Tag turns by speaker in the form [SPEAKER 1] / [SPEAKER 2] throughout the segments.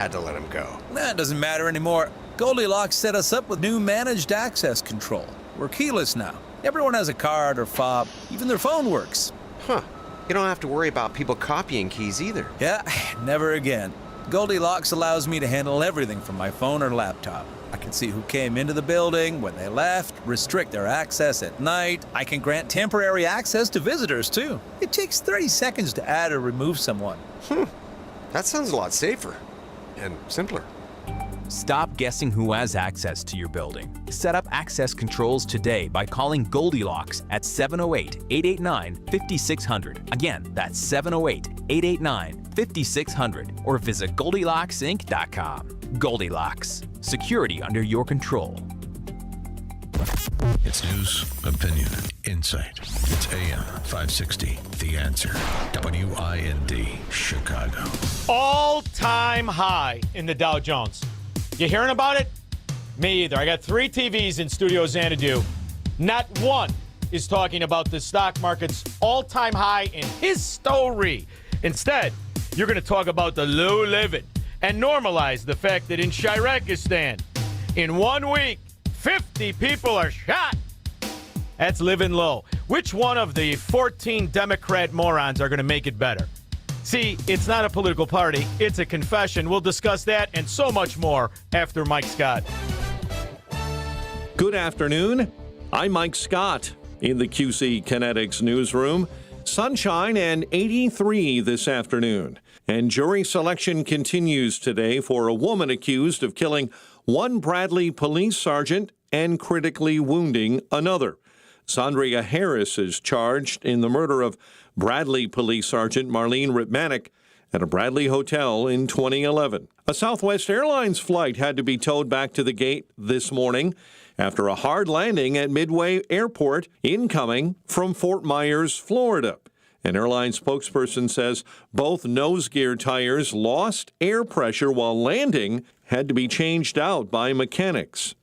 [SPEAKER 1] Had to let him go.
[SPEAKER 2] That doesn't matter anymore. Goldilocks set us up with new managed access control. We're keyless now. Everyone has a card or fob. Even their phone works.
[SPEAKER 1] Huh. You don't have to worry about people copying keys either.
[SPEAKER 2] Yeah, never again. Goldilocks allows me to handle everything from my phone or laptop. I can see who came into the building, when they left, restrict their access at night. I can grant temporary access to visitors, too. It takes 30 seconds to add or remove someone.
[SPEAKER 1] That sounds a lot safer. And simpler.
[SPEAKER 3] Stop guessing who has access to your building. Set up access controls today by calling Goldilocks at 708-889-5600. Again, that's 708-889-5600 or visit GoldilocksInc.com. Goldilocks. Security under your control.
[SPEAKER 4] It's news, opinion, insight. It's AM 560, The Answer. WIND, Chicago.
[SPEAKER 5] All-time high in the Dow Jones. You hearing about it? Me either. I got 3 TVs in Studio Xanadu. Not one is talking about the stock market's all-time high in history. Instead, you're going to talk about the low living and normalize the fact that in Shirakistan, in 1 week, 50 people are shot. That's living low. Which one of the 14 Democrat morons are going to make it better? See, it's not a political party. It's a confession. We'll discuss that and so much more after Mike Scott.
[SPEAKER 6] Good afternoon. I'm Mike Scott in the QC Kinetics newsroom. Sunshine and 83 this afternoon. And jury selection continues today for a woman accused of killing one Bradley police sergeant and critically wounding another. Sandria Harris is charged in the murder of Bradley Police Sergeant Marlene Ripmanick at a Bradley hotel in 2011. A Southwest Airlines flight had to be towed back to the gate this morning after a hard landing at Midway Airport incoming from Fort Myers, Florida. An airline spokesperson says both nose gear tires lost air pressure while landing, had to be changed out by mechanics.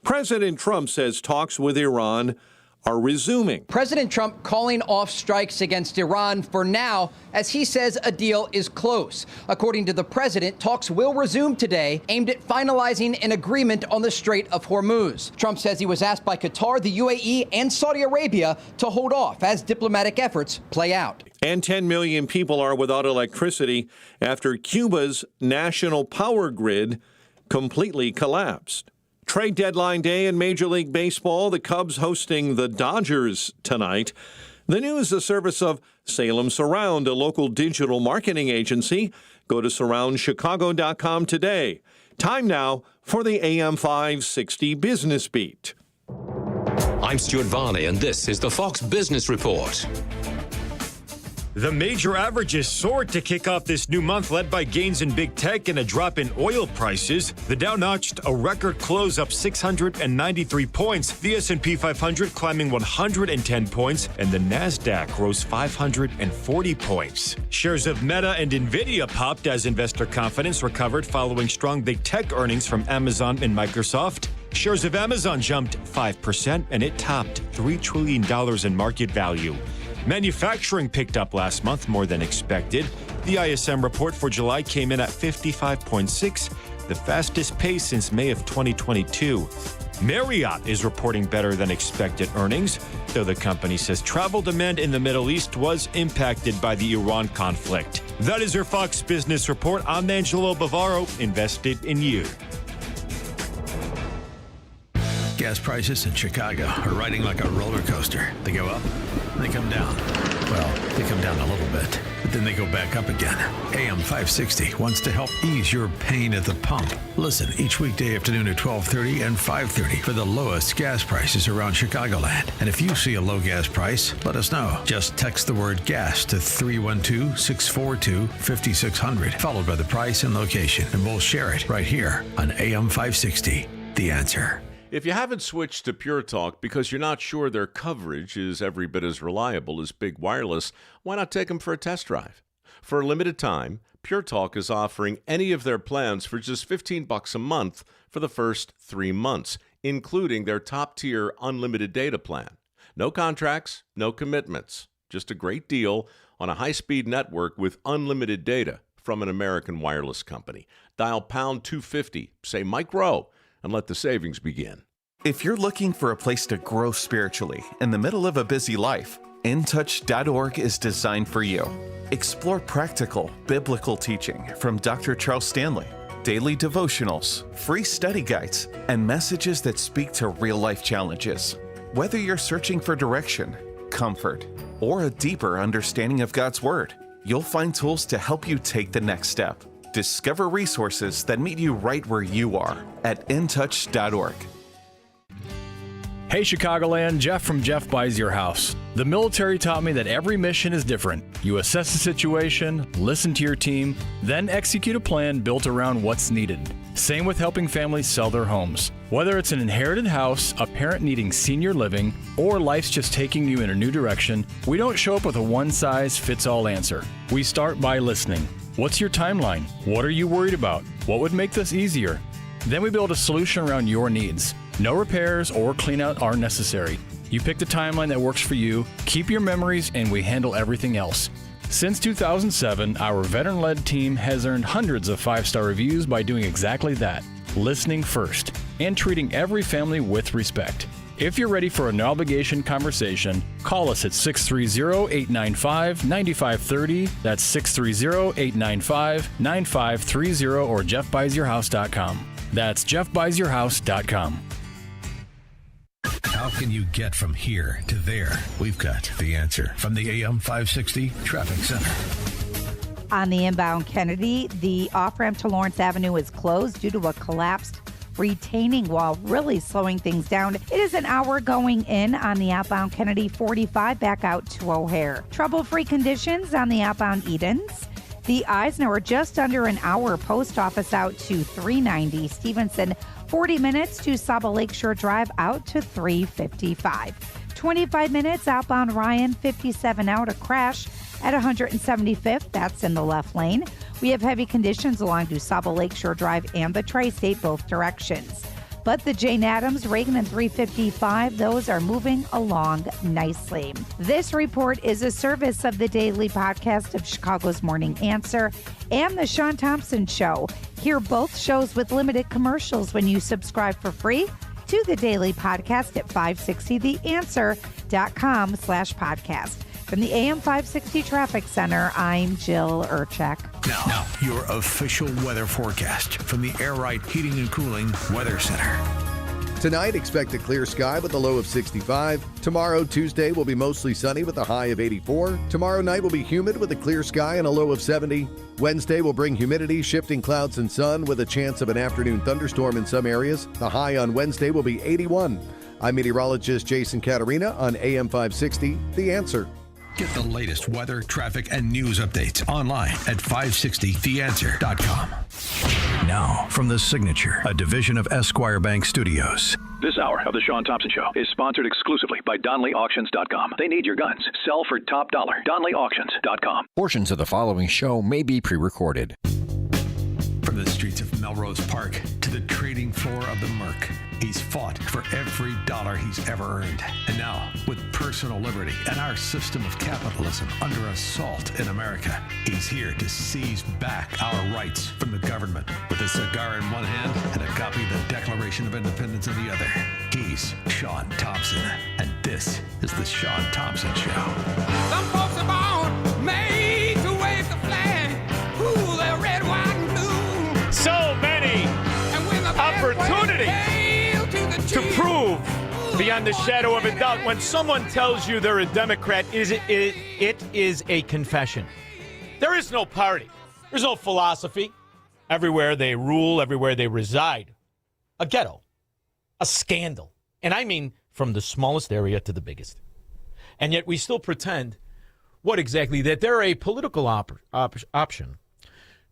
[SPEAKER 6] President Trump says talks with Iran are resuming.
[SPEAKER 7] President Trump calling off strikes against Iran for now, as he says a deal is close. According to the president, talks will resume today, aimed at finalizing an agreement on the Strait of Hormuz. Trump says he was asked by Qatar, the UAE, and Saudi Arabia to hold off as diplomatic efforts play out.
[SPEAKER 6] And 10 million people are without electricity after Cuba's national power grid completely collapsed. Trade deadline day in Major League Baseball, the Cubs hosting the Dodgers tonight. The news, the service of Salem Surround, a local digital marketing agency. Go to surroundchicago.com today. Time now for the AM 560 Business Beat.
[SPEAKER 8] I'm Stuart Varney, and this is the Fox Business Report.
[SPEAKER 5] The major averages soared to kick off this new month, led by gains in big tech and a drop in oil prices. The Dow notched a record close up 693 points, the S&P 500 climbing 110 points, and the NASDAQ rose 540 points. Shares of Meta and Nvidia popped as investor confidence recovered following strong big tech earnings from Amazon and Microsoft. Shares of Amazon jumped 5%, and it topped $3 trillion in market value. Manufacturing picked up last month more than expected. The ISM report for July came in at 55.6, the fastest pace since May of 2022. Marriott is reporting better than expected earnings, though the company says travel demand in the Middle East was impacted by the Iran conflict. That is your Fox Business Report. I'm Angelo Bavaro, invested in you.
[SPEAKER 4] Gas prices in Chicago are riding like a roller coaster. They go up, they come down. Well, they come down a little bit, but then they go back up again. AM 560 wants to help ease your pain at the pump. Listen each weekday afternoon at 12:30 and 5:30 for the lowest gas prices around Chicagoland. And if you see a low gas price, let us know. Just text the word gas to 312-642-5600, followed by the price and location, and we'll share it right here on AM 560, The Answer.
[SPEAKER 9] If you haven't switched to Pure Talk because you're not sure their coverage is every bit as reliable as Big Wireless, why not take them for a test drive? For a limited time, Pure Talk is offering any of their plans for just $15 a month for the first 3 months, including their top-tier unlimited data plan. No contracts, no commitments, just a great deal on a high-speed network with unlimited data from an American wireless company. Dial pound 250, say Mike Rowe, and let the savings begin.
[SPEAKER 10] If you're looking for a place to grow spiritually in the middle of a busy life, intouch.org is designed for you. Explore practical, biblical teaching from Dr. Charles Stanley, daily devotionals, free study guides, and messages that speak to real-life challenges. Whether you're searching for direction, comfort, or a deeper understanding of God's Word, you'll find tools to help you take the next step. Discover resources that meet you right where you are at intouch.org.
[SPEAKER 11] Hey Chicagoland, Jeff from Jeff Buys Your House. The military taught me that every mission is different. You assess the situation, listen to your team, then execute a plan built around what's needed. Same with helping families sell their homes. Whether it's an inherited house, a parent needing senior living, or life's just taking you in a new direction, we don't show up with a one-size-fits-all answer. We start by listening. What's your timeline? What are you worried about? What would make this easier? Then we build a solution around your needs. No repairs or cleanout are necessary. You pick the timeline that works for you, keep your memories, and we handle everything else. Since 2007, our veteran-led team has earned hundreds of 5-star reviews by doing exactly that, listening first, and treating every family with respect. If you're ready for a no-obligation conversation, call us at 630-895-9530. That's 630-895-9530 or jeffbuysyourhouse.com. That's jeffbuysyourhouse.com.
[SPEAKER 4] How can you get from here to there? We've got the answer from the AM 560 Traffic Center.
[SPEAKER 12] On the inbound Kennedy, the off-ramp to Lawrence Avenue is closed due to a collapsed retaining wall, really slowing things down. It is an hour going in on the outbound Kennedy 45 back out to O'Hare. Trouble-free conditions on the outbound Edens. The Eisenhower just under an hour, post office out to 390. Stevenson 40 minutes to Saba Lakeshore Drive out to 355. 25 minutes outbound Ryan 57 out, a crash at 175th. That's in the left lane. We have heavy conditions along DuSable Lakeshore Drive and the Tri-State both directions. But the Jane Addams, Reagan, and 355, those are moving along nicely. This report is a service of the daily podcast of Chicago's Morning Answer and the Shaun Thompson Show. Hear both shows with limited commercials when you subscribe for free to the daily podcast at 560theanswer.com/podcast. From the AM 560 Traffic Center, I'm Jill Urchek.
[SPEAKER 4] Now, your official weather forecast from the Air Right Heating and Cooling Weather Center.
[SPEAKER 13] Tonight, expect a clear sky with a low of 65. Tomorrow, Tuesday, will be mostly sunny with a high of 84. Tomorrow night will be humid with a clear sky and a low of 70. Wednesday will bring humidity, shifting clouds and sun with a chance of an afternoon thunderstorm in some areas. The high on Wednesday will be 81. I'm meteorologist Jason Caterina on AM 560, The Answer.
[SPEAKER 4] Get the latest weather, traffic, and news updates online at 560theanswer.com. Now, from The Signature, a division of Esquire Bank Studios.
[SPEAKER 14] This hour of the Shaun Thompson Show is sponsored exclusively by DonleyAuctions.com. They need your guns. Sell for top dollar. DonleyAuctions.com.
[SPEAKER 15] Portions of the following show may be pre-recorded.
[SPEAKER 4] From the streets of Melrose Park to the trading floor of the Merc, he's fought for every dollar he's ever earned. And now, with personal liberty and our system of capitalism under assault in America, he's here to seize back our rights from the government. With a cigar in one hand and a copy of the Declaration of Independence in the other, he's Shaun Thompson. And this is the Shaun Thompson Show.
[SPEAKER 16] Some folks are born made to wave the flag. Ooh, they're red, white, and blue.
[SPEAKER 17] So many opportunities to prove beyond the shadow of a doubt. When someone tells you they're a Democrat, it is a confession. There is no party. There's no philosophy. Everywhere they rule, everywhere they reside. A ghetto. A scandal. And I mean from the smallest area to the biggest. And yet we still pretend, what exactly? That they're a political option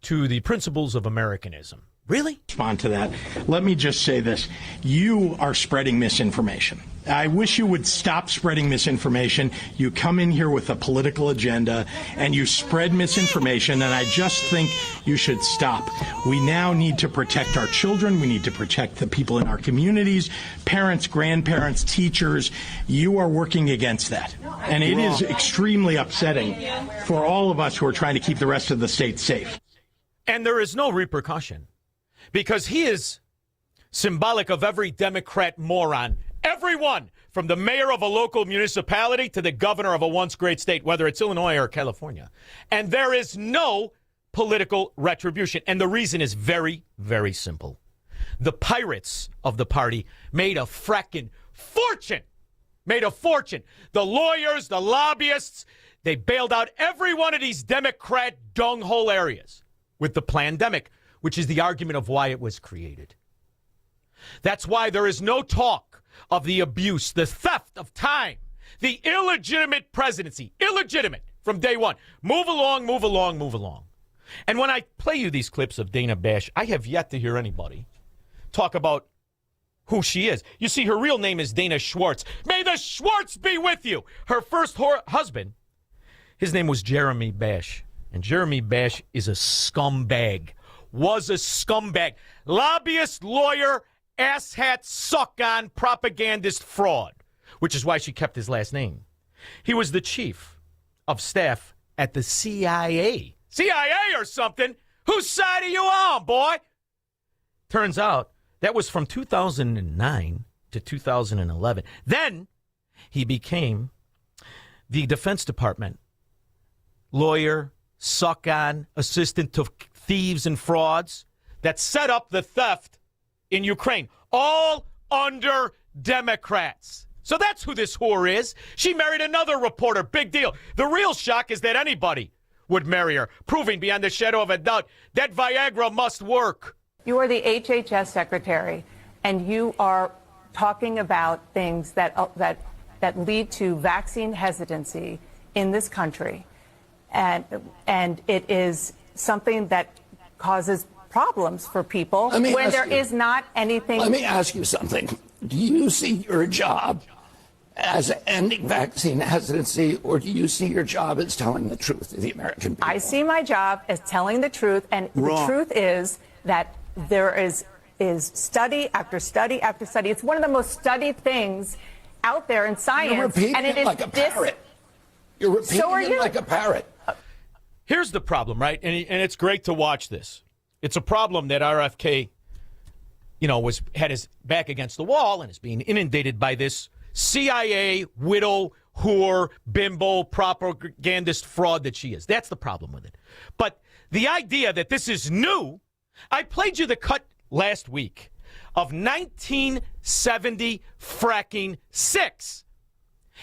[SPEAKER 17] to the principles of Americanism. Really?
[SPEAKER 18] Respond to that. Let me just say this. You are spreading misinformation. I wish you would stop spreading misinformation. You come in here with a political agenda and you spread misinformation, and I just think you should stop. We now need to protect our children. We need to protect the people in our communities, parents, grandparents, teachers. You are working against that. And it is extremely upsetting for all of us who are trying to keep the rest of the state safe.
[SPEAKER 17] And there is no repercussion because he is symbolic of every Democrat moron. Everyone, from the mayor of a local municipality to the governor of a once great state, whether it's Illinois or California. And there is no political retribution. And the reason is very, very simple. The pirates of the party made a frackin' fortune. Made a fortune. The lawyers, the lobbyists, they bailed out every one of these Democrat dunghole areas with the pandemic, which is the argument of why it was created. That's why there is no talk of the abuse, the theft of time, the illegitimate presidency. Illegitimate from day one. Move along, move along, move along. And when I play you these clips of Dana Bash, I have yet to hear anybody talk about who she is. You see, her real name is Dana Schwartz. May the Schwartz be with you. Her first husband, his name was Jeremy Bash. And Jeremy Bash is a scumbag. Was a scumbag. Lobbyist, lawyer, asshat, suck-on, propagandist, fraud. Which is why she kept his last name. He was the chief of staff at the CIA. CIA or something? Whose side are you on, boy? Turns out that was from 2009 to 2011. Then he became the Defense Department lawyer, suck-on, assistant to thieves and frauds that set up the theft in Ukraine, all under Democrats. So that's who this whore is. She married another reporter. Big deal. The real shock is that anybody would marry her, proving beyond the shadow of a doubt that Viagra must work.
[SPEAKER 19] You are the HHS secretary, and you are talking about things that lead to vaccine hesitancy in this country, and it is something that causes problems for people when there is not anything.
[SPEAKER 20] Let me ask you something. Do you see your job as ending vaccine hesitancy, or do you see your job as telling the truth to the American people?
[SPEAKER 19] I see my job as telling the truth, and the truth is that there is study after study after study. It's one of the most studied things out there in science.
[SPEAKER 20] You're repeating
[SPEAKER 19] and it
[SPEAKER 20] it
[SPEAKER 19] is
[SPEAKER 20] like a parrot. You're repeating it like a parrot.
[SPEAKER 17] Here's the problem, right? And it's great to watch this. It's a problem that RFK, had his back against the wall and is being inundated by this CIA widow, whore, bimbo, propagandist fraud that she is. That's the problem with it. But the idea that this is new, I played you the cut last week of 1970 fracking 6.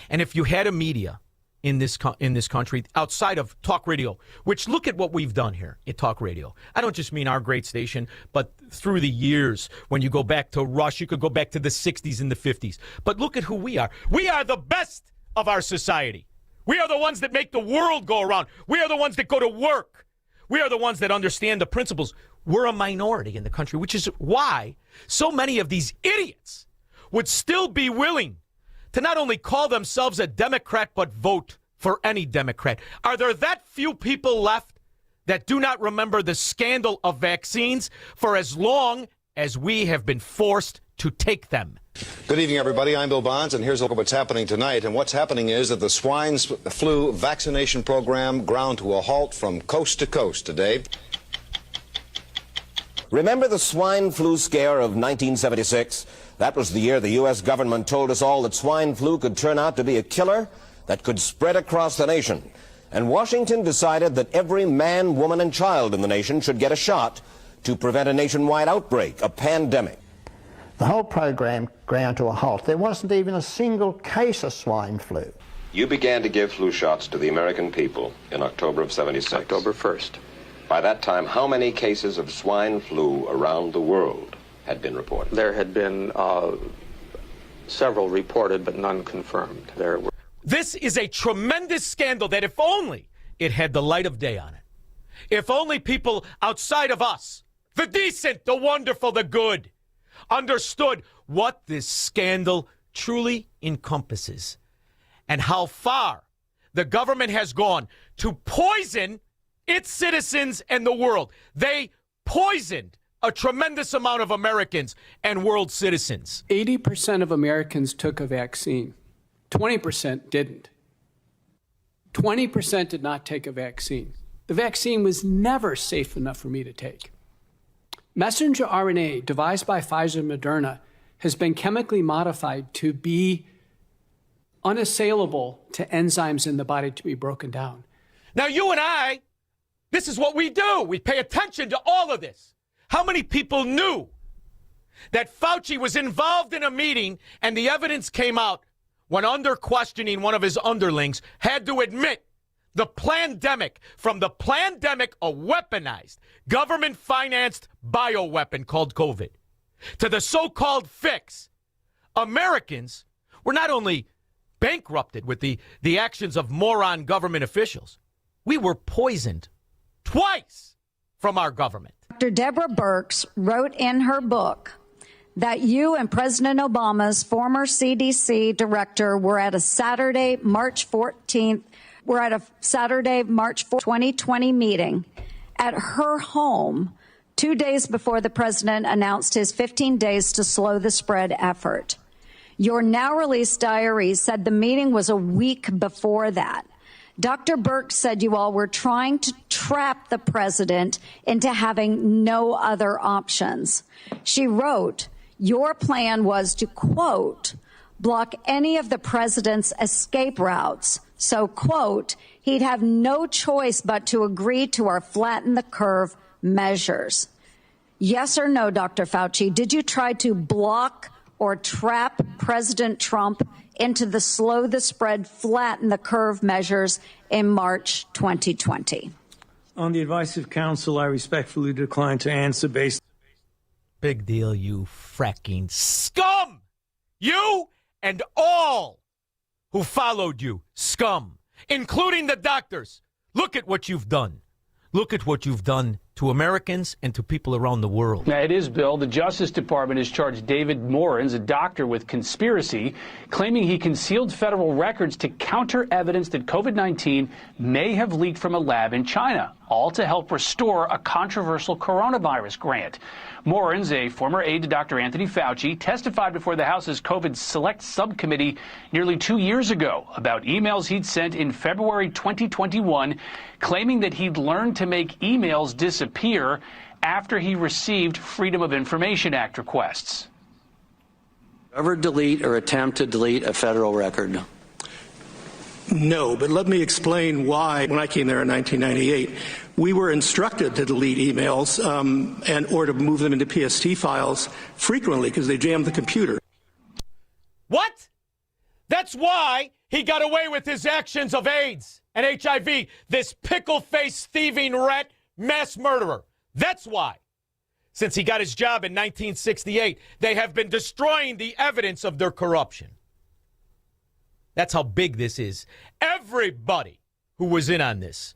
[SPEAKER 17] And if you had a media in this country outside of talk radio, which look at what we've done here at talk radio. I don't just mean our great station, but through the years, when you go back to Rush, you could go back to the 60s and the 50s. But look at who we are. We are the best of our society. We are the ones that make the world go around. We are the ones that go to work. We are the ones that understand the principles. We're a minority in the country, which is why so many of these idiots would still be willing to not only call themselves a Democrat, but vote for any Democrat. Are there that few people left that do not remember the scandal of vaccines for as long as we have been forced to take them?
[SPEAKER 21] Good evening, everybody. I'm Bill Bonds, and here's a look at what's happening tonight. And what's happening is that the swine flu vaccination program ground to a halt from coast to coast today.
[SPEAKER 22] Remember the swine flu scare of 1976? That was the year the U.S. government told us all that swine flu could turn out to be a killer that could spread across the nation. And Washington decided that every man, woman, and child in the nation should get a shot to prevent a nationwide outbreak, a pandemic.
[SPEAKER 23] The whole program ground to a halt. There wasn't even a single case of swine flu.
[SPEAKER 22] You began to give flu shots to the American people in October of 76.
[SPEAKER 24] October 1st.
[SPEAKER 22] By that time, how many cases of swine flu around the world had been reported?
[SPEAKER 24] There had been several reported, but none confirmed.
[SPEAKER 17] This is a tremendous scandal that if only it had the light of day on it. If only people outside of us, the decent, the wonderful, the good, understood what this scandal truly encompasses and how far the government has gone to poison its citizens and the world. They poisoned a tremendous amount of Americans and world citizens.
[SPEAKER 25] 80% of Americans took a vaccine. 20% didn't. 20% did not take a vaccine. The vaccine was never safe enough for me to take. Messenger RNA, devised by Pfizer and Moderna, has been chemically modified to be unassailable to enzymes in the body to be broken down.
[SPEAKER 17] Now, you and I, this is what we do. We pay attention to all of this. How many people knew that Fauci was involved in a meeting and the evidence came out when, under questioning, one of his underlings had to admit the plandemic, from the plandemic, a weaponized, government-financed bioweapon called COVID, to the so-called fix? Americans were not only bankrupted with the actions of moron government officials, we were poisoned twice from our government.
[SPEAKER 1] Dr. Deborah Birx wrote in her book that you and President Obama's former CDC director were at a Saturday, March 14th, 2020 meeting at her home 2 days before the president announced his 15 days to slow the spread effort. Your now released diary said the meeting was a week before that. Dr. Birx said you all were trying to trap the president into having no other options. She wrote, your plan was to, quote, block any of the president's escape routes. So, quote, he'd have no choice but to agree to our flatten the curve measures. Yes or no, Dr. Fauci, did you try to block or trap President Trump into the slow the spread, flatten the curve measures in March 2020?
[SPEAKER 2] On the advice of counsel, I respectfully decline to answer based.
[SPEAKER 17] Big deal, you fracking scum! You and all who followed you, scum, including the doctors. Look at what you've done. Look at what you've done to Americans and to people around the world.
[SPEAKER 3] Now, it is, Bill. The Justice Department has charged David Morins, a doctor, with conspiracy, claiming he concealed federal records to counter evidence that COVID-19 may have leaked from a lab in China, all to help restore a controversial coronavirus grant. Morins, a former aide to Dr. Anthony Fauci, testified before the House's COVID Select Subcommittee nearly 2 years ago about emails he'd sent in February 2021, claiming that he'd learned to make emails disappear after he received Freedom of Information Act requests.
[SPEAKER 6] Ever delete or attempt to delete a federal record?
[SPEAKER 18] No, but let me explain why. When I came there in 1998, we were instructed to delete emails or to move them into PST files frequently because they jammed the computer.
[SPEAKER 17] What? That's why he got away with his actions of AIDS and HIV, this pickle-faced thieving rat mass murderer. That's why. Since he got his job in 1968, they have been destroying the evidence of their corruption. That's how big this is. Everybody who was in on this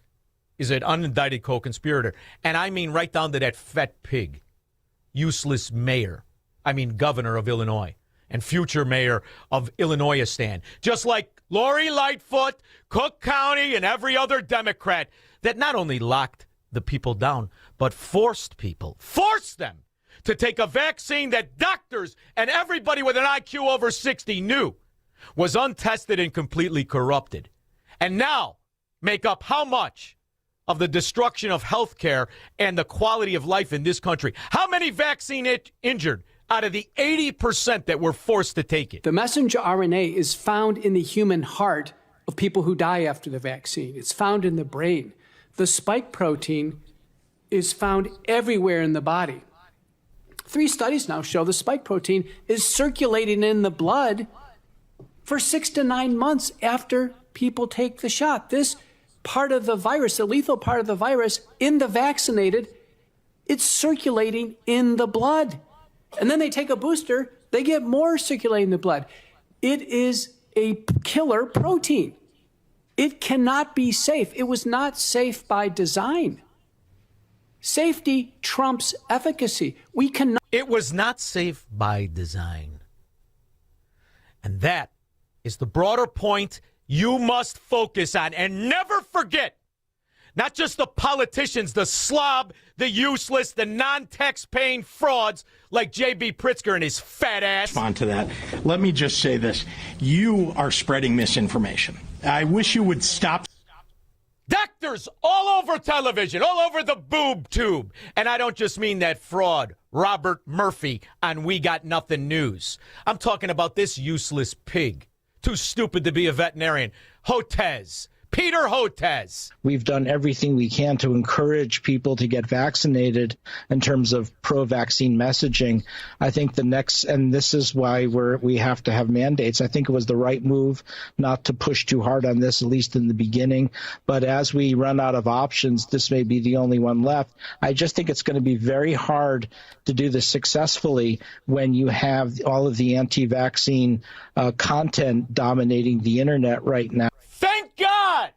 [SPEAKER 17] is an unindicted co-conspirator. And I mean right down to that fat pig, useless governor of Illinois and future mayor of Illinoisistan. Just like Lori Lightfoot, Cook County, and every other Democrat that not only locked the people down, but forced them to take a vaccine that doctors and everybody with an IQ over 60 knew was untested and completely corrupted. And now make up how much of the destruction of health care and the quality of life in this country? How many vaccine injured out of the 80% that were forced to take it?
[SPEAKER 25] The messenger RNA is found in the human heart of people who die after the vaccine. It's found in the brain. The spike protein is found everywhere in the body. 3 studies now show the spike protein is circulating in the blood for 6 to 9 months after people take the shot. This part of the virus, the lethal part of the virus in the vaccinated, it's circulating in the blood. And then they take a booster, they get more circulating in the blood. It is a killer protein. It cannot be safe. It was not safe by design. Safety trumps efficacy.
[SPEAKER 17] It was not safe by design. And that is the broader point you must focus on and never forget. Not just the politicians, the slob, the useless, the non-tax-paying frauds like J.B. Pritzker and his fat ass.
[SPEAKER 18] Respond to that. Let me just say this. You are spreading misinformation. I wish you would stop.
[SPEAKER 17] Dr. Doctors all over television, all over the boob tube. And I don't just mean that fraud, Robert Murphy, on We Got Nothing News. I'm talking about this useless pig, too stupid to be a veterinarian, Hotez. Peter Hotez.
[SPEAKER 5] We've done everything we can to encourage people to get vaccinated in terms of pro-vaccine messaging. I think the next, and this is why we have to have mandates. I think it was the right move not to push too hard on this, at least in the beginning. But as we run out of options, this may be the only one left. I just think it's going to be very hard to do this successfully when you have all of the anti-vaccine content dominating the internet right now.
[SPEAKER 17] Thank God!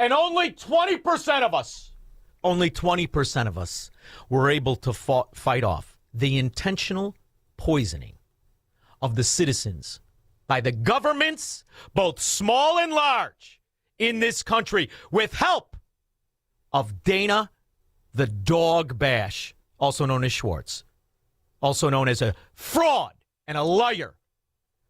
[SPEAKER 17] And only 20% of us, only 20% of us were able to fight off the intentional poisoning of the citizens by the governments, both small and large, in this country, with help of Dana the Dog Bash, also known as Schwartz, also known as a fraud and a liar,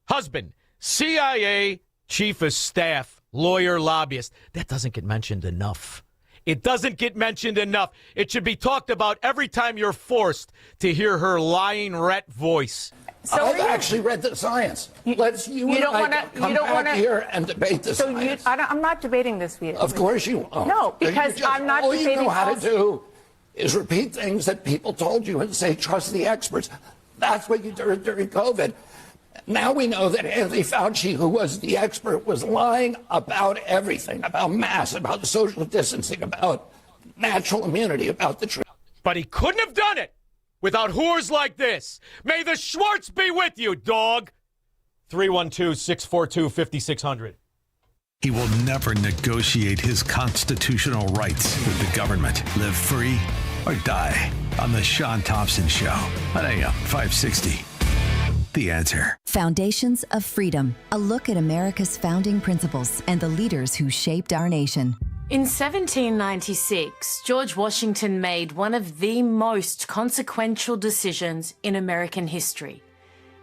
[SPEAKER 17] husband, CIA chief of staff, lawyer, lobbyist. That doesn't get mentioned enough. It doesn't get mentioned enough. It should be talked about every time you're forced to hear her lying rat voice.
[SPEAKER 20] So I've actually read the science. You don't want to come back here and debate the science.
[SPEAKER 19] I'm not debating this with you.
[SPEAKER 20] Of course you won't.
[SPEAKER 19] No, because I'm not
[SPEAKER 20] all
[SPEAKER 19] debating.
[SPEAKER 20] All you know how to do is repeat things that people told you and say, trust the experts. That's what you did during COVID. Now we know that Anthony Fauci, who was the expert, was lying about everything, about masks, about social distancing, about natural immunity, about the truth.
[SPEAKER 17] But he couldn't have done it without whores like this. May the Schwartz be with you, dog. 312-642-5600.
[SPEAKER 4] He will never negotiate his constitutional rights with the government. Live free or die on the Shaun Thompson Show on AM 560. The Answer.
[SPEAKER 7] Foundations of Freedom, a look at America's founding principles and the leaders who shaped our nation.
[SPEAKER 8] In 1796, George Washington made one of the most consequential decisions in American history.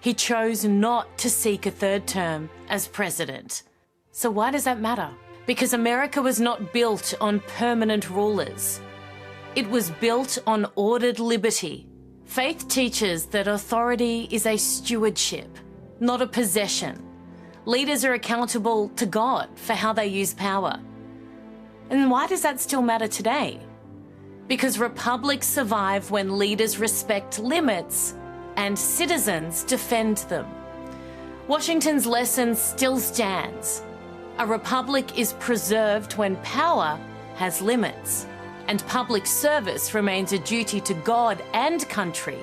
[SPEAKER 8] He chose not to seek a third term as president. So why does that matter? Because America was not built on permanent rulers. It was built on ordered liberty. Faith teaches that authority is a stewardship, not a possession. Leaders are accountable to God for how they use power. And why does that still matter today? Because republics survive when leaders respect limits and citizens defend them. Washington's lesson still stands. A republic is preserved when power has limits. And public service remains a duty to God and country,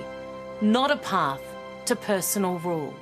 [SPEAKER 8] not a path to personal rule.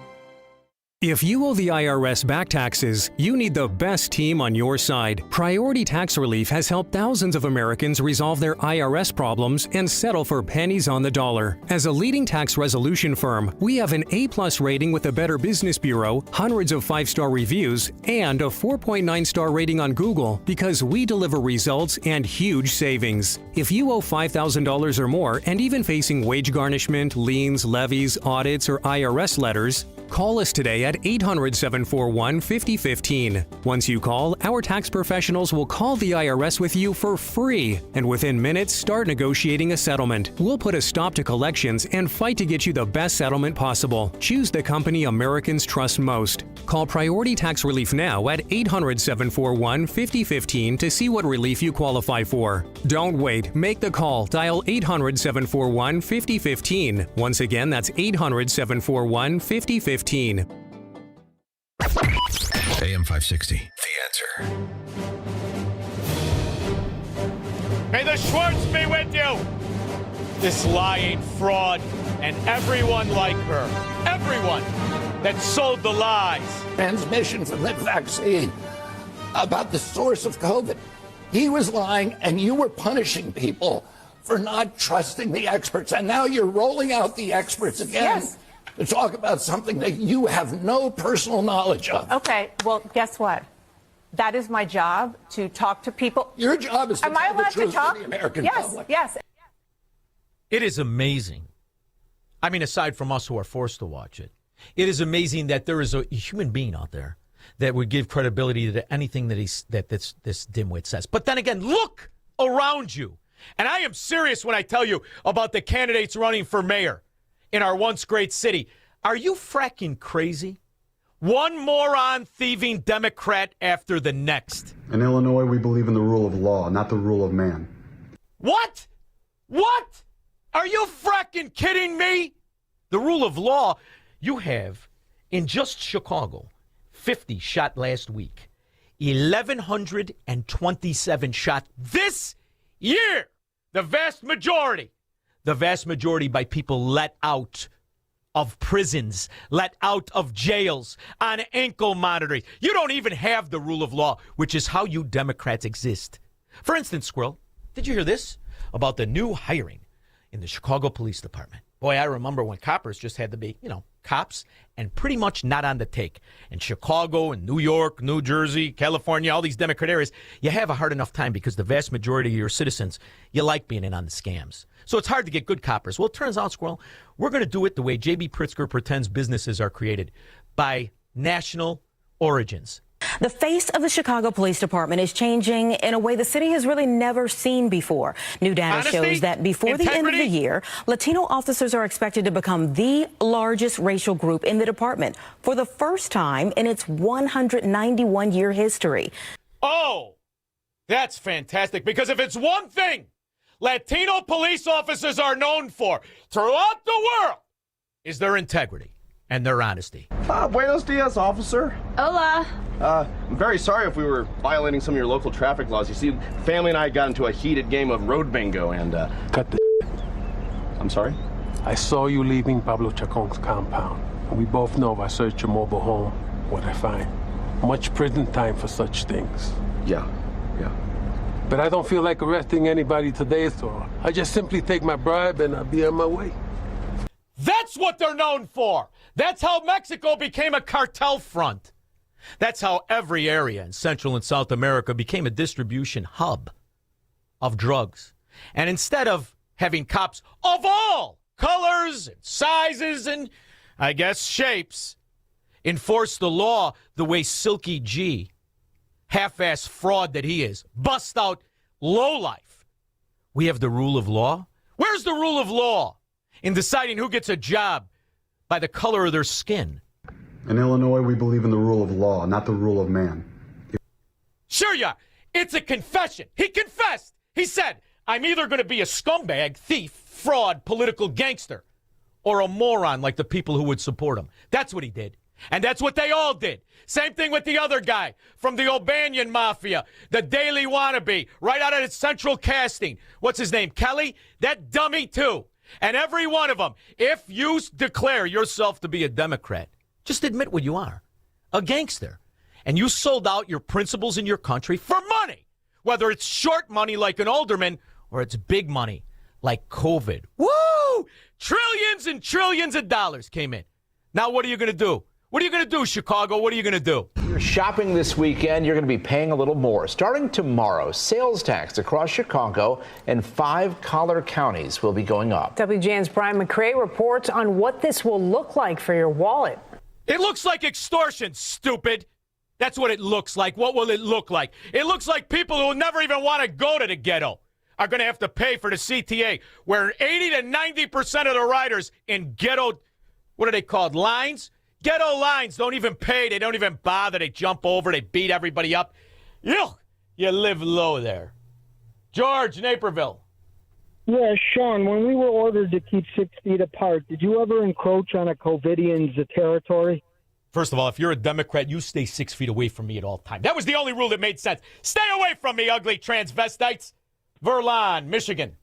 [SPEAKER 9] If you owe the IRS back taxes, you need the best team on your side. Priority Tax Relief has helped thousands of Americans resolve their IRS problems and settle for pennies on the dollar. As a leading tax resolution firm, we have an A+ rating with the Better Business Bureau, hundreds of 5-star reviews, and a 4.9-star rating on Google because we deliver results and huge savings. If you owe $5,000 or more and even facing wage garnishment, liens, levies, audits, or IRS letters, call us today at 800-741-5015. Once you call, our tax professionals will call the IRS with you for free, and within minutes, start negotiating a settlement. We'll put a stop to collections and fight to get you the best settlement possible. Choose the company Americans trust most. Call Priority Tax Relief now at 800-741-5015 to see what relief you qualify for. Don't wait. Make the call. Dial 800-741-5015. Once again, that's 800-741-5015. AM
[SPEAKER 4] 560. The Answer.
[SPEAKER 17] May the Schwartz be with you. This lying fraud and everyone like her. Everyone that sold the lies.
[SPEAKER 20] Transmission from that vaccine about the source of COVID. He was lying and you were punishing people for not trusting the experts. And now you're rolling out the experts again.
[SPEAKER 19] Yes.
[SPEAKER 20] To talk about something that you have no personal knowledge of.
[SPEAKER 19] Okay, well, guess what? That is my job, to talk to people.
[SPEAKER 20] Your job is to
[SPEAKER 19] Am I
[SPEAKER 20] tell the
[SPEAKER 19] allowed
[SPEAKER 20] truth
[SPEAKER 19] to talk?
[SPEAKER 20] to the American
[SPEAKER 19] yes,
[SPEAKER 20] public.
[SPEAKER 19] Yes.
[SPEAKER 17] It is amazing. I mean, aside from us who are forced to watch it, it is amazing that there is a human being out there
[SPEAKER 10] that would give credibility to anything that this dimwit says. But then again, look around you. And I am serious when I tell you about the candidates running for mayor in our once great city. Are you fracking crazy? One moron thieving Democrat after the next.
[SPEAKER 11] In Illinois, we believe in the rule of law, not the rule of man.
[SPEAKER 10] What? What? Are you fracking kidding me? The rule of law, you have in just Chicago, 50 shot last week, 1,127 shot this year. The vast majority by people let out of prisons, let out of jails, on ankle monitoring. You don't even have the rule of law, which is how you Democrats exist. For instance, Squirrel, did you hear this about the new hiring in the Chicago Police Department? Boy, I remember when coppers just had to be, cops and pretty much not on the take. In Chicago and New York, New Jersey, California, all these Democrat areas, you have a hard enough time because the vast majority of your citizens, you like being in on the scams. So it's hard to get good coppers. Well, it turns out, Squirrel, we're going to do it the way J.B. Pritzker pretends businesses are created, by national origins.
[SPEAKER 12] The face of the Chicago Police Department is changing in a way the city has really never seen before. New data shows that before the end of the year, Latino officers are expected to become the largest racial group in the department for the first time in its 191-year history.
[SPEAKER 17] Oh, that's fantastic, because if it's one thing Latino police officers are known for throughout the world, is their integrity and their honesty.
[SPEAKER 13] Buenos dias, officer.
[SPEAKER 14] Hola.
[SPEAKER 13] I'm very sorry if we were violating some of your local traffic laws. You see, family and I got into a heated game of road bingo and,
[SPEAKER 26] Cut the
[SPEAKER 13] I'm sorry?
[SPEAKER 26] I saw you leaving Pablo Chacon's compound. And we both know if I search your mobile home, what I find. Much prison time for such things.
[SPEAKER 13] Yeah.
[SPEAKER 26] But I don't feel like arresting anybody today, so I just simply take my bribe and I'll be on my way.
[SPEAKER 17] That's what they're known for. That's how Mexico became a cartel front. That's how every area in Central and South America became a distribution hub of drugs. And instead of having cops of all colors and sizes and, I guess, shapes enforce the law the way Silky G, half-ass fraud that he is, bust out lowlife, we have the rule of law. Where's the rule of law in deciding who gets a job by the color of their skin?
[SPEAKER 11] In Illinois, we believe in the rule of law, not the rule of man.
[SPEAKER 17] Sure you are. It's a confession. He confessed. He said, I'm either going to be a scumbag, thief, fraud, political gangster, or a moron like the people who would support him. That's what he did. And that's what they all did. Same thing with the other guy from the O'Banion Mafia, the Daily Wannabe, right out of its central casting. What's his name? Kelly? That dummy, too. And every one of them, if you declare yourself to be a Democrat, just admit what you are, a gangster. And you sold out your principles in your country for money, whether it's short money like an alderman or it's big money like COVID. Woo! Trillions and trillions of dollars came in. Now what are you going to do? What are you going to do, Chicago? What are you going to do?
[SPEAKER 27] You're shopping this weekend, you're going to be paying a little more. Starting tomorrow, sales tax across Chicago and 5 collar counties will be going up.
[SPEAKER 28] WGN's Brian McCrae reports on what this will look like for your wallet.
[SPEAKER 17] It looks like extortion, stupid. That's what it looks like. What will it look like? It looks like people who never even want to go to the ghetto are going to have to pay for the CTA, where 80 to 90% of the riders in ghetto, what are they called, lines? Ghetto lines don't even pay. They don't even bother. They jump over. They beat everybody up. You live low there. George, Naperville.
[SPEAKER 29] Yeah, Shaun, when we were ordered to keep 6 feet apart, did you ever encroach on a COVIDian's territory?
[SPEAKER 17] First of all, if you're a Democrat, you stay 6 feet away from me at all times. That was the only rule that made sense. Stay away from me, ugly transvestites. Verlon, Michigan.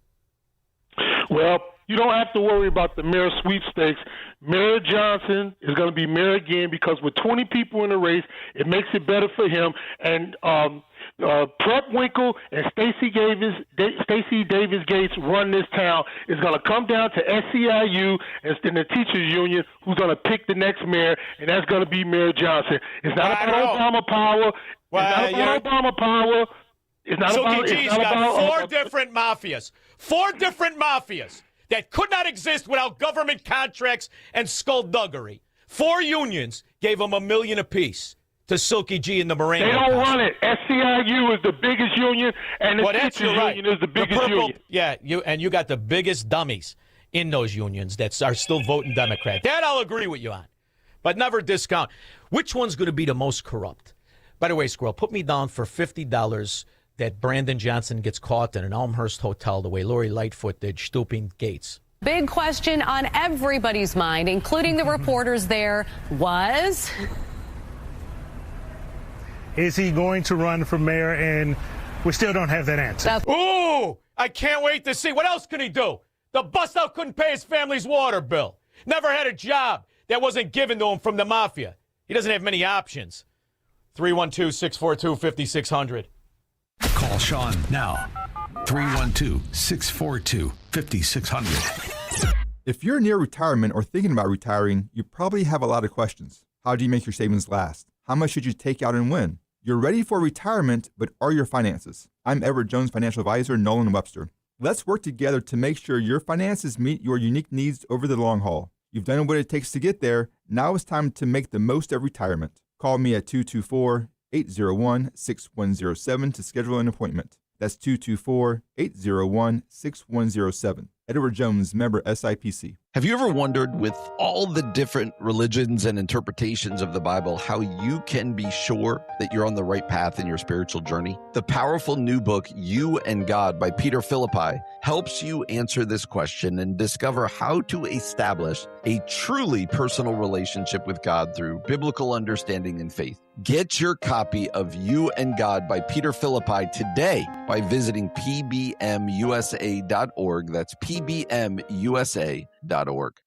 [SPEAKER 26] Well, you don't have to worry about the mayor sweepstakes. Mayor Johnson is going to be mayor again because with 20 people in the race, it makes it better for him. And Prep Winkle and Stacey Davis Gates run this town. It's going to come down to SEIU and the teachers union who's going to pick the next mayor, and that's going to be Mayor Johnson. It's not about Obama power. It's not about Obama power. It's not
[SPEAKER 17] Silky
[SPEAKER 26] about,
[SPEAKER 17] G's
[SPEAKER 26] it's not
[SPEAKER 17] got
[SPEAKER 26] about,
[SPEAKER 17] four different mafias. 4 different mafias that could not exist without government contracts and skullduggery. 4 unions gave them $1 million apiece
[SPEAKER 10] to Silky G and the Moreno.
[SPEAKER 26] They don't run it. SCIU is the biggest union, and the teachers union is the biggest union.
[SPEAKER 10] Yeah, you got the biggest dummies in those unions that are still voting Democrat. That I'll agree with you on, but never discount. Which one's going to be the most corrupt? By the way, Squirrel, put me down for $50 that Brandon Johnson gets caught in an Elmhurst hotel the way Lori Lightfoot did stooping Gates.
[SPEAKER 1] Big question on everybody's mind, including the reporters there, was...
[SPEAKER 2] Is he going to run for mayor? And we still don't have that answer.
[SPEAKER 10] Ooh, I can't wait to see. What else can he do? The bust-out couldn't pay his family's water bill. Never had a job that wasn't given to him from the mafia. He doesn't have many options. 312-642-5600.
[SPEAKER 4] Call Shaun now. 312-642-5600.
[SPEAKER 14] If you're near retirement or thinking about retiring, you probably have a lot of questions. How do you make your savings last? How much should you take out and when? You're ready for retirement, but are your finances? I'm Edward Jones financial advisor, Nolan Webster. Let's work together to make sure your finances meet your unique needs over the long haul. You've done what it takes to get there. Now it's time to make the most of retirement. Call me at 224-801-6107 to schedule an appointment. That's 224-801-6107. Edward Jones, member SIPC.
[SPEAKER 15] Have you ever wondered, with all the different religions and interpretations of the Bible, how you can be sure that you're on the right path in your spiritual journey? The powerful new book, You and God by Peter Philippi, helps you answer this question and discover how to establish a truly personal relationship with God through biblical understanding and faith. Get your copy of You and God by Peter Philippi today by visiting pbmusa.org. That's pbmusa.org.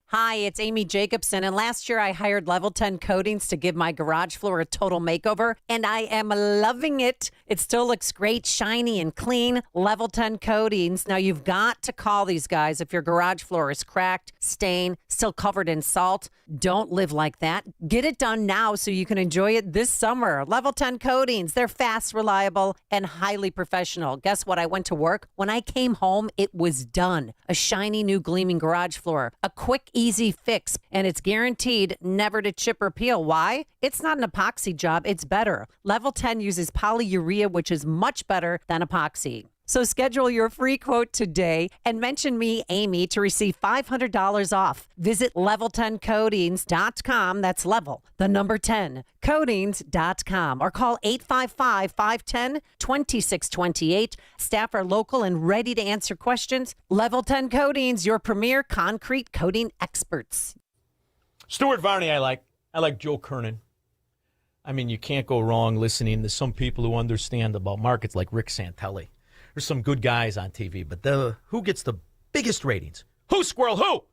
[SPEAKER 16] Hi, it's Amy Jacobson, and last year I hired Level 10 Coatings to give my garage floor a total makeover, and I am loving it. It still looks great, shiny and clean. Level 10 Coatings. Now, you've got to call these guys if your garage floor is cracked, stained, still covered in salt. Don't live like that. Get it done now so you can enjoy it this summer. Level 10 Coatings. They're fast, reliable, and highly professional. Guess what? I went to work. When I came home, it was done. A shiny new gleaming garage floor. A quick, easy fix, and it's guaranteed never to chip or peel. Why? It's not an epoxy job. It's better. Level 10 uses polyurea, which is much better than epoxy. So schedule your free quote today and mention me, Amy, to receive $500 off. Visit level10coatings.com. That's level, the number 10, coatings.com, or call 855-510-2628. Staff are local and ready to answer questions. Level 10 Coatings, your premier concrete coating experts.
[SPEAKER 10] Stuart Varney, I like Joe Kernan. I mean, you can't go wrong listening to some people who understand about markets like Rick Santelli. There's some good guys on TV, but who gets the biggest ratings? Who, Squirrel, who?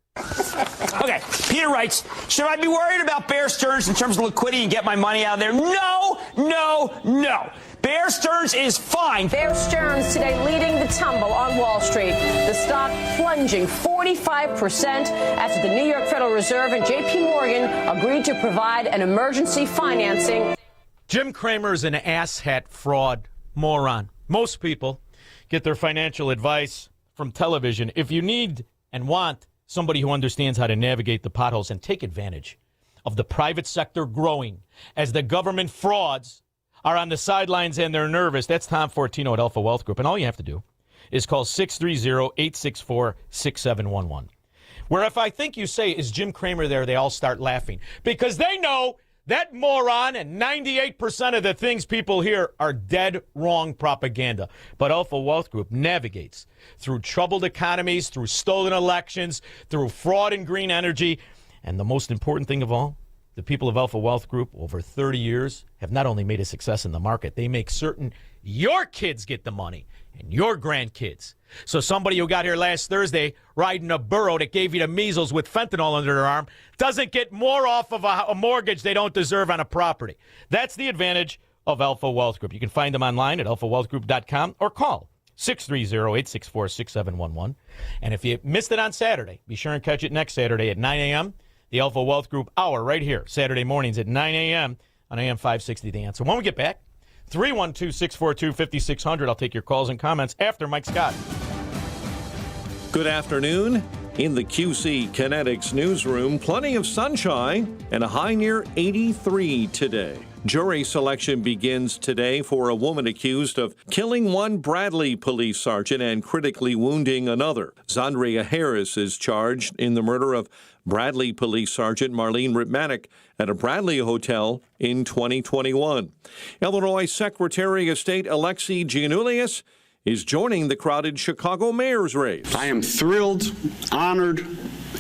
[SPEAKER 21] Okay, Peter writes, should I be worried about Bear Stearns in terms of liquidity and get my money out of there? No, no, no. Bear Stearns is fine.
[SPEAKER 28] Bear Stearns today leading the tumble on Wall Street. The stock plunging 45% after the New York Federal Reserve and J.P. Morgan agreed to provide an emergency financing.
[SPEAKER 10] Jim Cramer is an asshat fraud moron. Most people get their financial advice from television. If you need and want somebody who understands how to navigate the potholes and take advantage of the private sector growing as the government frauds are on the sidelines and they're nervous, that's Tom Fortino at Alpha Wealth Group. And all you have to do is call 630-864-6711. Where if I think you say, is Jim Cramer there, they all start laughing. Because they know that moron and 98% of the things people hear are dead wrong propaganda. But Alpha Wealth Group navigates through troubled economies, through stolen elections, through fraud and green energy. And the most important thing of all, the people of Alpha Wealth Group over 30 years have not only made a success in the market, they make certain your kids get the money and your grandkids. So somebody who got here last Thursday riding a burro that gave you the measles with fentanyl under their arm doesn't get more off of a mortgage they don't deserve on a property. That's the advantage of Alpha Wealth Group. You can find them online at alphawealthgroup.com or call 630-864-6711. And if you missed it on Saturday, be sure and catch it next Saturday at 9 a.m., the Alpha Wealth Group Hour right here, Saturday mornings at 9 a.m. on AM 560 The Answer. When we get back, 312-642-5600. I'll take your calls and comments after Mike Scott.
[SPEAKER 22] Good afternoon.
[SPEAKER 3] In the QC Kinetics newsroom, plenty of sunshine and a high near 83 today. Jury selection begins today for a woman accused of killing one Bradley police sergeant and critically wounding another. Zandria Harris is charged in the murder of Bradley Police Sergeant Marlene Ripmanick at a Bradley hotel in 2021. Illinois Secretary of State Alexei Giannoulias is joining the crowded Chicago mayor's race.
[SPEAKER 5] I am thrilled, honored,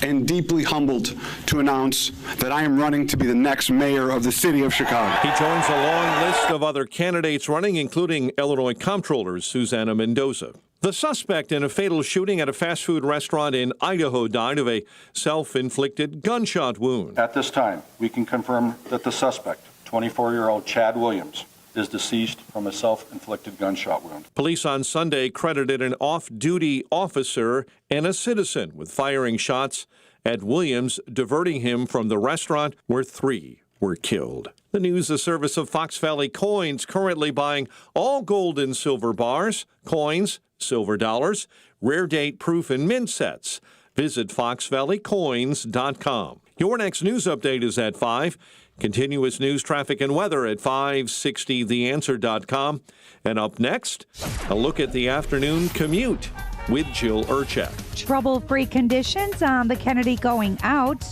[SPEAKER 5] and deeply humbled to announce that I am running to be the next mayor of the city of Chicago.
[SPEAKER 3] He joins a long list of other candidates running, including Illinois Comptroller Susana Mendoza. The suspect in a fatal shooting at a fast food restaurant in Idaho died of a self-inflicted gunshot wound.
[SPEAKER 6] At this time, we can confirm that the suspect, 24-year-old Chad Williams, is deceased from a self-inflicted gunshot wound.
[SPEAKER 3] Police on Sunday credited an off-duty officer and a citizen with firing shots at Williams, diverting him from the restaurant where 3 were killed. The news, the service of Fox Valley Coins, currently buying all gold and silver bars, coins, silver dollars, rare date proof, and mint sets. Visit foxvalleycoins.com. Your next news update is at 5. Continuous news, traffic, and weather at 560theanswer.com. And up next, a look at the afternoon commute with Jill Urchak.
[SPEAKER 7] Trouble-free conditions on the Kennedy going out.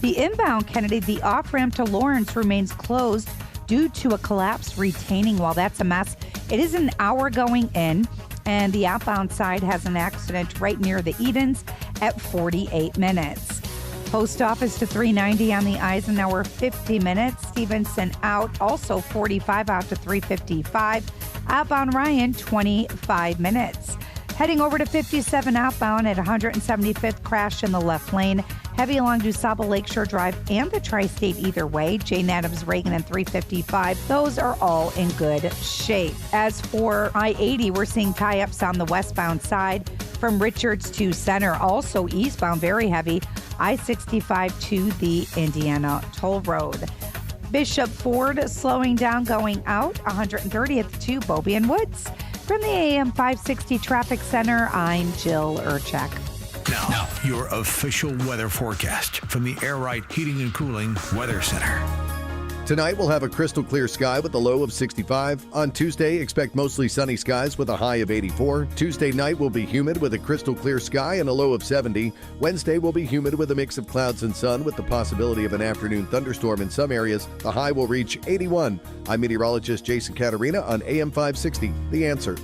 [SPEAKER 7] The inbound Kennedy, the off-ramp to Lawrence, remains closed due to a collapsed retaining wall. That's a mess. It is an hour going in, and the outbound side has an accident right near the Edens at 48 minutes. Post office to 390 on the Eisenhower, 50 minutes. Stevenson out, also 45 out to 355. Outbound Ryan, 25 minutes. Heading over to 57 outbound at 175th, crash in the left lane. Heavy along DuSable Lakeshore Drive and the Tri-State either way. Jane Adams, Reagan, and 355. Those are all in good shape. As for I-80, we're seeing tie-ups on the westbound side from Richards to Center. Also eastbound, very heavy. I-65 to the Indiana Toll Road. Bishop Ford slowing down going out, 130th to Bobby and Woods. From the AM 560 Traffic Center, I'm Jill Urchak.
[SPEAKER 4] Now, your official weather forecast from the Air Right Heating and Cooling Weather Center.
[SPEAKER 18] Tonight, we'll have a crystal clear sky with a low of 65. On Tuesday, expect mostly sunny skies with a high of 84. Tuesday night will be humid with a crystal clear sky and a low of 70. Wednesday will be humid with a mix of clouds and sun with the possibility of an afternoon thunderstorm in some areas. The high will reach 81. I'm meteorologist Jason Caterina on AM 560. The Answer.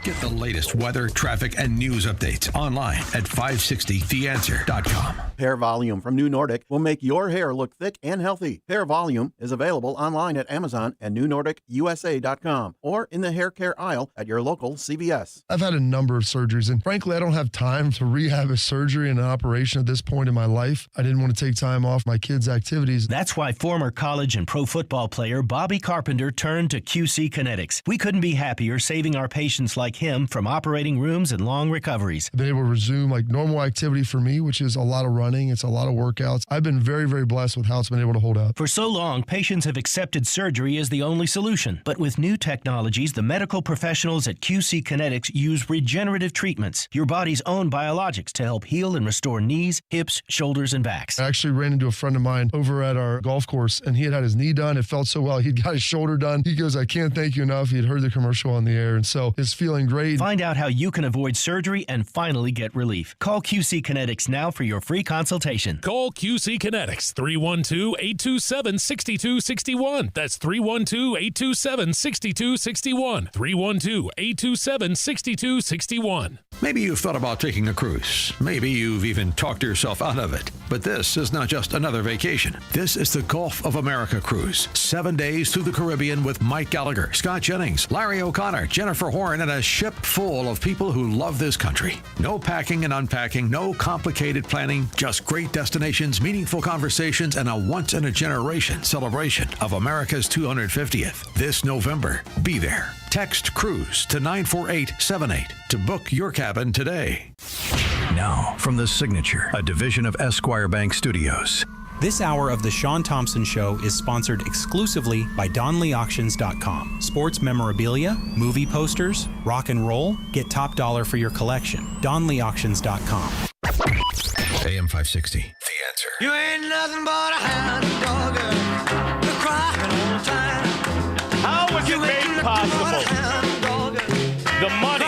[SPEAKER 4] Get the latest weather, traffic, and news updates online at 560theanswer.com.
[SPEAKER 22] Hair Volume from New Nordic will make your hair look thick and healthy. Hair Volume is available online at Amazon and NewNordicUSA.com or in the hair care aisle at your local CVS.
[SPEAKER 23] I've had a number of surgeries, and frankly, I don't have time to rehab a surgery and an operation at this point in my life. I didn't want to take time off my kids' activities.
[SPEAKER 24] That's why former college and pro football player Bobby Carpenter turned to QC Kinetics. We couldn't be happier saving our patients like him from operating rooms and long recoveries.
[SPEAKER 23] I've been able to resume like normal activity for me, which is a lot of running. It's a lot of workouts. I've been very, very blessed with how it's been able to hold up.
[SPEAKER 24] For so long, patients have accepted surgery as the only solution. But with new technologies, the medical professionals at QC Kinetics use regenerative treatments, your body's own biologics, to help heal and restore knees, hips, shoulders, and backs.
[SPEAKER 23] I actually ran into a friend of mine over at our golf course, and he had his knee done. It felt so well. He'd got his shoulder done. He goes, I can't thank you enough. He had heard the commercial on the air, and so it's feeling great.
[SPEAKER 24] Find out how you can avoid surgery and finally get relief. Call QC Kinetics now for your free consultation.
[SPEAKER 25] Call QC Kinetics, 312-827-6261. That's 312-827-6261. 312-827-6261.
[SPEAKER 4] Maybe you've thought about taking a cruise. Maybe you've even talked yourself out of it. But this is not just another vacation. This is the Gulf of America cruise. 7 days through the Caribbean with Mike Gallagher, Scott Jennings, Larry O'Connor, Jennifer Horn, and a ship full of people who love this country. No packing and unpacking, no complicated planning, just great destinations, meaningful conversations, and a once-in-a-generation celebration of America's 250th. This November, be there. Text CRUISE to 94878 to book your cabin today.
[SPEAKER 30] Now, from The Signature, a division of Esquire Bank Studios.
[SPEAKER 31] This hour of The Shaun Thompson Show is sponsored exclusively by DonleyAuctions.com. Sports memorabilia, movie posters, rock and roll, get top dollar for your collection. DonleyAuctions.com.
[SPEAKER 4] AM 560. The Answer.
[SPEAKER 8] You ain't nothing but a hound dog. You're crying all the time.
[SPEAKER 10] How was it made possible? The money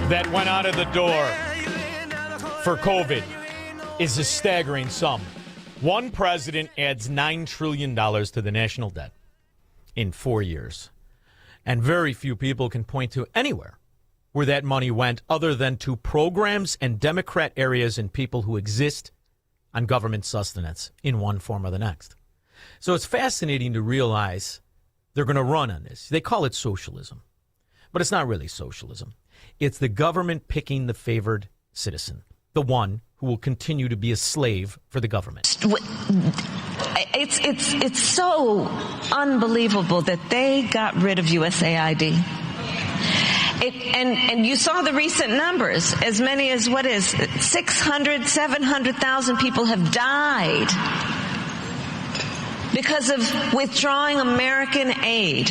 [SPEAKER 10] that went out of the door for COVID is a staggering sum. One president adds $9 trillion to the national debt in 4 years. And very few people can point to anywhere where that money went other than to programs and Democrat areas and people who exist on government sustenance in one form or the next. So it's fascinating to realize they're going to run on this. They call it socialism, but it's not really socialism. It's the government picking the favored citizen, the one who will continue to be a slave for the government.
[SPEAKER 9] It's so unbelievable that they got rid of USAID. And you saw the recent numbers. As many as, 600, 700,000 people have died because of withdrawing American aid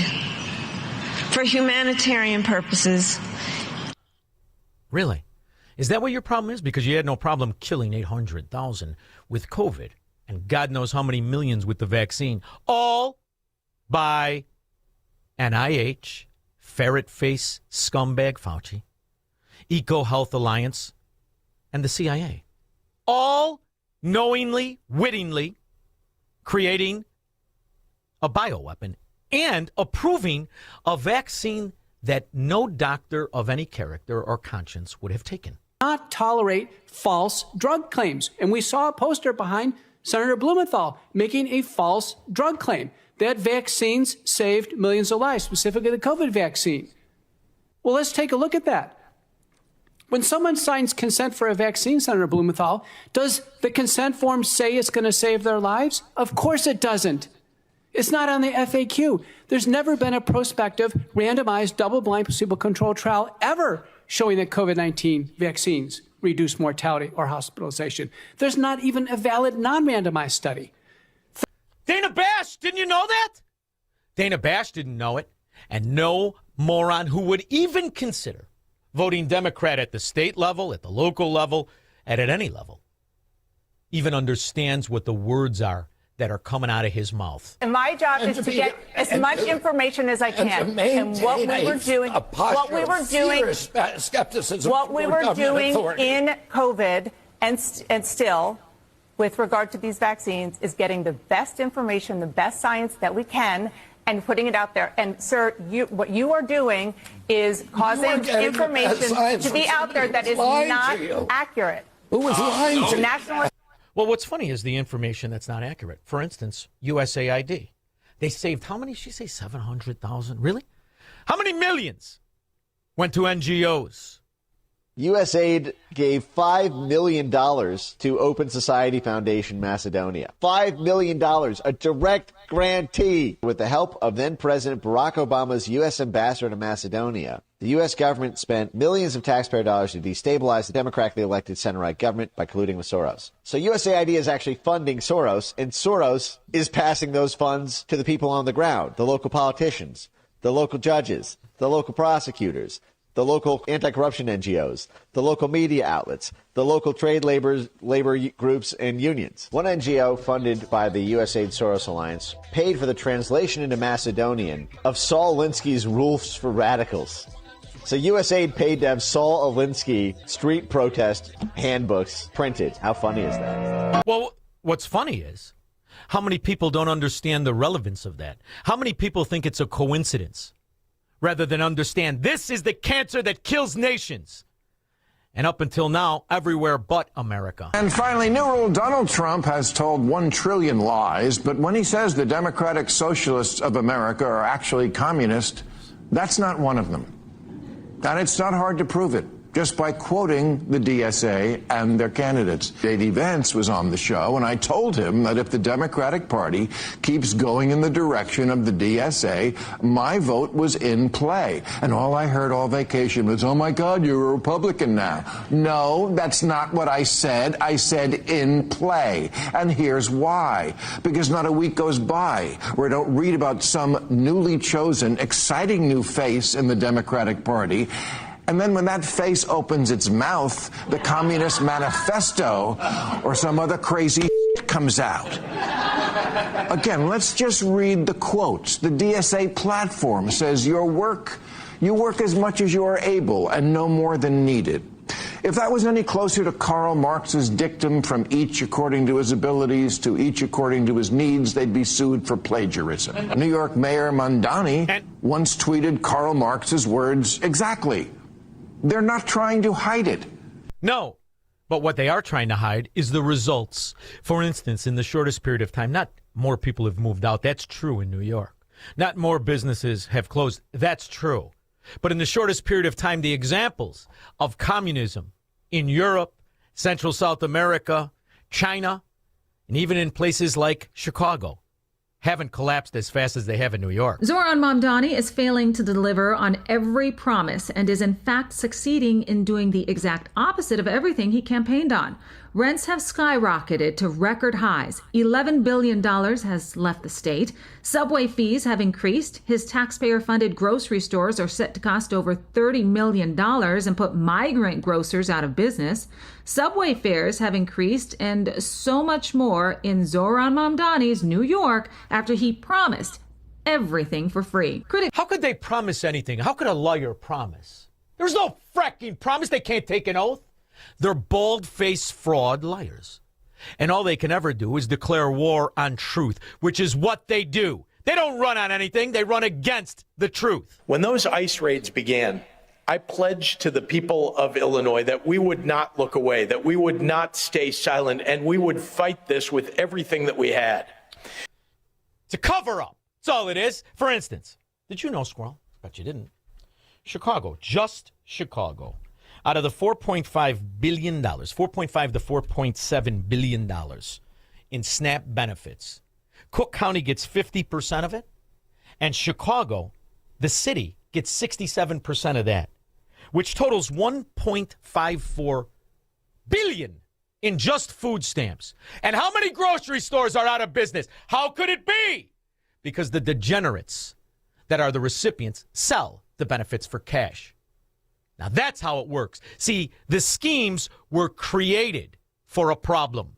[SPEAKER 9] for humanitarian purposes.
[SPEAKER 10] Really? Is that what your problem is? Because you had no problem killing 800,000 with COVID and God knows how many millions with the vaccine, all by NIH, ferret face scumbag Fauci, Eco Health Alliance, and the CIA. All knowingly, wittingly creating a bioweapon and approving a vaccine that no doctor of any character or conscience would have taken.
[SPEAKER 11] Not tolerate false drug claims. And we saw a poster behind Senator Blumenthal making a false drug claim that vaccines saved millions of lives, specifically the COVID vaccine. Well, let's take a look at that. When someone signs consent for a vaccine, Senator Blumenthal, does the consent form say it's going to save their lives? Of course it doesn't. It's not on the FAQ. There's never been a prospective, randomized, double-blind, placebo-controlled trial ever showing that COVID-19 vaccines reduce mortality or hospitalization. There's not even a valid non-randomized study.
[SPEAKER 10] Dana Bash, didn't you know that? Dana Bash didn't know it, and no moron who would even consider voting Democrat at the state level, at the local level, and at any level, even understands what the words are that are coming out of his mouth.
[SPEAKER 12] And my job is to get as much information as I can. And what we were doing, in COVID and still with regard to these vaccines is getting the best information, the best science that we can, and putting it out there. And, sir, what you are doing is causing information to be out there that is not accurate.
[SPEAKER 13] Who was lying to
[SPEAKER 12] you?
[SPEAKER 10] Well, what's funny is the information that's not accurate. For instance, USAID. They saved how many? She say 700,000. Really? How many millions went to NGOs?
[SPEAKER 17] USAID gave $5 million to Open Society Foundation Macedonia. $5 million, a direct grantee. With the help of then-President Barack Obama's U.S. ambassador to Macedonia, the U.S. government spent millions of taxpayer dollars to destabilize the democratically elected center-right government by colluding with Soros. So USAID is actually funding Soros, and Soros is passing those funds to the people on the ground, the local politicians, the local judges, the local prosecutors, the local anti-corruption NGOs, the local media outlets, the local trade labor groups and unions. One NGO funded by the USAID Soros Alliance paid for the translation into Macedonian of Saul Alinsky's Rules for Radicals. So USAID paid to have Saul Alinsky street protest handbooks printed. How funny is that?
[SPEAKER 10] Well, what's funny is how many people don't understand the relevance of that. How many people think it's a coincidence rather than understand this is the cancer that kills nations. And up until now, everywhere but America.
[SPEAKER 19] And finally, new rule, Donald Trump has told 1 trillion lies, but when he says the Democratic Socialists of America are actually communist, that's not one of them. And it's not hard to prove it, just by quoting the DSA and their candidates. J.D. Vance was on the show, and I told him that if the Democratic Party keeps going in the direction of the DSA, my vote was in play. And all I heard all vacation was, oh, my God, you're a Republican now. No, that's not what I said. I said in play. And here's why. Because not a week goes by where I don't read about some newly chosen, exciting new face in the Democratic Party And then when that face opens its mouth, the Communist Manifesto or some other crazy comes out. Again, let's just read the quotes. The DSA platform says you work as much as you are able and no more than needed. If that was any closer to Karl Marx's dictum, from each according to his abilities to each according to his needs, they'd be sued for plagiarism. New York Mayor Mondani once tweeted Karl Marx's words exactly. They're not trying to hide it.
[SPEAKER 10] No, but what they are trying to hide is the results. For instance, in the shortest period of time, not more people have moved out. That's true in New York. Not more businesses have closed. That's true. But in the shortest period of time, the examples of communism in Europe, Central South America, China, and even in places like Chicago haven't collapsed as fast as they have in New York.
[SPEAKER 1] Zoran Mamdani is failing to deliver on every promise and is in fact succeeding in doing the exact opposite of everything he campaigned on. Rents have skyrocketed to record highs. $11 billion has left the state. Subway fees have increased. His taxpayer-funded grocery stores are set to cost over $30 million and put migrant grocers out of business. Subway fares have increased, and so much more in Zoran Mamdani's New York after he promised everything for free.
[SPEAKER 10] How could they promise anything? How could a lawyer promise? There's no fracking promise. They can't take an oath. They're bald-faced fraud liars. And all they can ever do is declare war on truth, which is what they do. They don't run on anything. They run against the truth.
[SPEAKER 2] When those ICE raids began, I pledged to the people of Illinois that we would not look away, that we would not stay silent, and we would fight this with everything that we had.
[SPEAKER 10] It's a cover-up. That's all it is. For instance, did you know, Squirrel? Bet you didn't. Chicago, just Chicago. Out of the $4.5 billion, $4.5 to $4.7 billion in SNAP benefits, Cook County gets 50% of it, and Chicago, the city, gets 67% of that, which totals $1.54 billion in just food stamps. And how many grocery stores are out of business? How could it be? Because the degenerates that are the recipients sell the benefits for cash. Now, that's how it works. See, the schemes were created for a problem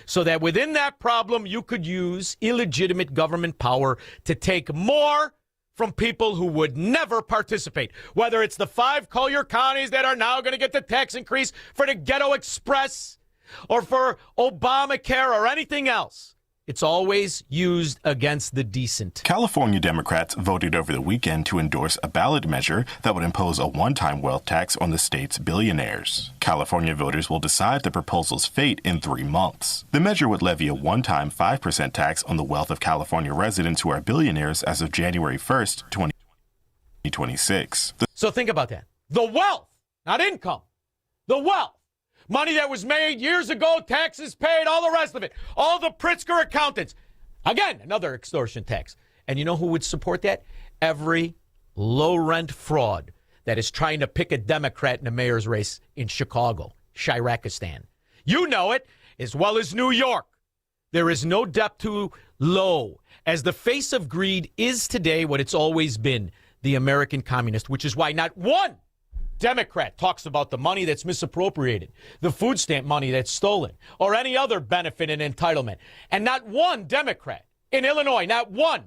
[SPEAKER 10] so that within that problem, you could use illegitimate government power to take more from people who would never participate, whether it's the 5 Collier counties that are now going to get the tax increase for the Ghetto Express or for Obamacare or anything else. It's always used against the decent.
[SPEAKER 13] California Democrats voted over the weekend to endorse a ballot measure that would impose a one-time wealth tax on the state's billionaires. California voters will decide the proposal's fate in 3 months. The measure would levy a one-time 5% tax on the wealth of California residents who are billionaires as of January 1st, 2026.
[SPEAKER 10] So think about that. The wealth, not income. The wealth. Money that was made years ago, taxes paid, all the rest of it. All the Pritzker accountants. Again, another extortion tax. And you know who would support that? Every low-rent fraud that is trying to pick a Democrat in the mayor's race in Chicago, Shirakistan. You know it as well as New York. There is no depth too low, as the face of greed is today what it's always been, the American communist, which is why not one Democrat talks about the money that's misappropriated, the food stamp money that's stolen, or any other benefit and entitlement. And not one Democrat in Illinois, not one,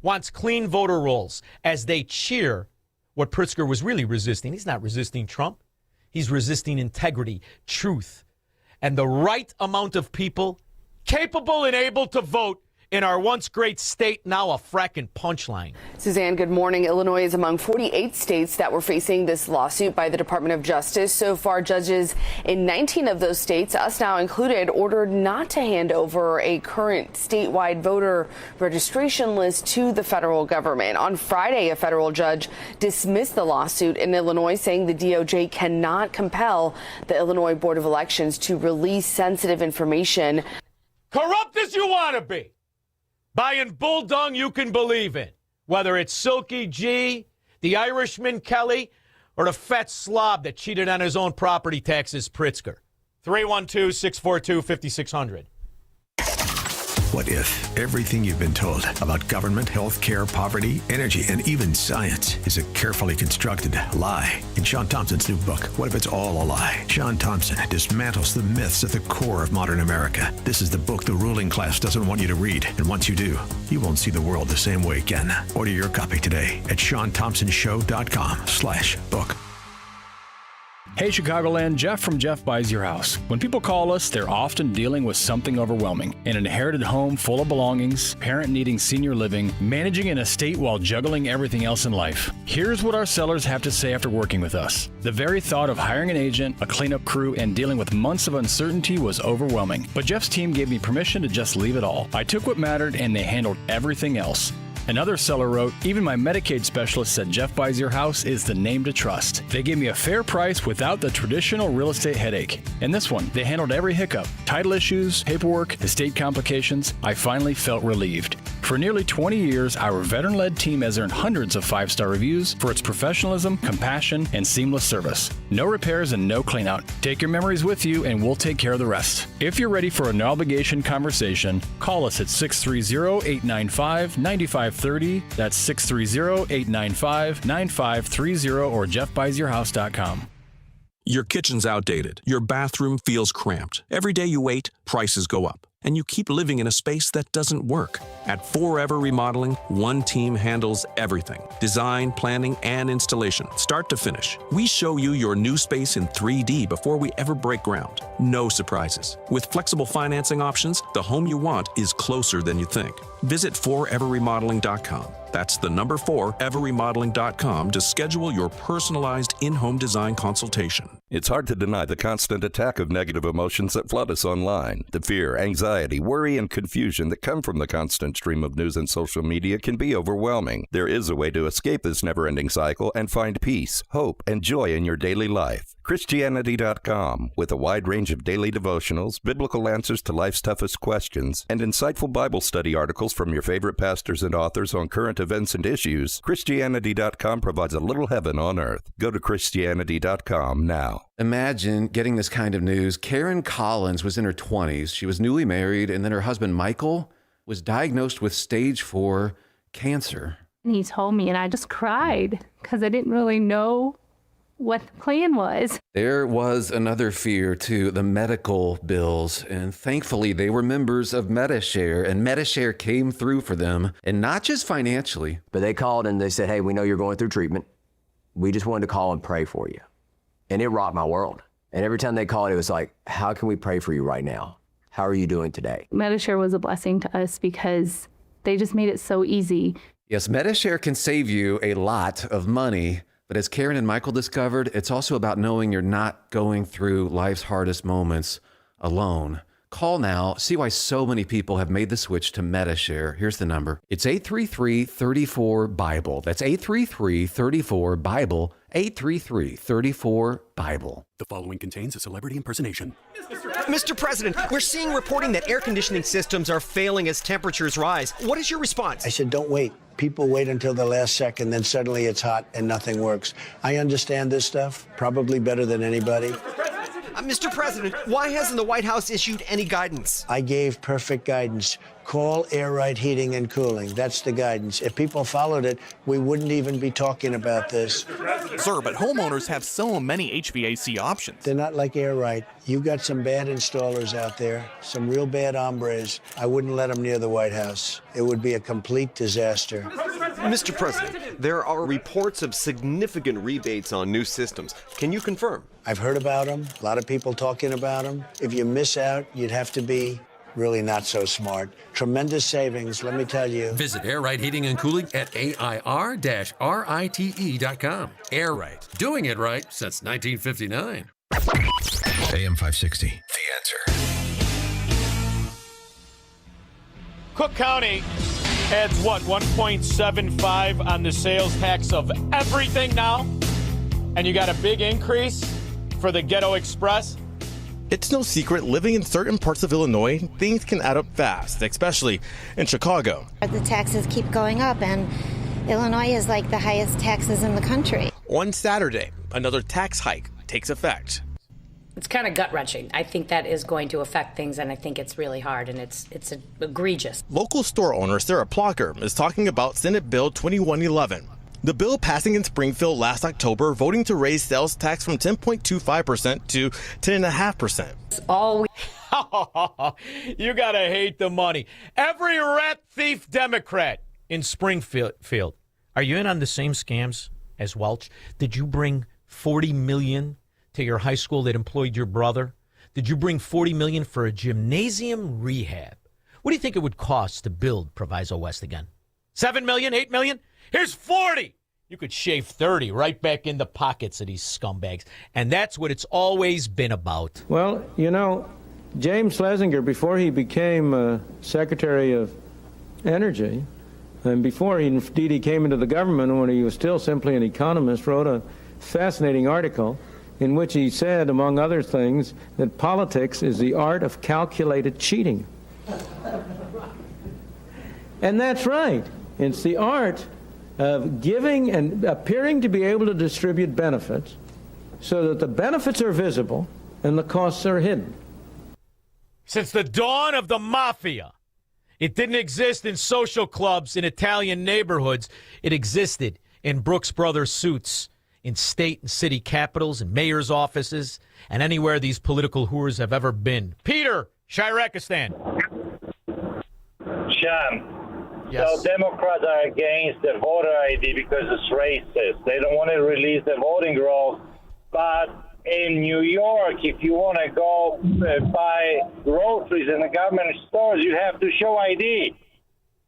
[SPEAKER 10] wants clean voter rolls as they cheer what Pritzker was really resisting. He's not resisting Trump. He's resisting integrity, truth, and the right amount of people capable and able to vote in our once great state, now a fracking punchline.
[SPEAKER 14] Suzanne, good morning. Illinois is among 48 states that were facing this lawsuit by the Department of Justice. So far, judges in 19 of those states, us now included, ordered not to hand over a current statewide voter registration list to the federal government. On Friday, a federal judge dismissed the lawsuit in Illinois, saying the DOJ cannot compel the Illinois Board of Elections to release sensitive information.
[SPEAKER 10] Corrupt as you want to be. Buying bull dung you can believe in, whether it's Silky G, the Irishman Kelly, or the fat slob that cheated on his own property taxes, Pritzker. 312-642-5600.
[SPEAKER 4] What if everything you've been told about government, healthcare, poverty, energy, and even science is a carefully constructed lie? In Shaun Thompson's new book, What If It's All a Lie? Shaun Thompson dismantles the myths at the core of modern America. This is the book the ruling class doesn't want you to read. And once you do, you won't see the world the same way again. Order your copy today at ShaunThompsonShow.com/book.
[SPEAKER 3] Hey Chicagoland, Jeff from Jeff Buys Your House. When people call us, they're often dealing with something overwhelming. An inherited home full of belongings, parent needing senior living, managing an estate while juggling everything else in life. Here's what our sellers have to say after working with us. The very thought of hiring an agent, a cleanup crew, and dealing with months of uncertainty was overwhelming. But Jeff's team gave me permission to just leave it all. I took what mattered and they handled everything else. Another seller wrote, even my Medicaid specialist said Jeff Buys Your House is the name to trust. They gave me a fair price without the traditional real estate headache. And this one, they handled every hiccup. Title issues, paperwork, estate complications. I finally felt relieved. For nearly 20 years, our veteran-led team has earned hundreds of 5-star reviews for its professionalism, compassion, and seamless service. No repairs and no cleanout. Take your memories with you and we'll take care of the rest. If you're ready for a no-obligation conversation, call us at 630-895-9530. That's 630-895-9530 or jeffbuysyourhouse.com.
[SPEAKER 5] Your kitchen's outdated. Your bathroom feels cramped. Every day you wait, prices go up. And you keep living in a space that doesn't work. At Forever Remodeling, one team handles everything. Design, planning, and installation, start to finish. We show you your new space in 3D before we ever break ground. No surprises. With flexible financing options, the home you want is closer than you think. Visit foreverremodeling.com. That's the number 4everremodeling.com to schedule your personalized in-home design consultation.
[SPEAKER 6] It's hard to deny the constant attack of negative emotions that flood us online. The fear, anxiety, worry, and confusion that come from the constant stream of news and social media can be overwhelming. There is a way to escape this never-ending cycle and find peace, hope, and joy in your daily life. Christianity.com, with a wide range of daily devotionals, biblical answers to life's toughest questions, and insightful Bible study articles from your favorite pastors and authors on current events and issues, Christianity.com provides a little heaven on earth. Go to Christianity.com now.
[SPEAKER 15] Imagine getting this kind of news. Karen Collins was in her 20s. She was newly married, and then her husband, Michael, was diagnosed with stage 4 cancer.
[SPEAKER 16] And he told me, and I just cried because I didn't really know what the plan was.
[SPEAKER 15] There was another fear, too, the medical bills. And thankfully, they were members of MediShare, and MediShare came through for them, and not just financially.
[SPEAKER 20] But they called and they said, hey, we know you're going through treatment. We just wanted to call and pray for you. And it rocked my world. And every time they called, it was like, how can we pray for you right now? How are you doing today?
[SPEAKER 16] MediShare was a blessing to us because they just made it so easy.
[SPEAKER 15] Yes, MediShare can save you a lot of money. But as Karen and Michael discovered, it's also about knowing you're not going through life's hardest moments alone. Call now. See why so many people have made the switch to MediShare. Here's the number. It's 833-34-BIBLE. That's 833-34-BIBLE. 833-34-BIBLE.
[SPEAKER 21] The following contains a celebrity impersonation.
[SPEAKER 26] Mr. President, we're seeing reporting that air conditioning systems are failing as temperatures rise. What is your response?
[SPEAKER 27] I said, don't wait. People wait until the last second, then suddenly it's hot and nothing works. I understand this stuff probably better than anybody.
[SPEAKER 26] Mr. President, why hasn't the White House issued any guidance?
[SPEAKER 27] I gave perfect guidance. Call Air Right Heating and Cooling. That's the guidance. If people followed it, we wouldn't even be talking about this.
[SPEAKER 28] Sir, but homeowners have so many HVAC options.
[SPEAKER 27] They're not like Air Right. You got some bad installers out there, some real bad hombres. I wouldn't let them near the White House. It would be a complete disaster.
[SPEAKER 29] Mr. President, there are reports of significant rebates on new systems. Can you confirm?
[SPEAKER 27] I've heard about them. A lot of people talking about them. If you miss out, you'd have to be really not so smart. Tremendous savings, let me tell you.
[SPEAKER 30] Visit Air Right Heating and Cooling at AIR-RITE.com. Air Right, doing it right since 1959.
[SPEAKER 4] AM 560, The Answer.
[SPEAKER 10] Cook County adds what, 1.75 on the sales tax of everything now? And you got a big increase for the Ghetto Express?
[SPEAKER 31] It's no secret, living in certain parts of Illinois, things can add up fast, especially in Chicago.
[SPEAKER 32] The taxes keep going up, and Illinois is like the highest taxes in the country.
[SPEAKER 31] On Saturday, another tax hike takes effect.
[SPEAKER 7] It's kind of gut-wrenching. I think that is going to affect things, and I think it's really hard, and it's egregious.
[SPEAKER 8] Local store owner Sarah Plocker is talking about Senate Bill 2111. The bill passing in Springfield last October, voting to raise sales tax from 10.25% to 10.5%.
[SPEAKER 7] All we
[SPEAKER 10] You gotta hate the money. Every rat thief Democrat in Springfield. Are you in on the same scams as Welch? Did you bring $40 million to your high school that employed your brother? Did you bring $40 million for a gymnasium rehab? What do you think it would cost to build Proviso West again? $7 million, $8 million? Here's 40. You could shave 30 right back in the pockets of these scumbags. And that's what it's always been about.
[SPEAKER 9] Well, you know, James Schlesinger, before he became Secretary of Energy, and before he came into the government, when he was still simply an economist, wrote a fascinating article in which he said, among other things, that politics is the art of calculated cheating. And that's right. It's the art of giving and appearing to be able to distribute benefits so that the benefits are visible and the costs are hidden.
[SPEAKER 10] Since the dawn of the mafia, it didn't exist in social clubs in Italian neighborhoods. It existed in Brooks Brothers suits, in state and city capitals, and mayor's offices, and anywhere these political whores have ever been. Peter, Shirakistan.
[SPEAKER 11] Shaun.
[SPEAKER 10] Yes.
[SPEAKER 11] So Democrats are against the voter ID because it's racist. They don't want to release the voting rolls. But in New York, if you want to go buy groceries in the government stores, you have to show ID.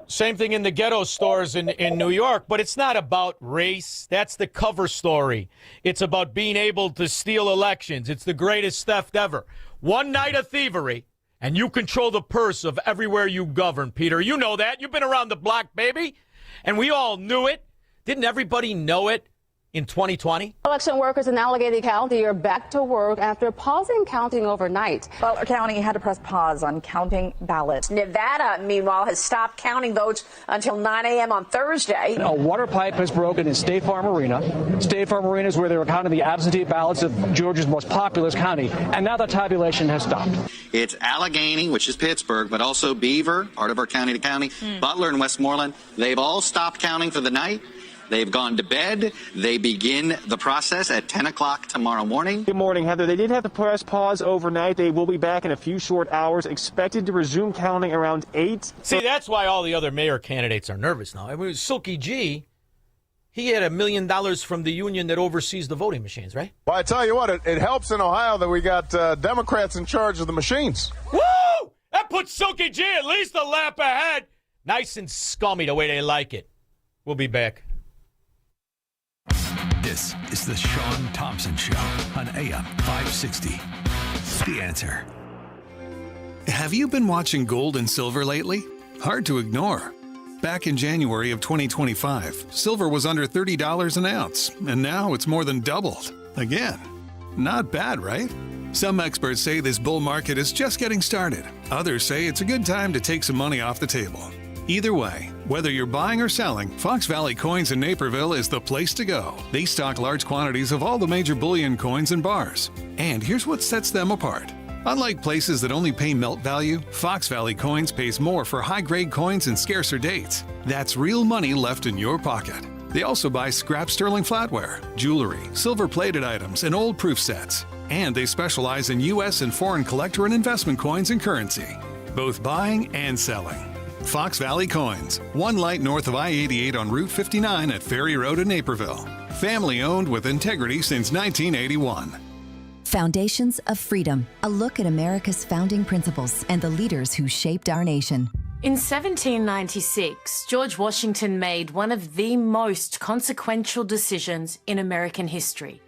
[SPEAKER 10] Same thing in the ghetto stores in New York, but it's not about race. That's the cover story. It's about being able to steal elections. It's the greatest theft ever. One night of thievery, and you control the purse of everywhere you govern, Peter. You know that. You've been around the block, baby. And we all knew it. Didn't everybody know it in 2020?
[SPEAKER 12] Election workers in Allegheny County are back to work after pausing counting overnight.
[SPEAKER 17] Butler County had to press pause on counting ballots. Nevada, meanwhile, has stopped counting votes until 9 a.m. on Thursday.
[SPEAKER 18] A water pipe has broken in State Farm Arena. State Farm Arena is where they were counting the absentee ballots of Georgia's most populous county. And now the tabulation has stopped.
[SPEAKER 19] It's Allegheny, which is Pittsburgh, but also Beaver, part of our county to county, Butler and Westmoreland. They've all stopped counting for the night. They've gone to bed. They begin the process at 10 o'clock tomorrow morning.
[SPEAKER 18] Good morning, Heather. They did have to press pause overnight. They will be back in a few short hours, expected to resume counting around 8.
[SPEAKER 10] See, that's why all the other mayor candidates are nervous now. I mean, Silky G, he had $1 million from the union that oversees the voting machines, right?
[SPEAKER 22] Well, I tell you what, it helps in Ohio that we got Democrats in charge of the machines.
[SPEAKER 10] Woo! That puts Silky G at least a lap ahead. Nice and scummy the way they like it. We'll be back.
[SPEAKER 30] This is the Shaun Thompson Show on AM 560. The Answer.
[SPEAKER 23] Have you been watching gold and silver lately? Hard to ignore. Back in January of 2025, silver was under $30 an ounce, and now it's more than doubled. Again, not bad, right? Some experts say this bull market is just getting started. Others say it's a good time to take some money off the table. Either way, whether you're buying or selling, Fox Valley Coins in Naperville is the place to go. They stock large quantities of all the major bullion coins and bars. And here's what sets them apart. Unlike places that only pay melt value, Fox Valley Coins pays more for high-grade coins and scarcer dates. That's real money left in your pocket. They also buy scrap sterling flatware, jewelry, silver-plated items, and old proof sets. And they specialize in U.S. and foreign collector and investment coins and currency, both buying and selling. Fox Valley Coins, one light north of I-88 on Route 59 at Ferry Road in Naperville. Family owned with integrity since 1981.
[SPEAKER 24] Foundations of Freedom, a look at America's founding principles and the leaders who shaped our nation.
[SPEAKER 25] In 1796, George Washington made one of the most consequential decisions in American history.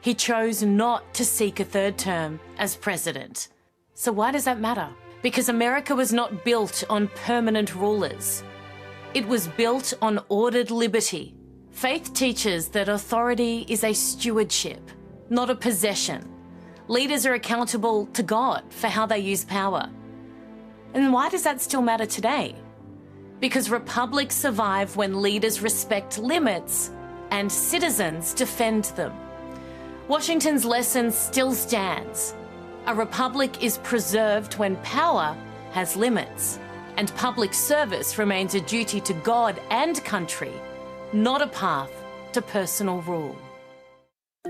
[SPEAKER 25] He chose not to seek a third term as president. So why does that matter? Because America was not built on permanent rulers. It was built on ordered liberty. Faith teaches that authority is a stewardship, not a possession. Leaders are accountable to God for how they use power. And why does that still matter today? Because republics survive when leaders respect limits and citizens defend them. Washington's lesson still stands. A republic is preserved when power has limits, and public service remains a duty to God and country, not a path to personal rule.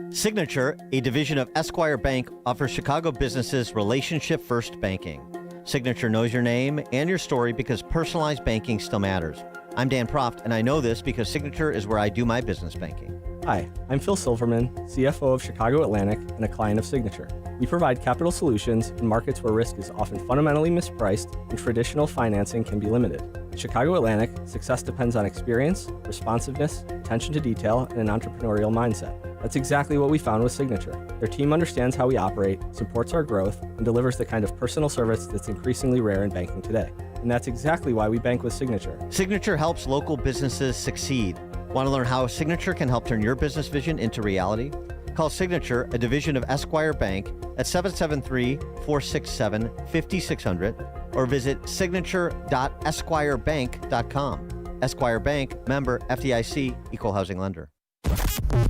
[SPEAKER 1] Signature, a division of Esquire Bank, offers Chicago businesses relationship-first banking. Signature knows your name and your story because personalized banking still matters. I'm Dan Proft, and I know this because Signature is where I do my business banking.
[SPEAKER 2] Hi, I'm Phil Silverman, CFO of Chicago Atlantic and a client of Signature. We provide capital solutions in markets where risk is often fundamentally mispriced and traditional financing can be limited. At Chicago Atlantic, success depends on experience, responsiveness, attention to detail, and an entrepreneurial mindset. That's exactly what we found with Signature. Their team understands how we operate, supports our growth, and delivers the kind of personal service that's increasingly rare in banking today. And that's exactly why we bank with Signature.
[SPEAKER 1] Signature helps local businesses succeed. Want to learn how Signature can help turn your business vision into reality? Call Signature, a division of Esquire Bank, at 773-467-5600 or visit signature.esquirebank.com. Esquire Bank, member FDIC, equal housing lender.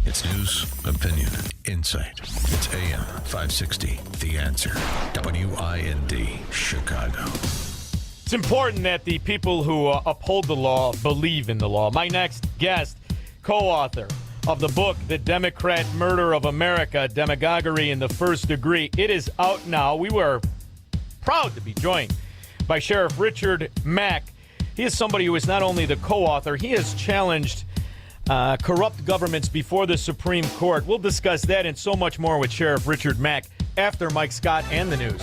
[SPEAKER 30] It's news, opinion, insight. It's AM 560, The Answer. WIND, Chicago.
[SPEAKER 10] It's important that the people who uphold the law believe in the law. My next guest, co-author of the book, The Democrat Murder of America, Demagoguery in the First Degree. It is out now. We were proud to be joined by Sheriff Richard Mack. He is somebody who is not only the co-author, he has challenged corrupt governments before the Supreme Court. We'll discuss that and so much more with Sheriff Richard Mack after Mike Scott and the news.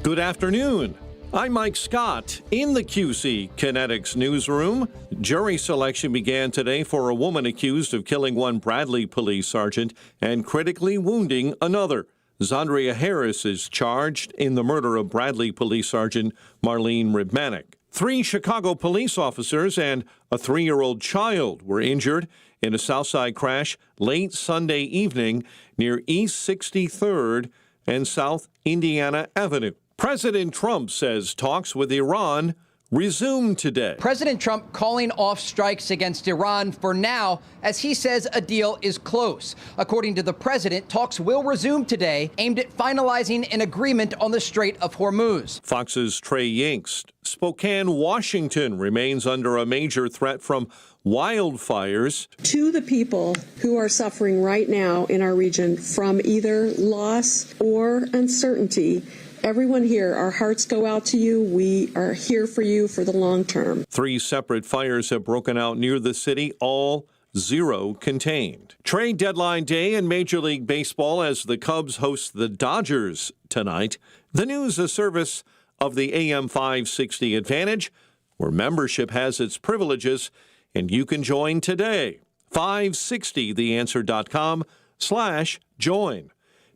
[SPEAKER 3] Good afternoon. I'm Mike Scott in the QC Kinetics newsroom. Jury selection began today for a woman accused of killing one Bradley police sergeant and critically wounding another. Zandria Harris is charged in the murder of Bradley police sergeant Marlene Ribmanick. 3 Chicago police officers and a 3-year-old child were injured in a Southside crash late Sunday evening near East 63rd and South Indiana Avenue. President Trump says talks with Iran resumed today.
[SPEAKER 5] President Trump calling off strikes against Iran for now, as he says a deal is close. According to the president, talks will resume today, aimed at finalizing an agreement on the Strait of Hormuz.
[SPEAKER 3] Fox's Trey Yingst. Spokane, Washington remains under a major threat from wildfires.
[SPEAKER 6] To the people who are suffering right now in our region from either loss or uncertainty, everyone here, our hearts go out to you. We are here for you for the long term. 3
[SPEAKER 3] separate fires have broken out near the city, all 0 contained. Trade deadline day in Major League Baseball as the Cubs host the Dodgers tonight. The news, a service of the AM 560 Advantage, where membership has its privileges, and you can join today. 560theanswer.com/join.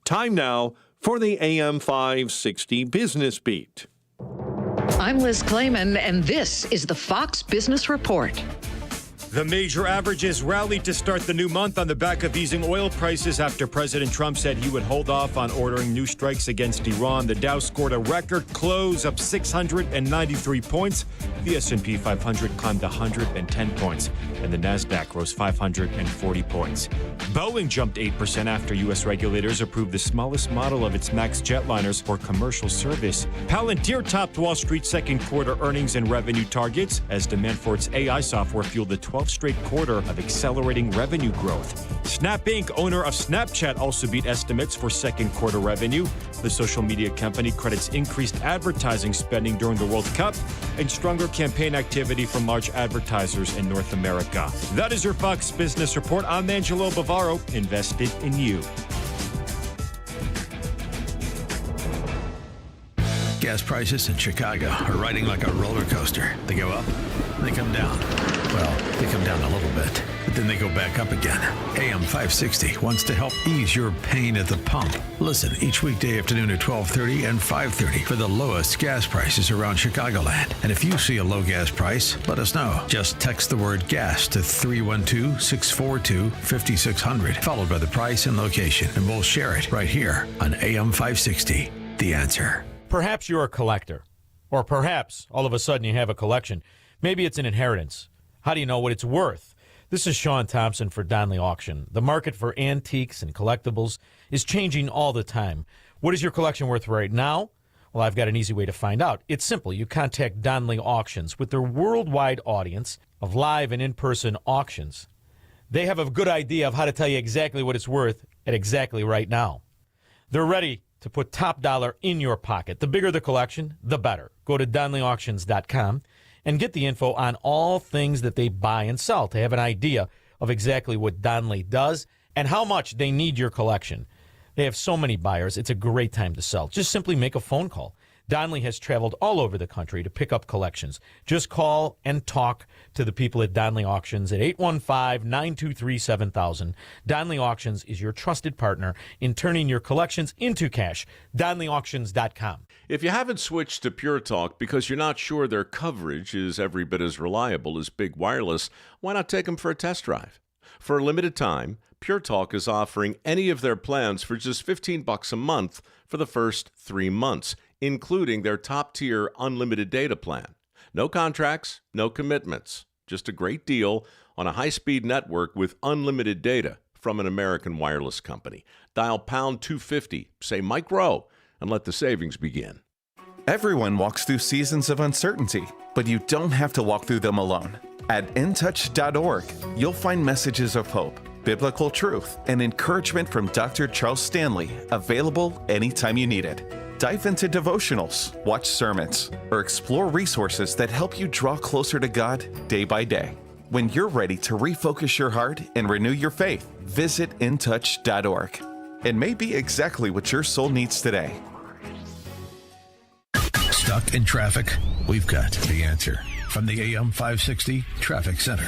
[SPEAKER 3] Time now for the AM 560 Business Beat.
[SPEAKER 13] I'm Liz Clayman, and this is the Fox Business Report.
[SPEAKER 14] The major averages rallied to start the new month on the back of easing oil prices after President Trump said he would hold off on ordering new strikes against Iran. The Dow scored a record close, up 693 points. The S&P 500 climbed 110 points, and the Nasdaq rose 540 points. Boeing jumped 8% after U.S. regulators approved the smallest model of its MAX jetliners for commercial service. Palantir topped Wall Street's second quarter earnings and revenue targets as demand for its AI software fueled the 12th straight quarter of accelerating revenue growth. Snap Inc., owner of Snapchat, also beat estimates for second quarter revenue. The social media company credits increased advertising spending during the World Cup and stronger campaign activity from large advertisers in North America. That is your Fox Business Report. I'm Angelo Bavaro, invested in you.
[SPEAKER 4] Gas prices in Chicago are riding like a roller coaster. They go up, they come down. Well, they come down a little bit, but then they go back up again. AM 560 wants to help ease your pain at the pump. Listen each weekday afternoon at 12:30 and 5:30 for the lowest gas prices around Chicagoland. And if you see a low gas price, let us know. Just text the word gas to 312-642-5600, followed by the price and location, and we'll share it right here on AM 560, The Answer.
[SPEAKER 10] Perhaps you're a collector, or perhaps all of a sudden you have a collection. Maybe it's an inheritance. How do you know what it's worth? This is Shaun Thompson for Donley Auction. The market for antiques and collectibles is changing all the time. What is your collection worth right now? Well, I've got an easy way to find out. It's simple. You contact Donnelly Auctions. With their worldwide audience of live and in-person auctions, they have a good idea of how to tell you exactly what it's worth at exactly right now. They're ready to put top dollar in your pocket. The bigger the collection, the better. Go to DonnellyAuctions.com and get the info on all things that they buy and sell to have an idea of exactly what Donnelly does and how much they need your collection. They have so many buyers. It's a great time to sell. Just simply make a phone call. Donnelly has traveled all over the country to pick up collections. Just call and talk to the people at Donnelly Auctions at 815-923-7000. Donnelly Auctions is your trusted partner in turning your collections into cash. DonnellyAuctions.com.
[SPEAKER 3] If you haven't switched to Pure Talk because you're not sure their coverage is every bit as reliable as Big Wireless, why not take them for a test drive? For a limited time, Pure Talk is offering any of their plans for just $15 a month for the first 3 months, including their top-tier unlimited data plan. No contracts, no commitments, just a great deal on a high-speed network with unlimited data from an American wireless company. Dial pound 250, say Mike Rowe, and let the savings begin.
[SPEAKER 7] Everyone walks through seasons of uncertainty, but you don't have to walk through them alone. At intouch.org, you'll find messages of hope, biblical truth, and encouragement from Dr. Charles Stanley, available anytime you need it. Dive into devotionals, watch sermons, or explore resources that help you draw closer to God day by day. When you're ready to refocus your heart and renew your faith, visit intouch.org. It may be exactly what your soul needs today.
[SPEAKER 4] Stuck in traffic? We've got the answer from the AM 560 Traffic Center.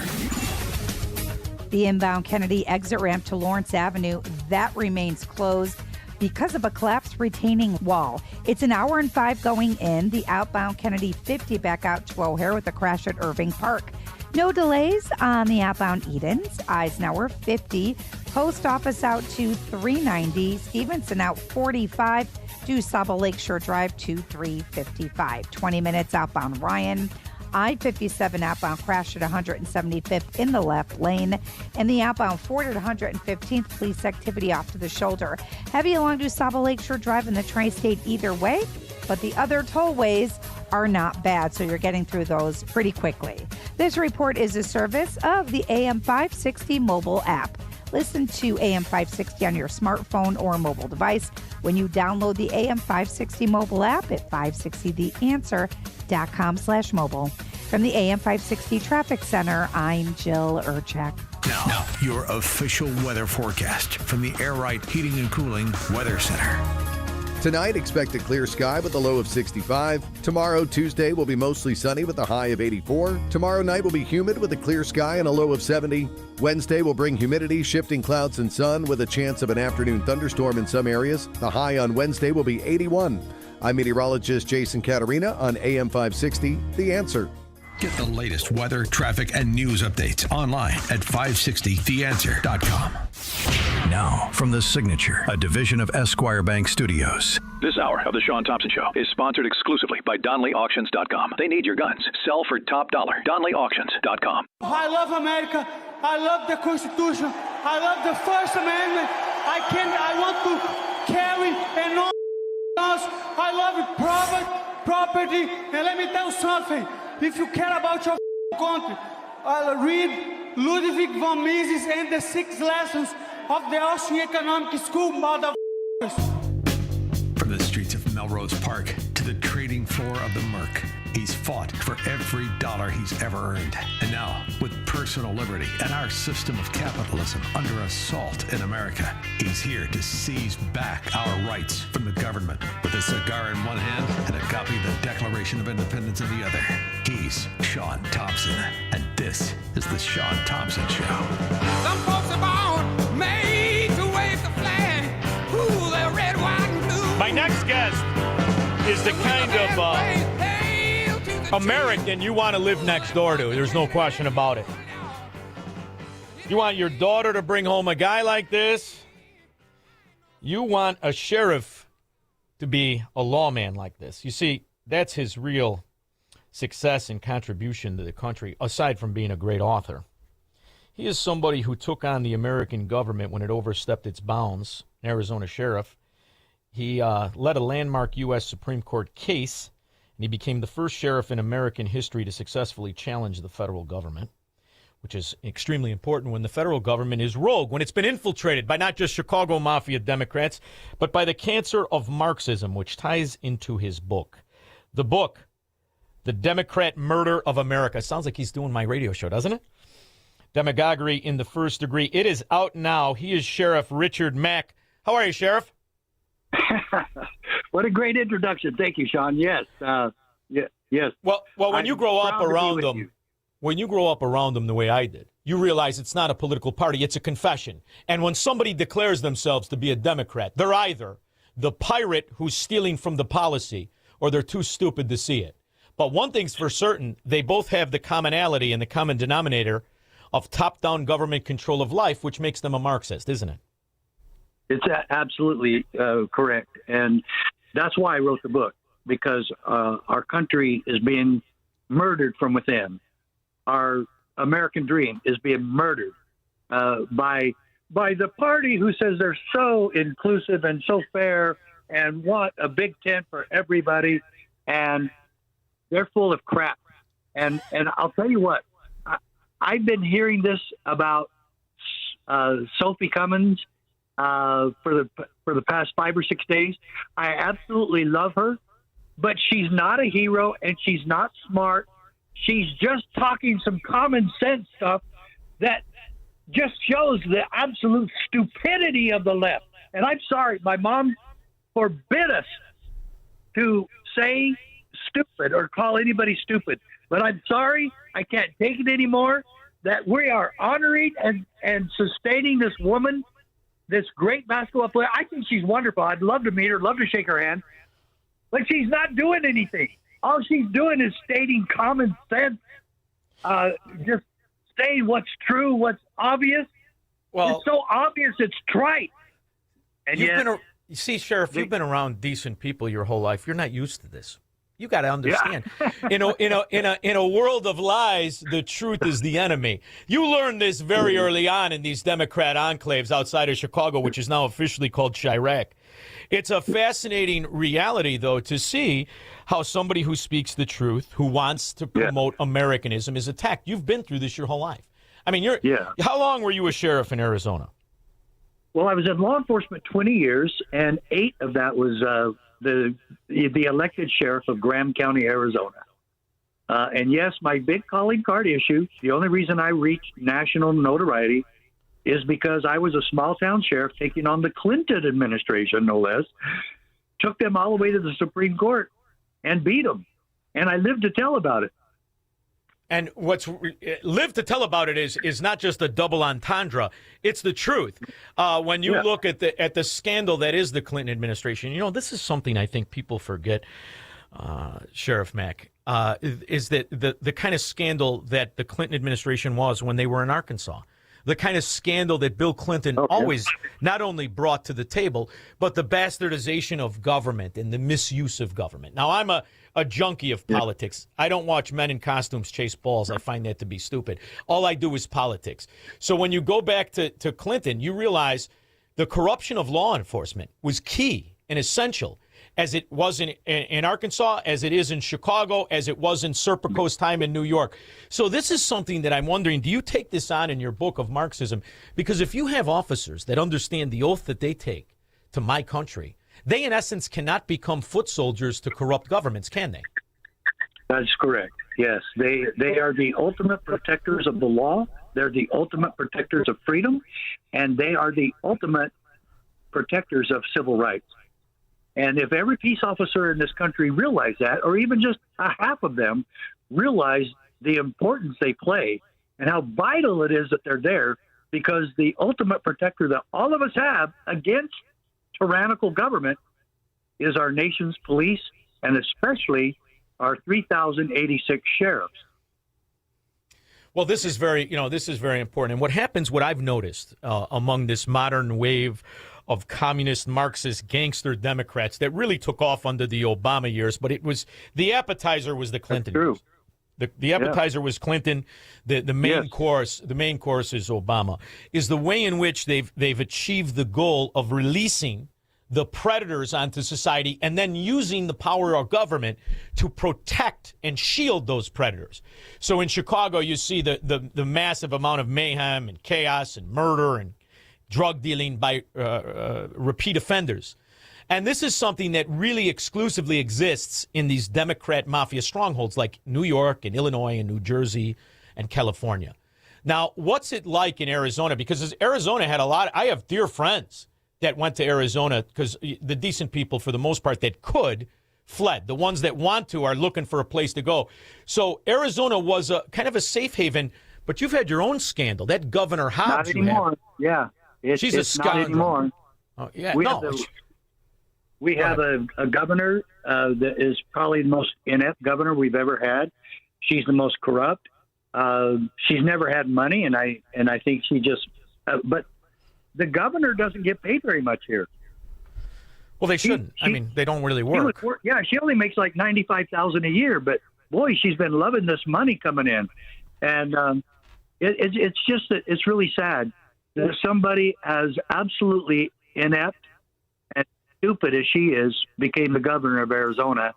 [SPEAKER 8] The inbound Kennedy exit ramp to Lawrence Avenue, that remains closed because of a collapsed retaining wall. It's an hour and 5 going in. The outbound Kennedy 50 back out to O'Hare with a crash at Irving Park. No delays on the outbound Edens. Eisenhower 50. Post Office out to 390. Stevenson out 45. DuSable Lakeshore Drive to 355. 20 minutes outbound Ryan. I-57 outbound crash at 175th in the left lane, and the outbound Ford at 115th, police activity off to the shoulder. Heavy along DuSable Lakeshore Drive in the tri-state either way, but the other tollways are not bad, so you're getting through those pretty quickly. This report is a service of the AM 560 mobile app. Listen to AM 560 on your smartphone or mobile device when you download the AM 560 mobile app at 560theanswer.com/mobile. From the AM 560 Traffic Center, I'm Jill Urchak.
[SPEAKER 4] Now, your official weather forecast from the Air Right Heating and Cooling Weather Center.
[SPEAKER 15] Tonight, expect a clear sky with a low of 65. Tomorrow, Tuesday, will be mostly sunny with a high of 84. Tomorrow night will be humid with a clear sky and a low of 70. Wednesday will bring humidity, shifting clouds and sun with a chance of an afternoon thunderstorm in some areas. The high on Wednesday will be 81. I'm meteorologist Jason Caterina on AM 560, The Answer.
[SPEAKER 4] Get the latest weather, traffic, and news updates online at 560theanswer.com. Now, from The Signature, a division of Esquire Bank Studios.
[SPEAKER 16] This hour of the Shaun Thompson Show is sponsored exclusively by DonnellyAuctions.com. They need your guns. Sell for top dollar. DonnellyAuctions.com.
[SPEAKER 20] I love America. I love the Constitution. I love the First Amendment. I want to carry and all else. I love property. And let me tell you something. If you care about your country, read Ludwig von Mises and the 6 lessons of the Austrian Economic School, motherfuckers.
[SPEAKER 4] From the streets of Melrose Park to the trading floor of the Merc, he's fought for every dollar he's ever earned. And now, with personal liberty and our system of capitalism under assault in America, he's here to seize back our rights from the government. With a cigar in one hand and a copy of the Declaration of Independence in the other, he's Shaun Thompson. And this is the Shaun Thompson Show.
[SPEAKER 20] Some folks are born made to wave the flag. Ooh, they're red, white, and blue.
[SPEAKER 10] My next guest is the kind of American you want to live next door to. There's no question about it. You want your daughter to bring home a guy like this. You want a sheriff to be a lawman like this. You see, that's his real success and contribution to the country, aside from being a great author. He is somebody who took on the American government when it overstepped its bounds, an Arizona sheriff, He led a landmark U.S. Supreme Court case, and he became the first sheriff in American history to successfully challenge the federal government, which is extremely important when the federal government is rogue, when it's been infiltrated by not just Chicago Mafia Democrats, but by the cancer of Marxism, which ties into his book. The book, The Democrat Murder of America. Sounds like he's doing my radio show, doesn't it? Demagoguery in the First Degree. It is out now. He is Sheriff Richard Mack. How are you, Sheriff?
[SPEAKER 9] What a great introduction. Thank you, Shaun. Yes. Yes.
[SPEAKER 10] Well, when you grow up around them, when you grow up around them the way I did, you realize it's not a political party, it's a confession. And when somebody declares themselves to be a Democrat, they're either the pirate who's stealing from the policy or they're too stupid to see it. But one thing's for certain, they both have the commonality and the common denominator of top-down government control of life, which makes them a Marxist, isn't it?
[SPEAKER 9] It's absolutely correct. And that's why I wrote the book, because our country is being murdered from within. Our American dream is being murdered by the party who says they're so inclusive and so fair and want a big tent for everybody. And they're full of crap. And I'll tell you what, I've been hearing this about Sophie Cummins for the past 5 or 6 days. I absolutely love her, but she's not a hero and she's not smart. She's just talking some common sense stuff that just shows the absolute stupidity of the left. And I'm sorry, my mom forbid us to say stupid or call anybody stupid. But I'm sorry, I can't take it anymore that we are honoring and sustaining this woman, this great basketball player. I think she's wonderful. I'd love to meet her, love to shake her hand. But she's not doing anything. All she's doing is stating common sense, just saying what's true, what's obvious.
[SPEAKER 10] Well,
[SPEAKER 9] it's so obvious it's trite. And
[SPEAKER 10] you see, Sheriff, you've been around decent people your whole life. You're not used to this. You got to understand. Yeah. In a world of lies, the truth is the enemy. You learned this very early on in these Democrat enclaves outside of Chicago, which is now officially called Chirac. It's a fascinating reality, though, to see how somebody who speaks the truth, who wants to promote Americanism, is attacked. You've been through this your whole life. I mean, how long were you a sheriff in Arizona?
[SPEAKER 9] Well, I was in law enforcement 20 years, and 8 of that was the elected sheriff of Graham County, Arizona. And yes, my big calling card issue, the only reason I reached national notoriety is because I was a small town sheriff taking on the Clinton administration, no less, took them all the way to the Supreme Court and beat them. And I lived to tell about it.
[SPEAKER 10] And what's live to tell about it is not just a double entendre. It's the truth. When you look at the scandal that is the Clinton administration, this is something I think people forget, Sheriff Mack, is that the kind of scandal that the Clinton administration was when they were in Arkansas. The kind of scandal that Bill Clinton always not only brought to the table, but the bastardization of government and the misuse of government. Now, I'm a junkie of politics. I don't watch men in costumes chase balls. I find that to be stupid. All I do is politics. So when you go back to Clinton, you realize the corruption of law enforcement was key and essential, as it was in Arkansas, as it is in Chicago, as it was in Serpico's time in New York. So this is something that I'm wondering, do you take this on in your book of Marxism? Because if you have officers that understand the oath that they take to my country, they in essence cannot become foot soldiers to corrupt governments, can they?
[SPEAKER 9] That's correct. Yes, they are the ultimate protectors of the law. They're the ultimate protectors of freedom, and they are the ultimate protectors of civil rights. And if every peace officer in this country realized that, or even just a half of them realize the importance they play and how vital it is that they're there, because the ultimate protector that all of us have against tyrannical government is our nation's police, and especially our 3,086 sheriffs.
[SPEAKER 10] Well, this is very important. And what I've noticed among this modern wave of communist, Marxist, gangster Democrats that really took off under the Obama years, but the appetizer was the Clinton years. The appetizer was Clinton. The main course is Obama. Is the way in which they've achieved the goal of releasing the predators onto society and then using the power of government to protect and shield those predators. So in Chicago, you see the massive amount of mayhem and chaos and murder and drug dealing by repeat offenders. And this is something that really exclusively exists in these Democrat mafia strongholds like New York and Illinois and New Jersey and California. Now, what's it like in Arizona? Because Arizona had I have dear friends that went to Arizona because the decent people, for the most part, that could, fled. The ones that want to are looking for a place to go. So Arizona was a kind of a safe haven, but you've had your own scandal. That Governor Hobbs.
[SPEAKER 9] Not anymore. Yeah.
[SPEAKER 10] She's
[SPEAKER 9] it's
[SPEAKER 10] a
[SPEAKER 9] not
[SPEAKER 10] scoundrel.
[SPEAKER 9] anymore.
[SPEAKER 10] Oh, yeah,
[SPEAKER 9] We have a governor that is probably the most inept governor we've ever had. She's the most corrupt. She's never had money, and I think she just. But the governor doesn't get paid very much here.
[SPEAKER 10] Well, they shouldn't. I mean, they don't really work.
[SPEAKER 9] She only makes like $95,000 a year, but boy, she's been loving this money coming in, and it's just that it's really sad that somebody as absolutely inept and stupid as she is became the governor of Arizona,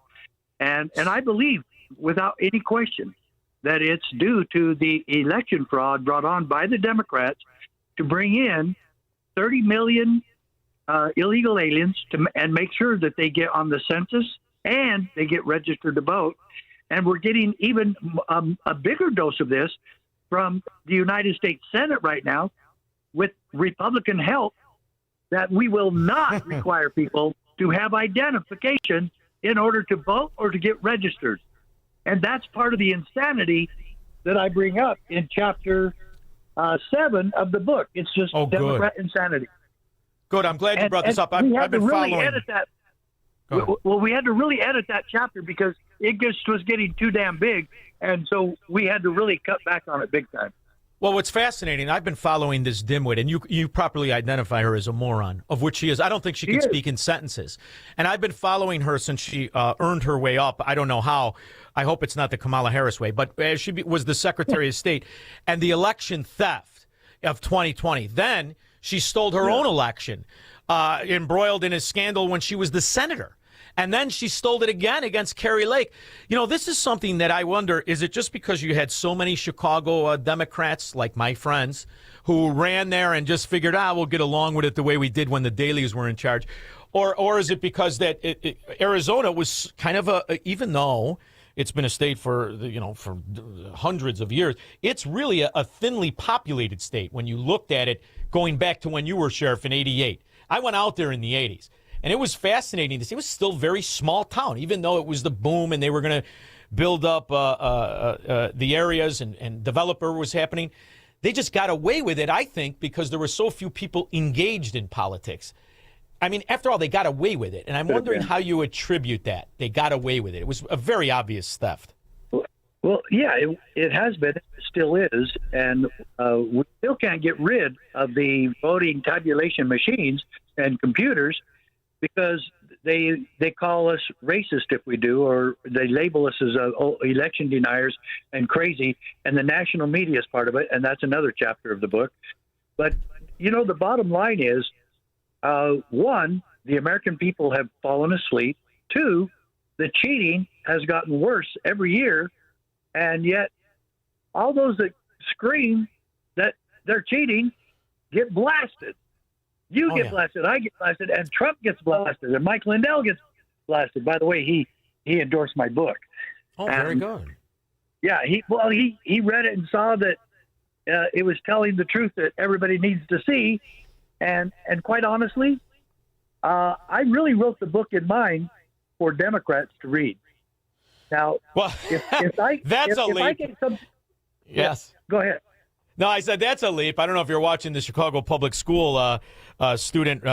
[SPEAKER 9] and I believe without any question that it's due to the election fraud brought on by the Democrats to bring in 30 million illegal aliens and make sure that they get on the census and they get registered to vote. And we're getting even a bigger dose of this from the United States Senate right now with Republican help, that we will not require people to have identification in order to vote or to get registered. And that's part of the insanity that I bring up in chapter 7 of the book. It's just Democrat insanity.
[SPEAKER 10] Good. I'm glad you brought this up. I've been following.
[SPEAKER 9] Well, we had to really edit that chapter because it just was getting too damn big, and so we had to really cut back on it big time.
[SPEAKER 10] Well, what's fascinating, I've been following this dimwit, and you properly identify her as a moron, of which she is. I don't think she can speak in sentences. And I've been following her since she earned her way up. I don't know how. I hope it's not the Kamala Harris way, but as she was the Secretary of State and the election theft of 2020. Then she stole her own election, embroiled in a scandal when she was the senator. And then she stole it again against Kari Lake. You know, this is something that I wonder, is it just because you had so many Chicago Democrats, like my friends, who ran there and just figured, we'll get along with it the way we did when the Dailies were in charge? Or is it because that Arizona was kind of even though it's been a state for hundreds of years, it's really a thinly populated state when you looked at it going back to when you were sheriff in '88. I went out there in the '80s. And it was fascinating to see. It was still a very small town, even though it was the boom and they were going to build up the areas and developer was happening. They just got away with it, I think, because there were so few people engaged in politics. I mean, after all, they got away with it. And I'm wondering how you attribute that. They got away with it. It was a very obvious theft.
[SPEAKER 9] Well, yeah, it has been. It still is. And we still can't get rid of the voting tabulation machines and computers, because they call us racist if we do, or they label us as election deniers and crazy, and the national media is part of it, and that's another chapter of the book. But, the bottom line is, one, the American people have fallen asleep. Two, the cheating has gotten worse every year, and yet all those that scream that they're cheating get blasted. You get blasted, I get blasted, and Trump gets blasted, and Mike Lindell gets blasted. By the way, he endorsed my book.
[SPEAKER 10] Oh, very good.
[SPEAKER 9] Yeah, he read it and saw that it was telling the truth that everybody needs to see, and quite honestly, I really wrote the book in mind for Democrats to read. Now, if I get some,
[SPEAKER 10] yes,
[SPEAKER 9] go ahead.
[SPEAKER 10] No, I said that's a leap. I don't know if you're watching the Chicago Public School student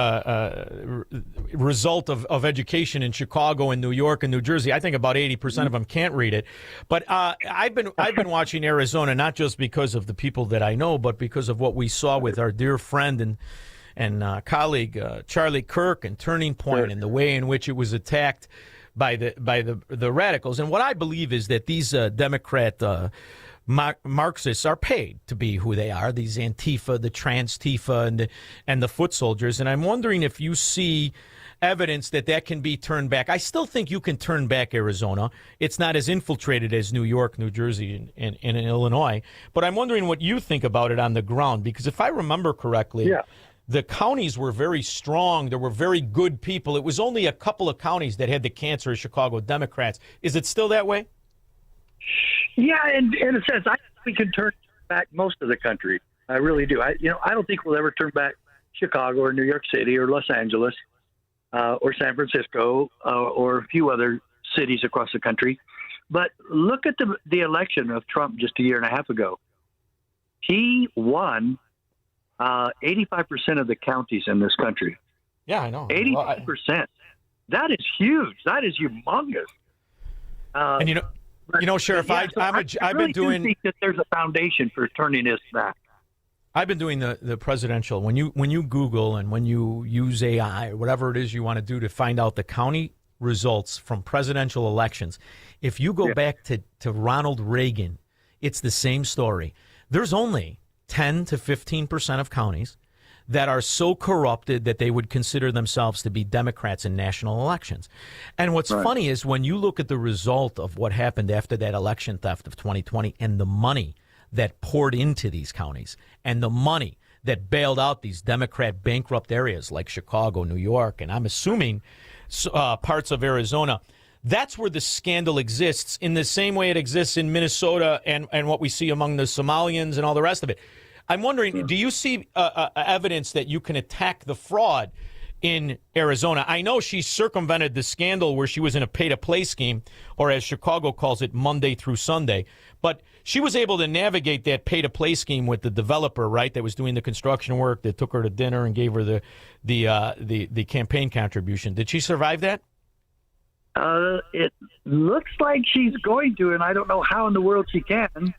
[SPEAKER 10] result of education in Chicago and New York and New Jersey. I think about 80% of them can't read it. But I've been watching Arizona not just because of the people that I know, but because of what we saw with our dear friend and colleague Charlie Kirk and Turning Point and the way in which it was attacked by the radicals. And what I believe is that these Democrat Marxists are paid to be who they are, these Antifa, the Trans-Tifa, and the foot soldiers. And I'm wondering if you see evidence that can be turned back. I still think you can turn back Arizona. It's not as infiltrated as New York, New Jersey, and Illinois. But I'm wondering what you think about it on the ground, because if I remember correctly, the counties were very strong. There were very good people. It was only a couple of counties that had the cancer of Chicago Democrats. Is it still that way?
[SPEAKER 9] Yeah, and in a sense, I think we can turn back most of the country. I really do. I don't think we'll ever turn back Chicago or New York City or Los Angeles or San Francisco or a few other cities across the country. But look at the election of Trump just a year and a half ago. He won 85% of the counties in this country.
[SPEAKER 10] Yeah, I know.
[SPEAKER 9] 85%. That is huge. That is humongous.
[SPEAKER 10] And Sheriff,
[SPEAKER 9] I've been doing. Think that there's a foundation for turning this back.
[SPEAKER 10] I've been doing the presidential. When you Google and when you use AI or whatever it is you want to do to find out the county results from presidential elections, if you go back to Ronald Reagan, it's the same story. There's only 10 to 15% of counties that are so corrupted that they would consider themselves to be Democrats in national elections. And what's funny is when you look at the result of what happened after that election theft of 2020 and the money that poured into these counties and the money that bailed out these Democrat bankrupt areas like Chicago, New York, and I'm assuming parts of Arizona, that's where the scandal exists in the same way it exists in Minnesota and what we see among the Somalians and all the rest of it. I'm wondering, do you see evidence that you can attack the fraud in Arizona? I know she circumvented the scandal where she was in a pay-to-play scheme, or as Chicago calls it, Monday through Sunday. But she was able to navigate that pay-to-play scheme with the developer, right, that was doing the construction work, that took her to dinner and gave her the campaign contribution. Did she survive that?
[SPEAKER 9] It looks like she's going to, and I don't know how in the world she can.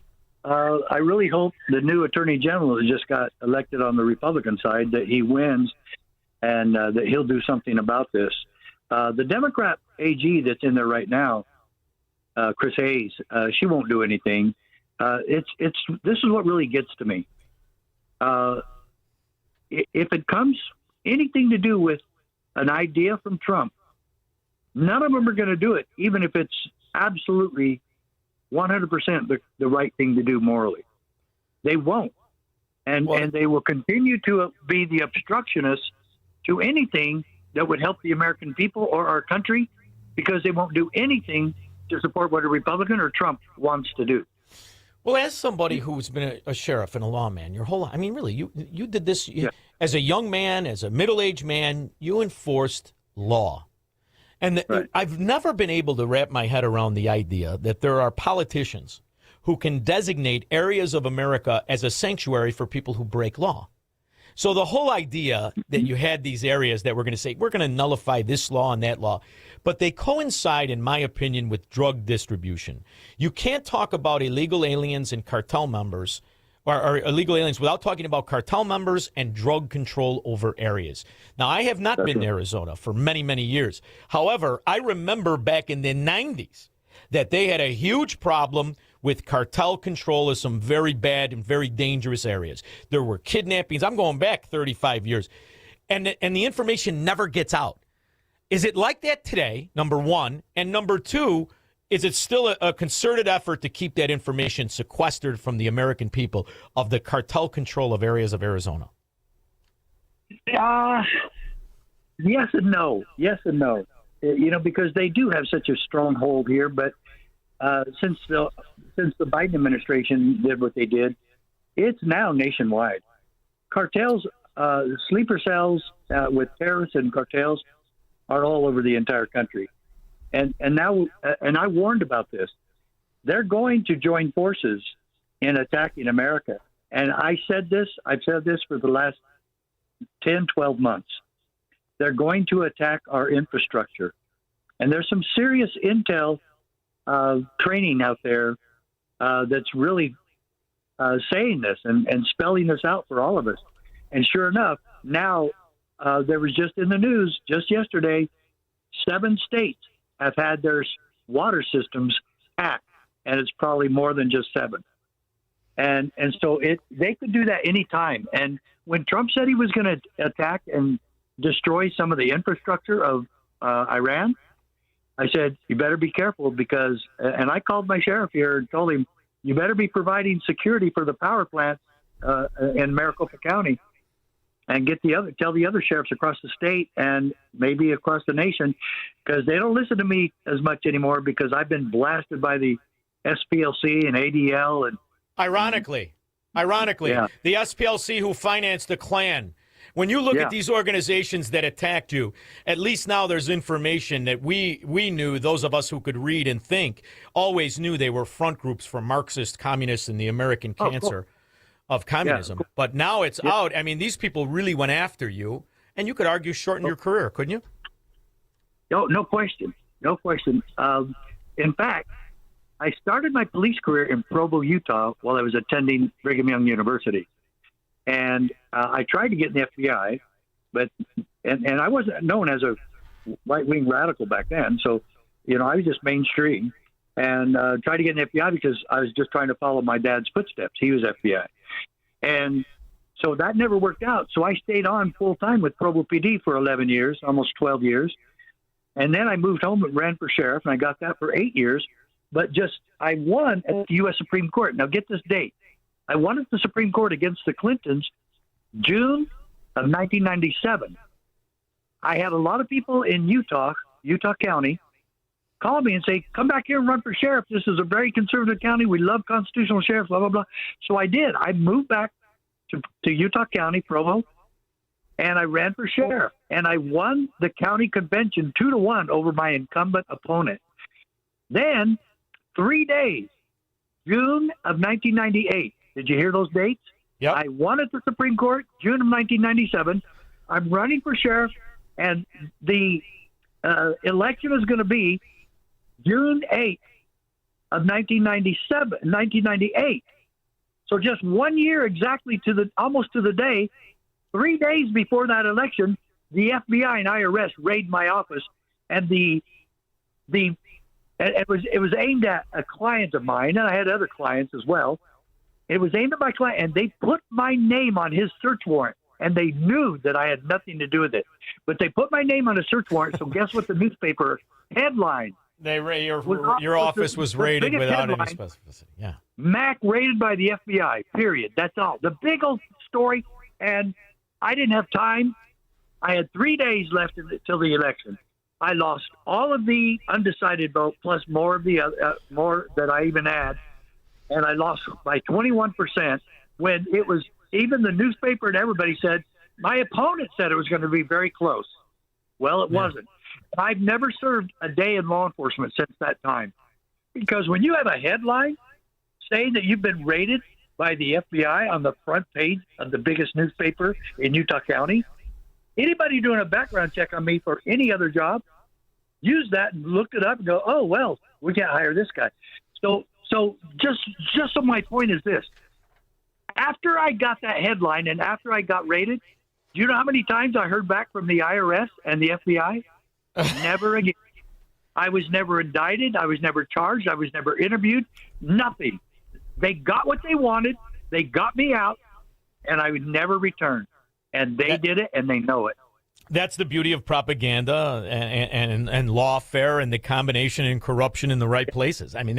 [SPEAKER 9] I really hope the new attorney general that just got elected on the Republican side, that he wins and that he'll do something about this. The Democrat AG that's in there right now, Chris Hayes, she won't do anything. This is what really gets to me. If it comes anything to do with an idea from Trump, none of them are going to do it, even if it's absolutely 100% the right thing to do morally. They won't. And they will continue to be the obstructionists to anything that would help the American people or our country, because they won't do anything to support what a Republican or Trump wants to do.
[SPEAKER 10] Well, as somebody who's been a sheriff and a lawman your whole life, I mean, really, you did this as a young man, as a middle-aged man, you enforced law. And I've never been able to wrap my head around the idea that there are politicians who can designate areas of America as a sanctuary for people who break law. So the whole idea that you had these areas that were going to say, we're going to nullify this law and that law, but they coincide, in my opinion, with drug distribution. You can't talk about illegal aliens and cartel members or illegal aliens without talking about cartel members and drug control over areas. Now, I have not been in Arizona for many, many years. However, I remember back in the 90s that they had a huge problem with cartel control of some very bad and very dangerous areas. There were kidnappings. I'm going back 35 years. And the information never gets out. Is it like that today, number one? And number two, is it still a concerted effort to keep that information sequestered from the American people of the cartel control of areas of Arizona?
[SPEAKER 9] Yes and no. Yes and no. Because they do have such a strong hold here. But since the Biden administration did what they did, it's now nationwide. Cartels, sleeper cells with terrorists and cartels are all over the entire country. And now, and I warned about this, they're going to join forces in attacking America. And I've said this for the last 10, 12 months. They're going to attack our infrastructure. And there's some serious intel training out there that's really saying this and spelling this out for all of us. And sure enough, now there was just in the news just yesterday, 7 states have had their water systems hacked, and it's probably more than just 7. And so they could do that anytime. And when Trump said he was going to attack and destroy some of the infrastructure of Iran, I said, you better be careful because, and I called my sheriff here and told him, you better be providing security for the power plant in Maricopa County, and tell the other sheriffs across the state and maybe across the nation, because they don't listen to me as much anymore because I've been blasted by the SPLC and ADL. And
[SPEAKER 10] Ironically,
[SPEAKER 9] Yeah.
[SPEAKER 10] the SPLC who financed the Klan. When you look
[SPEAKER 9] Yeah.
[SPEAKER 10] at these organizations that attacked you, at least now there's information that we knew, those of us who could read and think, always knew they were front groups for Marxist communists and the American cancer of communism.
[SPEAKER 9] Yeah.
[SPEAKER 10] But now it's out. I mean, these people really went after you, and you could argue shorten your career, couldn't you?
[SPEAKER 9] No question. No question. In fact, I started my police career in Provo, Utah, while I was attending Brigham Young University. And I tried to get in the FBI, but and I wasn't known as a right-wing radical back then. So, I was just mainstream and tried to get in the FBI because I was just trying to follow my dad's footsteps. He was FBI. And so that never worked out. So I stayed on full-time with Provo PD for 11 years, almost 12 years. And then I moved home and ran for sheriff, and I got that for 8 years. But I won at the U.S. Supreme Court. Now, get this date. I won at the Supreme Court against the Clintons June of 1997. I had a lot of people in Utah County, call me and say, come back here and run for sheriff. This is a very conservative county. We love constitutional sheriffs, blah, blah, blah. So I did. I moved back to Utah County, Provo, and I ran for sheriff. And I won the county convention 2-1 over my incumbent opponent. Then, 3 days, June of 1998. Did you hear those dates?
[SPEAKER 10] Yep.
[SPEAKER 9] I won at the Supreme Court, June of 1997. I'm running for sheriff, and the election is going to be June 8th of 1998. So just 1 year exactly almost to the day, 3 days before that election, the FBI and IRS raided my office, and it was aimed at a client of mine, and I had other clients as well. It was aimed at my client, and they put my name on his search warrant, and they knew that I had nothing to do with it. But they put my name on a search warrant, so guess what the newspaper headline?
[SPEAKER 10] Your office was raided without any specificity. Yeah.
[SPEAKER 9] Mac raided by the FBI, period. That's all. The big old story, and I didn't have time. I had 3 days left until the election. I lost all of the undecided vote plus more of the more that I even had, and I lost by 21%. When it was even the newspaper and everybody said my opponent said it was going to be very close. Well, it wasn't. I've never served a day in law enforcement since that time, because when you have a headline saying that you've been raided by the FBI on the front page of the biggest newspaper in Utah County, anybody doing a background check on me for any other job use that and looked it up and go, oh, well, we can't hire this guy. So just so my point is this. After I got that headline and after I got raided, do you know how many times I heard back from the IRS and the FBI? Never again. I was never indicted. I was never charged. I was never interviewed. Nothing. They got what they wanted. They got me out, and I would never return. And they did it, and they know it.
[SPEAKER 10] That's the beauty of propaganda and lawfare and the combination and corruption in the right places. I mean,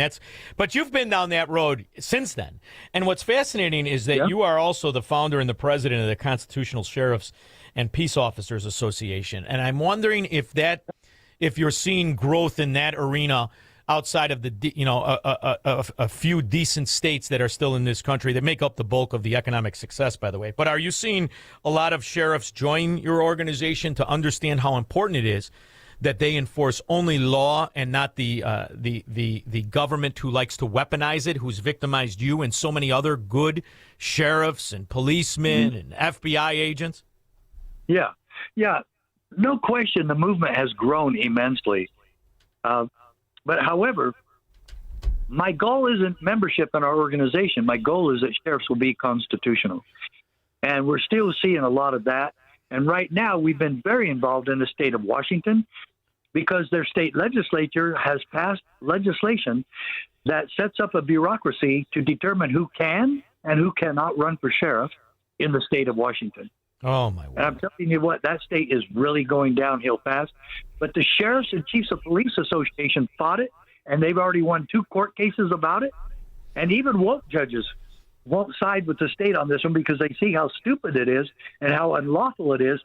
[SPEAKER 10] but you've been down that road since then. And what's fascinating is that you are also the founder and the president of the Constitutional Sheriffs and Peace Officers Association. And I'm wondering if you're seeing growth in that arena outside of a few decent states that are still in this country that make up the bulk of the economic success, by the way. But are you seeing a lot of sheriffs join your organization to understand how important it is that they enforce only law and not the government who likes to weaponize it, who's victimized you and so many other good sheriffs and policemen and FBI agents?
[SPEAKER 9] Yeah. No question, the movement has grown immensely. But however, my goal isn't membership in our organization. My goal is that sheriffs will be constitutional. And we're still seeing a lot of that. And right now, we've been very involved in the state of Washington because their state legislature has passed legislation that sets up a bureaucracy to determine who can and who cannot run for sheriff in the state of Washington.
[SPEAKER 10] Oh, my word.
[SPEAKER 9] And I'm telling you what, that state is really going downhill fast. But the Sheriffs and Chiefs of Police Association fought it, and they've already won 2 court cases about it. And even woke judges won't side with the state on this one because they see how stupid it is and how unlawful it is,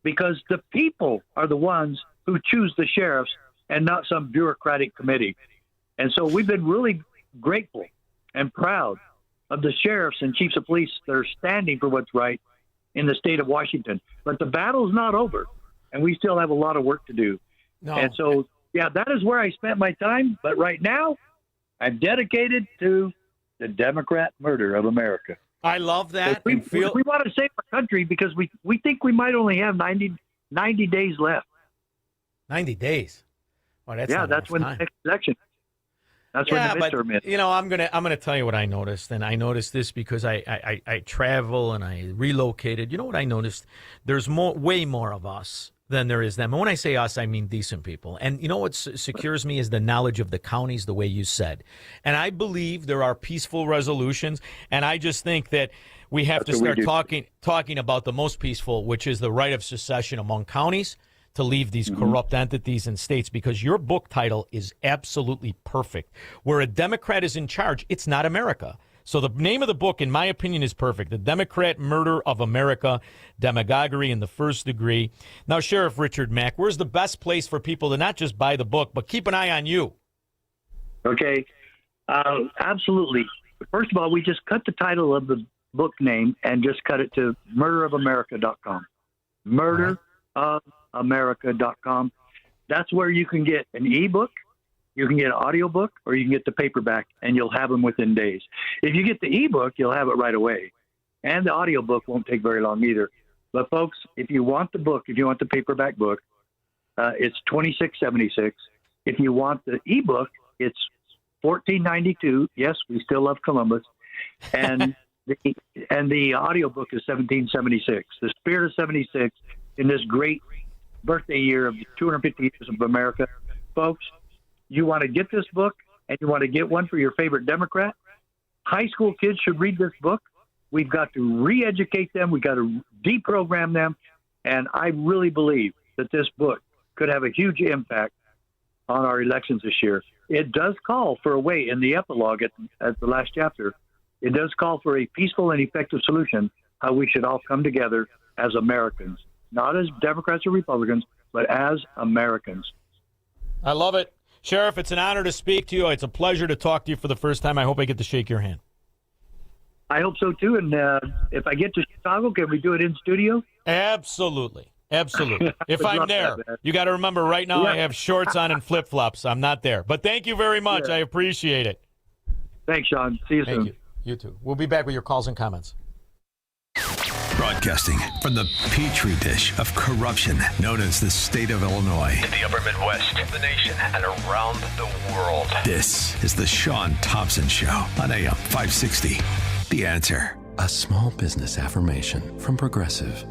[SPEAKER 9] because the people are the ones who choose the sheriffs and not some bureaucratic committee. And so we've been really grateful and proud of the sheriffs and chiefs of police that are standing for what's right in the state of Washington. But the battle's not over, and we still have a lot of work to do.
[SPEAKER 10] No.
[SPEAKER 9] And so, yeah, that is where I spent my time. But right now, I'm dedicated to the Democrat murder of America.
[SPEAKER 10] I love that.
[SPEAKER 9] We want to save our country because we think we might only have 90 days left.
[SPEAKER 10] 90 days? Well, that's
[SPEAKER 9] when
[SPEAKER 10] time.
[SPEAKER 9] the next election. That's when the midterm is.
[SPEAKER 10] You know, I'm gonna tell you what I noticed, and I noticed this because I travel and I relocated. You know what I noticed? There's way more of us than there is them. And when I say us, I mean decent people. And you know what secures me is the knowledge of the counties, the way you said. And I believe there are peaceful resolutions, and I just think that we have to start talking about the most peaceful, which is the right of secession among counties, to leave these corrupt entities in states, because your book title is absolutely perfect. Where a Democrat is in charge, it's not America. So the name of the book, in my opinion, is perfect. The Democrat Murder of America, Demagoguery in the First Degree. Now, Sheriff Richard Mack, where's the best place for people to not just buy the book, but keep an eye on you?
[SPEAKER 9] Okay, absolutely. First of all, we just cut the title of the book name and just cut it to murderofamerica.com. Murderofamerica.com. That's where you can get an ebook, you can get an audiobook, or you can get the paperback, and you'll have them within days. If you get the ebook, you'll have it right away. And the audiobook won't take very long either. But folks, if you want the book, if you want the paperback book, it's $26.76. If you want the ebook, it's $14.92. Yes, we still love Columbus. And the audiobook is $17.76. The Spirit of 76 in this great birthday year of the 250 years of America. Folks, you want to get this book, and you want to get one for your favorite Democrat. High school kids should read this book. We've got to re-educate them. We've got to deprogram them. And I really believe that this book could have a huge impact on our elections this year. It does call for a way in the epilogue at the last chapter. It does call for a peaceful and effective solution, how we should all come together as Americans, not as Democrats or Republicans, but as Americans.
[SPEAKER 10] I love it. Sheriff, it's an honor to speak to you. It's a pleasure to talk to you for the first time. I hope I get to shake your hand.
[SPEAKER 9] I hope so, too. And if I get to Chicago, can we do it in studio?
[SPEAKER 10] Absolutely. Absolutely. If I'm there, you got to remember right now I have shorts on and flip-flops. I'm not there. But thank you very much. I appreciate it.
[SPEAKER 9] Thanks, Shaun. See you soon.
[SPEAKER 10] Thank you. You too. We'll be back with your calls and comments.
[SPEAKER 4] Broadcasting from the petri dish of corruption known as the state of Illinois.
[SPEAKER 11] In the upper Midwest, the nation, and around the world.
[SPEAKER 4] This is the Shaun Thompson Show on AM 560. The Answer.
[SPEAKER 12] A small business affirmation from Progressive.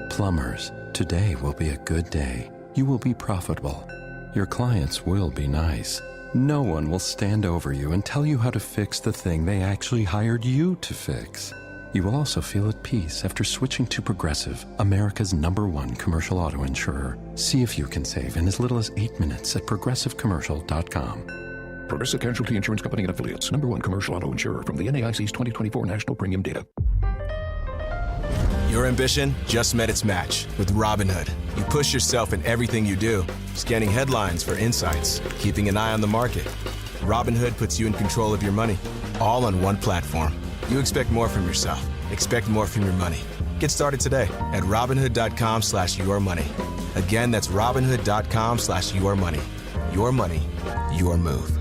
[SPEAKER 12] Plumbers, today will be a good day. You will be profitable. Your clients will be nice. No one will stand over you and tell you how to fix the thing they actually hired you to fix. You will also feel at peace after switching to Progressive, America's #1 commercial auto insurer. See if you can save in as little as 8 minutes at progressivecommercial.com.
[SPEAKER 17] Progressive Casualty Insurance Company and Affiliates, #1 commercial auto insurer from the NAIC's 2024 national premium data.
[SPEAKER 18] Your ambition just met its match with Robinhood. You push yourself in everything you do, scanning headlines for insights, keeping an eye on the market. Robinhood puts you in control of your money, all on one platform. You expect more from yourself. Expect more from your money. Get started today at Robinhood.com/yourmoney. Again, that's Robinhood.com/yourmoney. Your money, your move.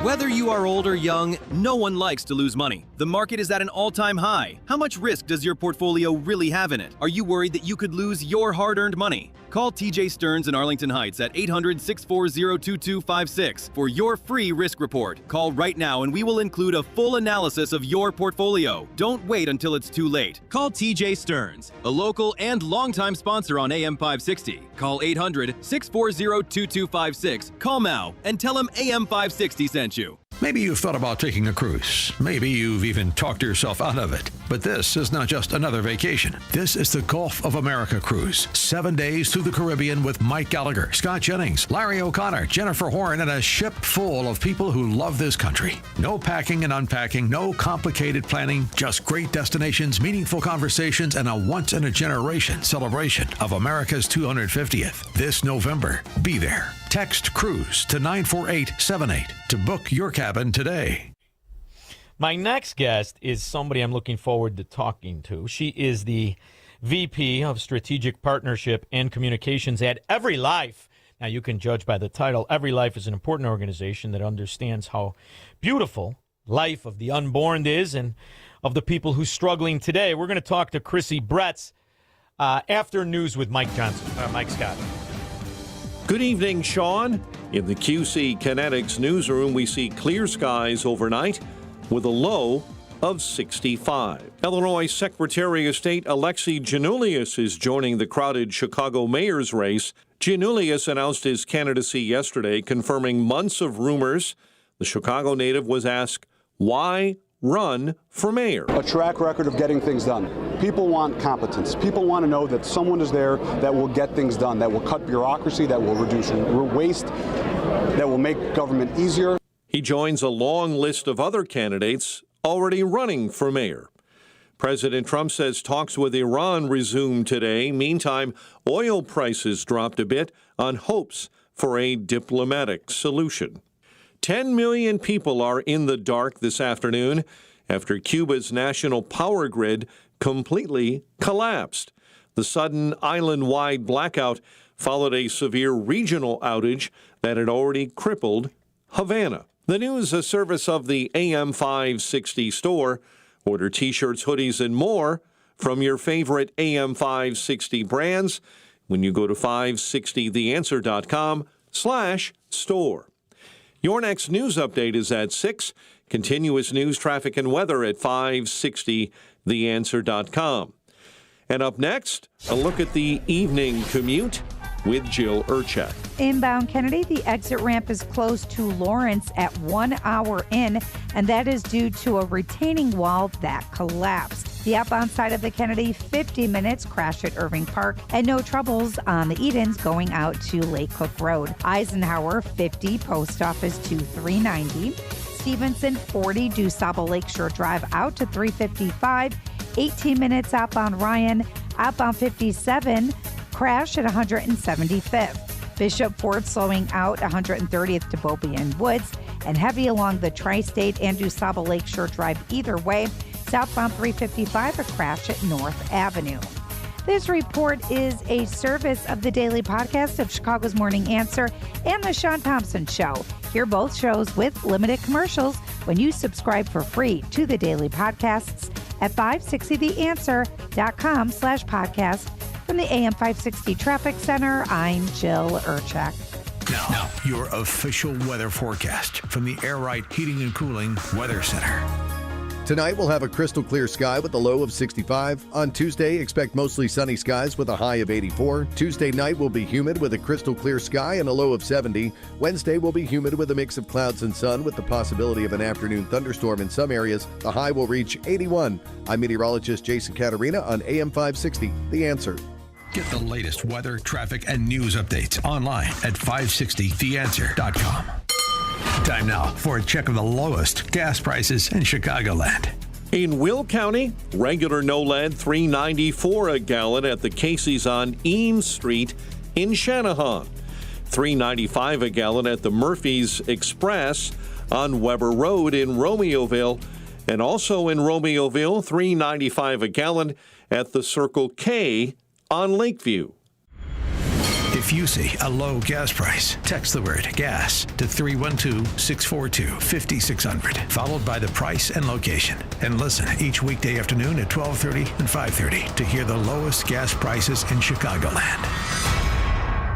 [SPEAKER 19] Whether you are old or young, no one likes to lose money. The market is at an all-time high. How much risk does your portfolio really have in it? Are you worried that you could lose your hard-earned money? Call TJ Stearns in Arlington Heights at 800-640-2256 for your free risk report. Call right now and we will include a full analysis of your portfolio. Don't wait until it's too late. Call TJ Stearns, a local and longtime sponsor on AM 560. Call 800-640-2256. Call now and tell him AM 560 sent you.
[SPEAKER 4] Maybe you've thought about taking a cruise. Maybe you've even talked yourself out of it. But this is not just another vacation. This is the Gulf of America cruise. 7 days through the Caribbean with Mike Gallagher, Scott Jennings, Larry O'Connor, Jennifer Horn, and a ship full of people who love this country. No packing and unpacking, no complicated planning, just great destinations, meaningful conversations, and a once-in-a-generation celebration of America's 250th. This November, be there. Text CRUISE to 94878 to book your cabin today.
[SPEAKER 10] My next guest is somebody I'm looking forward to talking to. She is the VP of Strategic Partnership and Communications at Every Life. Now, you can judge by the title. Every Life is an important organization that understands how beautiful life of the unborn is and of the people who's struggling today. We're going to talk to Chrissy Bretz after news with Mike Scott.
[SPEAKER 3] Good evening, Shaun. In the QC Kinetics newsroom, we see clear skies overnight with a low of 65. Illinois Secretary of State Alexei Giannoulias is joining the crowded Chicago mayor's race. Giannoulias announced his candidacy yesterday, confirming months of rumors. The Chicago native was asked, why run for mayor?
[SPEAKER 2] A track record of getting things done. People want competence. People want to know that someone is there that will get things done, that will cut bureaucracy, that will reduce waste, that will make government easier.
[SPEAKER 3] He joins a long list of other candidates already running for mayor. President Trump says talks with Iran resumed today. Meantime, oil prices dropped a bit on hopes for a diplomatic solution. 10 million people are in the dark this afternoon after Cuba's national power grid completely collapsed. The sudden island-wide blackout followed a severe regional outage that had already crippled Havana. The news, a service of the AM 560 store. Order T-shirts, hoodies, and more from your favorite AM 560 brands when you go to 560theanswer.com/store. Your next news update is at 6. Continuous news, traffic, and weather at 560theanswer.com. And up next, a look at the evening commute with Jill Urchak.
[SPEAKER 8] Inbound Kennedy, the exit ramp is closed to Lawrence at 1 hour in, and that is due to a retaining wall that collapsed. The outbound side of the Kennedy, 50 minutes, crash at Irving Park, and no troubles on the Edens going out to Lake Cook Road. Eisenhower, 50, Post Office to 390. Stevenson, 40, DuSable Lakeshore Drive out to 355. 18 minutes outbound Ryan. Outbound 57, crash at 175th. Bishop Ford slowing out 130th to Bobby and Woods, and heavy along the Tri-State and DuSable Lakeshore Drive either way. Southbound 355, a crash at North Avenue. This report is a service of the daily podcast of Chicago's Morning Answer and the Shaun Thompson Show. Hear both shows with limited commercials when you subscribe for free to the daily podcasts at 560theanswer.com/podcast. From the AM 560 Traffic Center, I'm Jill Urchak.
[SPEAKER 4] Now, your official weather forecast from the Air Right Heating and Cooling Weather Center.
[SPEAKER 15] Tonight, we'll have a crystal clear sky with a low of 65. On Tuesday, expect mostly sunny skies with a high of 84. Tuesday night will be humid with a crystal clear sky and a low of 70. Wednesday will be humid with a mix of clouds and sun with the possibility of an afternoon thunderstorm in some areas. The high will reach 81. I'm meteorologist Jason Caterina on AM 560, The Answer.
[SPEAKER 4] Get the latest weather, traffic, and news updates online at 560theanswer.com. Time now for a check of the lowest gas prices in Chicagoland.
[SPEAKER 3] In Will County, regular no lead $3.94 a gallon at the Casey's on Eames Street in Shanahan. $3.95 a gallon at the Murphy's Express on Weber Road in Romeoville. And also in Romeoville, $3.95 a gallon at the Circle K on Lakeview.
[SPEAKER 4] If you see a low gas price, text the word gas to 312-642-5600, followed by the price and location. And listen each weekday afternoon at 12:30 and 5:30 to hear the lowest gas prices in Chicagoland.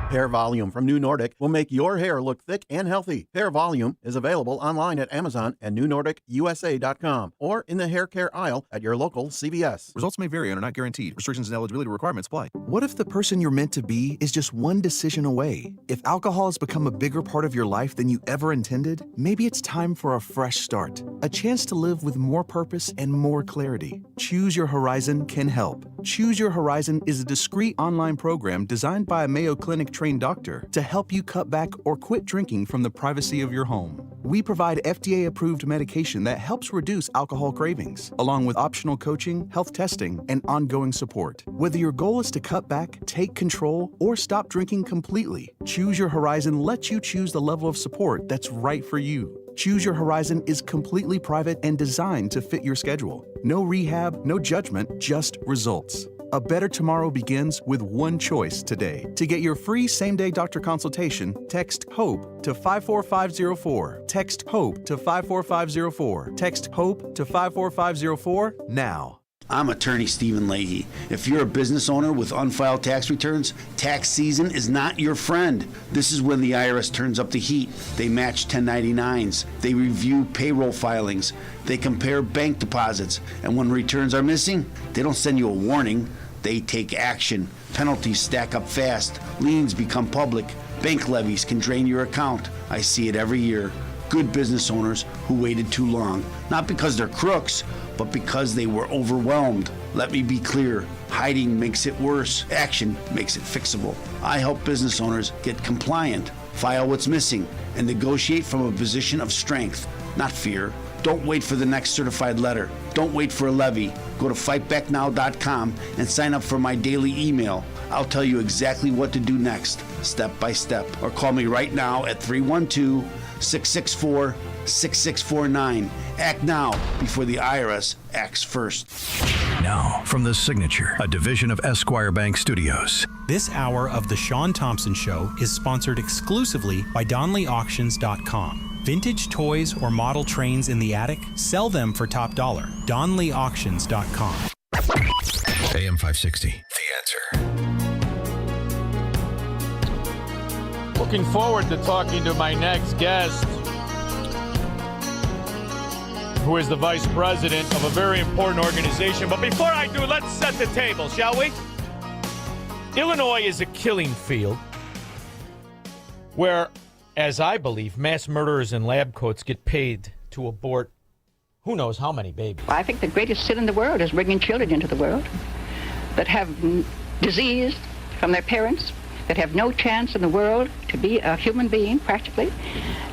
[SPEAKER 1] Hair Volume from New Nordic will make your hair look thick and healthy. Hair Volume is available online at Amazon and newnordicusa.com or in the hair care aisle at your local CVS.
[SPEAKER 21] Results may vary and are not guaranteed. Restrictions and eligibility requirements apply. What if the person you're meant to be is just one decision away? If alcohol has become a bigger part of your life than you ever intended, maybe it's time for a fresh start. A chance to live with more purpose and more clarity. Choose Your Horizon can help. Choose Your Horizon is a discreet online program designed by a Mayo Clinic trained doctor to help you cut back or quit drinking from the privacy of your home. We provide FDA-approved medication that helps reduce alcohol cravings, along with optional coaching, health testing, and ongoing support. Whether your goal is to cut back, take control, or stop drinking completely, Choose Your Horizon lets you choose the level of support that's right for you. Choose Your Horizon is completely private and designed to fit your schedule. No rehab, no judgment, just results. A better tomorrow begins with one choice today. To get your free same-day doctor consultation, text HOPE to 54504. Text HOPE to 54504. Text HOPE to 54504 now.
[SPEAKER 22] I'm attorney Stephen Leahy. If you're a business owner with unfiled tax returns, tax season is not your friend. This is when the IRS turns up the heat. They match 1099s. They review payroll filings. They compare bank deposits. And when returns are missing, they don't send you a warning. They take action. Penalties stack up fast. Liens become public. Bank levies can drain your account. I see it every year. Good business owners who waited too long. Not because they're crooks, but because they were overwhelmed. Let me be clear. Hiding makes it worse. Action makes it fixable. I help business owners get compliant, file what's missing, and negotiate from a position of strength, not fear. Don't wait for the next certified letter. Don't wait for a levy. Go to fightbacknow.com and sign up for my daily email. I'll tell you exactly what to do next, step by step. Or call me right now at 312-664-6649. Act now before the IRS acts first.
[SPEAKER 30] Now, from The Signature, a division of Esquire Bank Studios.
[SPEAKER 23] This hour of The Shaun Thompson Show is sponsored exclusively by DonleyAuctions.com. Vintage toys or model trains in the attic? Sell them for top dollar. DonleyAuctions.com.
[SPEAKER 30] AM 560, The Answer.
[SPEAKER 10] Looking forward to talking to my next guest, who is the vice president of a very important organization. But before I do, let's set the table, shall we? Illinois is a killing field where, as I believe, mass murderers in lab coats get paid to abort who knows how many babies.
[SPEAKER 24] I think the greatest sin in the world is bringing children into the world that have disease from their parents, that have no chance in the world to be a human being, practically.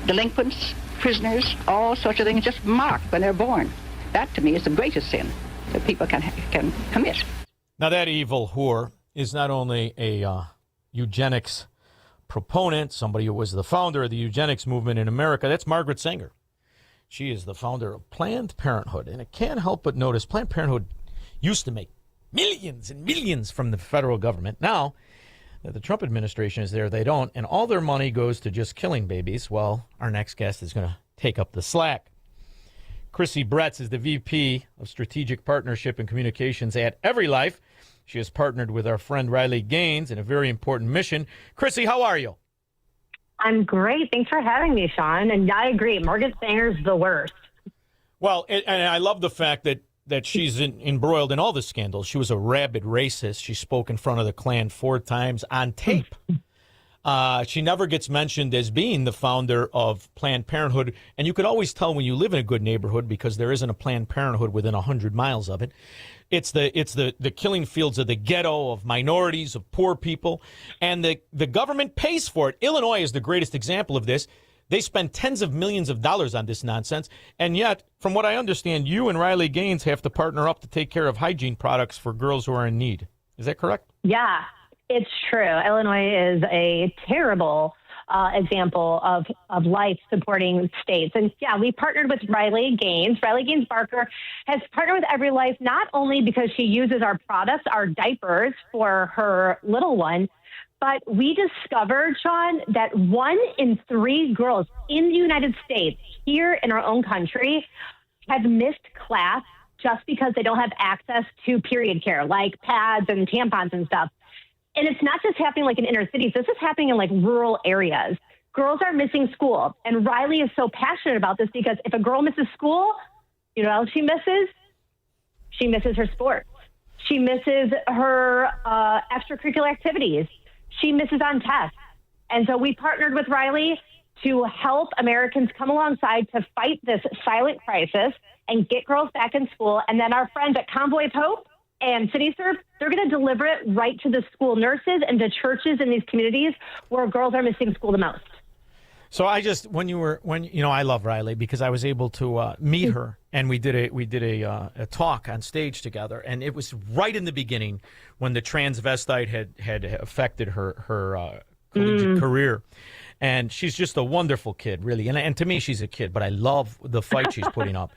[SPEAKER 24] Delinquents, prisoners, all sorts of things just marked when they're born. That, to me, is the greatest sin that people can commit.
[SPEAKER 10] Now, that evil whore is not only a eugenics proponent, somebody who was the founder of the eugenics movement in America. That's Margaret Sanger. She is the founder of Planned Parenthood. And I can't help but notice Planned Parenthood used to make millions and millions from the federal government. Now that the Trump administration is there, they don't. And all their money goes to just killing babies. Well, our next guest is going to take up the slack. Chrissy Bretz is the VP of Strategic Partnership and Communications at EveryLife. She has partnered with our friend Riley Gaines in a very important mission. Chrissy, how are you?
[SPEAKER 25] I'm great. Thanks for having me, Shaun. And I agree. Margaret Sanger's the worst.
[SPEAKER 10] Well, and I love the fact that she's embroiled in all the scandals. She was a rabid racist. She spoke in front of the Klan 4 times on tape. She never gets mentioned as being the founder of Planned Parenthood. And you could always tell when you live in a good neighborhood because there isn't a Planned Parenthood within 100 miles of it. It's the killing fields of the ghetto, of minorities, of poor people, and the government pays for it. Illinois is the greatest example of this. They spend tens of millions of dollars on this nonsense, and yet, from what I understand, you and Riley Gaines have to partner up to take care of hygiene products for girls who are in need. Is that correct?
[SPEAKER 25] Yeah, it's true. Illinois is a terrible example of life supporting states. And yeah, we partnered with Riley Gaines. Riley Gaines Barker has partnered with EveryLife not only because she uses our products, our diapers for her little one, but we discovered, Shaun, that 1 in 3 girls in the United States, here in our own country, have missed class just because they don't have access to period care, like pads and tampons and stuff. And it's not just happening like in inner cities. This is happening in like rural areas. Girls are missing school. And Riley is so passionate about this because if a girl misses school, you know what else she misses? She misses her sports. She misses her extracurricular activities. She misses on tests. And so we partnered with Riley to help Americans come alongside to fight this silent crisis and get girls back in school. And then our friends at Convoy of Hope and CityServe, they're going to deliver it right to the school nurses and to churches in these communities where girls are missing school the most.
[SPEAKER 10] So I love Riley because I was able to meet her, and we did a talk on stage together, and it was right in the beginning when the transvestite had affected her collegiate career. And she's just a wonderful kid, really. And to me, she's a kid, but I love the fight she's putting up.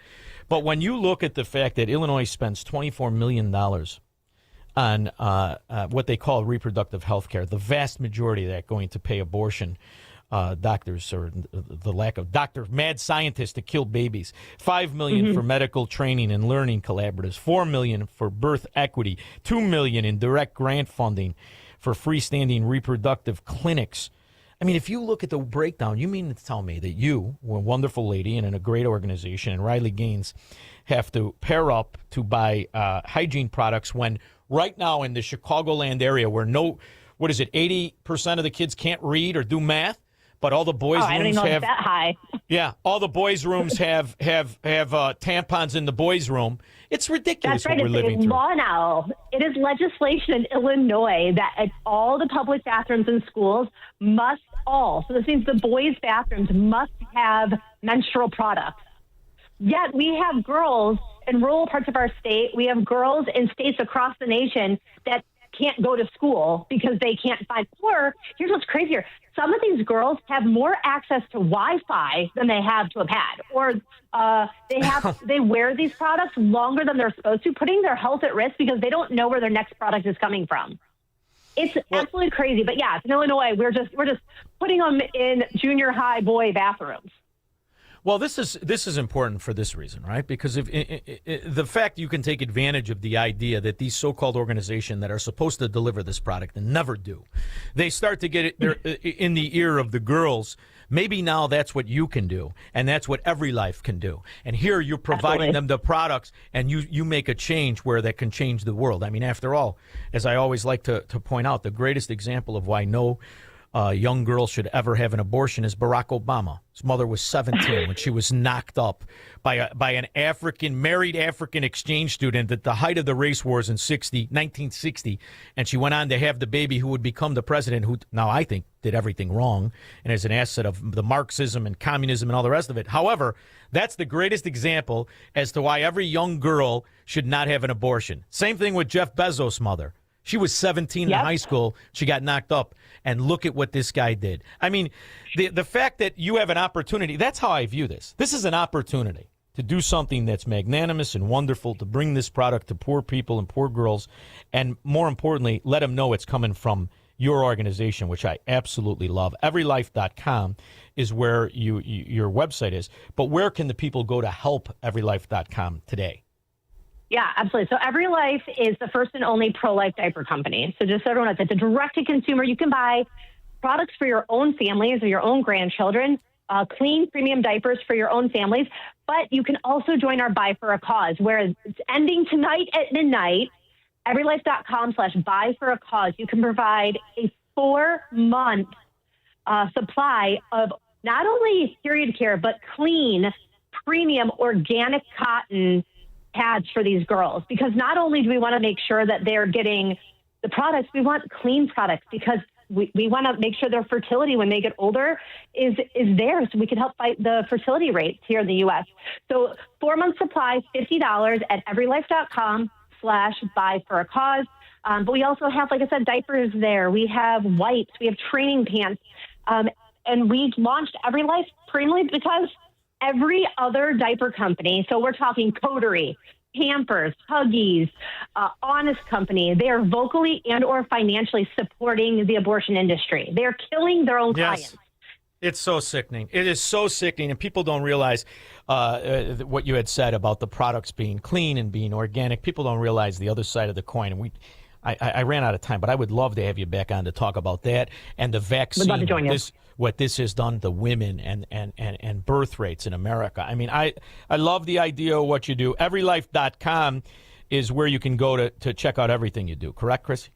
[SPEAKER 10] But when you look at the fact that Illinois spends $24 million on what they call reproductive health care, the vast majority of that going to pay abortion doctors, or the lack of mad scientists to kill babies, $5 million for medical training and learning collaboratives, $4 million for birth equity, $2 million in direct grant funding for freestanding reproductive clinics. I mean, if you look at the breakdown, you mean to tell me that you, a wonderful lady and in a great organization, and Riley Gaines have to pair up to buy hygiene products when right now in the Chicagoland area where 80% of the kids can't read or do math, but all the boys' rooms
[SPEAKER 25] I don't even know
[SPEAKER 10] have
[SPEAKER 25] it's that high.
[SPEAKER 10] Yeah, all the boys' rooms have tampons in the boys' room. It's ridiculous.
[SPEAKER 25] That's right.
[SPEAKER 10] What we're living
[SPEAKER 25] It's
[SPEAKER 10] through.
[SPEAKER 25] law now. It is legislation in Illinois that at all the public bathrooms in schools must all. So this means the boys' bathrooms must have menstrual products. Yet we have girls in rural parts of our state. We have girls in states across the nation that can't go to school because they can't find. Or here's what's crazier. Some of these girls have more access to Wi-Fi than they have to a pad, or they wear these products longer than they're supposed to, putting their health at risk because they don't know where their next product is coming from. It's absolutely crazy. But yeah, in Illinois, we're just putting them in junior high boy bathrooms.
[SPEAKER 10] Well, this is important for this reason, right? Because if the fact you can take advantage of the idea that these so-called organizations that are supposed to deliver this product and never do, they start to get it in the ear of the girls. Maybe now that's what you can do, and that's what Every Life can do. And here you're providing them the products, and you make a change where that can change the world. I mean, after all, as I always like to point out, the greatest example of why no young girl should ever have an abortion is Barack Obama. His mother was 17 when she was knocked up by an married African exchange student at the height of the race wars in 1960, and she went on to have the baby who would become the president, who now I think did everything wrong and is an asset of the Marxism and communism and all the rest of it. However, that's the greatest example as to why every young girl should not have an abortion. Same thing with Jeff Bezos' mother. She was 17 in high school. She got knocked up. And look at what this guy did. I mean, the fact that you have an opportunity, that's how I view this. This is an opportunity to do something that's magnanimous and wonderful, to bring this product to poor people and poor girls. And more importantly, let them know it's coming from your organization, which I absolutely love. Everylife.com is where your website is. But where can the people go to help Everylife.com today?
[SPEAKER 25] Yeah, absolutely. So Every Life is the first and only pro-life diaper company. So just so everyone knows, it's a direct-to-consumer. You can buy products for your own families or your own grandchildren, clean premium diapers for your own families. But you can also join our Buy for a Cause, where it's ending tonight at midnight. Everylife.com/buy for a cause. You can provide a 4-month supply of not only period care, but clean, premium, organic cotton pads for these girls, because not only do we want to make sure that they're getting the products, we want clean products, because we want to make sure their fertility when they get older is there, so we can help fight the fertility rates here in the U.S. So 4-month supply, $50 at everylife.com/buy for a cause. But we also have, like I said, diapers there. We have wipes. We have training pants. And we launched Every Life primarily because every other diaper company, so we're talking Coterie, Pampers, Huggies, Honest Company, they are vocally and or financially supporting the abortion industry. They're killing their own clients.
[SPEAKER 10] It's so sickening. It is so sickening, and people don't realize what you had said about the products being clean and being organic. People don't realize the other side of the coin. And I ran out of time, but I would love to have you back on to talk about that and the vaccine.
[SPEAKER 25] Would love to join you.
[SPEAKER 10] What this has done to women and birth rates in America. I mean, I love the idea of what you do. Everylife.com is where you can go to check out everything you do. Correct, Chrissy?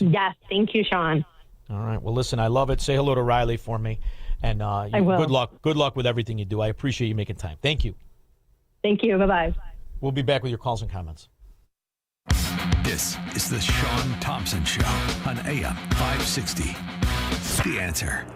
[SPEAKER 25] Yes. Thank you, Shaun.
[SPEAKER 10] All right. Well, listen, I love it. Say hello to Riley for me. And
[SPEAKER 25] I will.
[SPEAKER 10] Good luck with everything you do. I appreciate you making time. Thank you.
[SPEAKER 25] Thank you. Bye-bye.
[SPEAKER 10] We'll be back with your calls and comments.
[SPEAKER 30] This is the Shaun Thompson Show on AM 560. The Answer.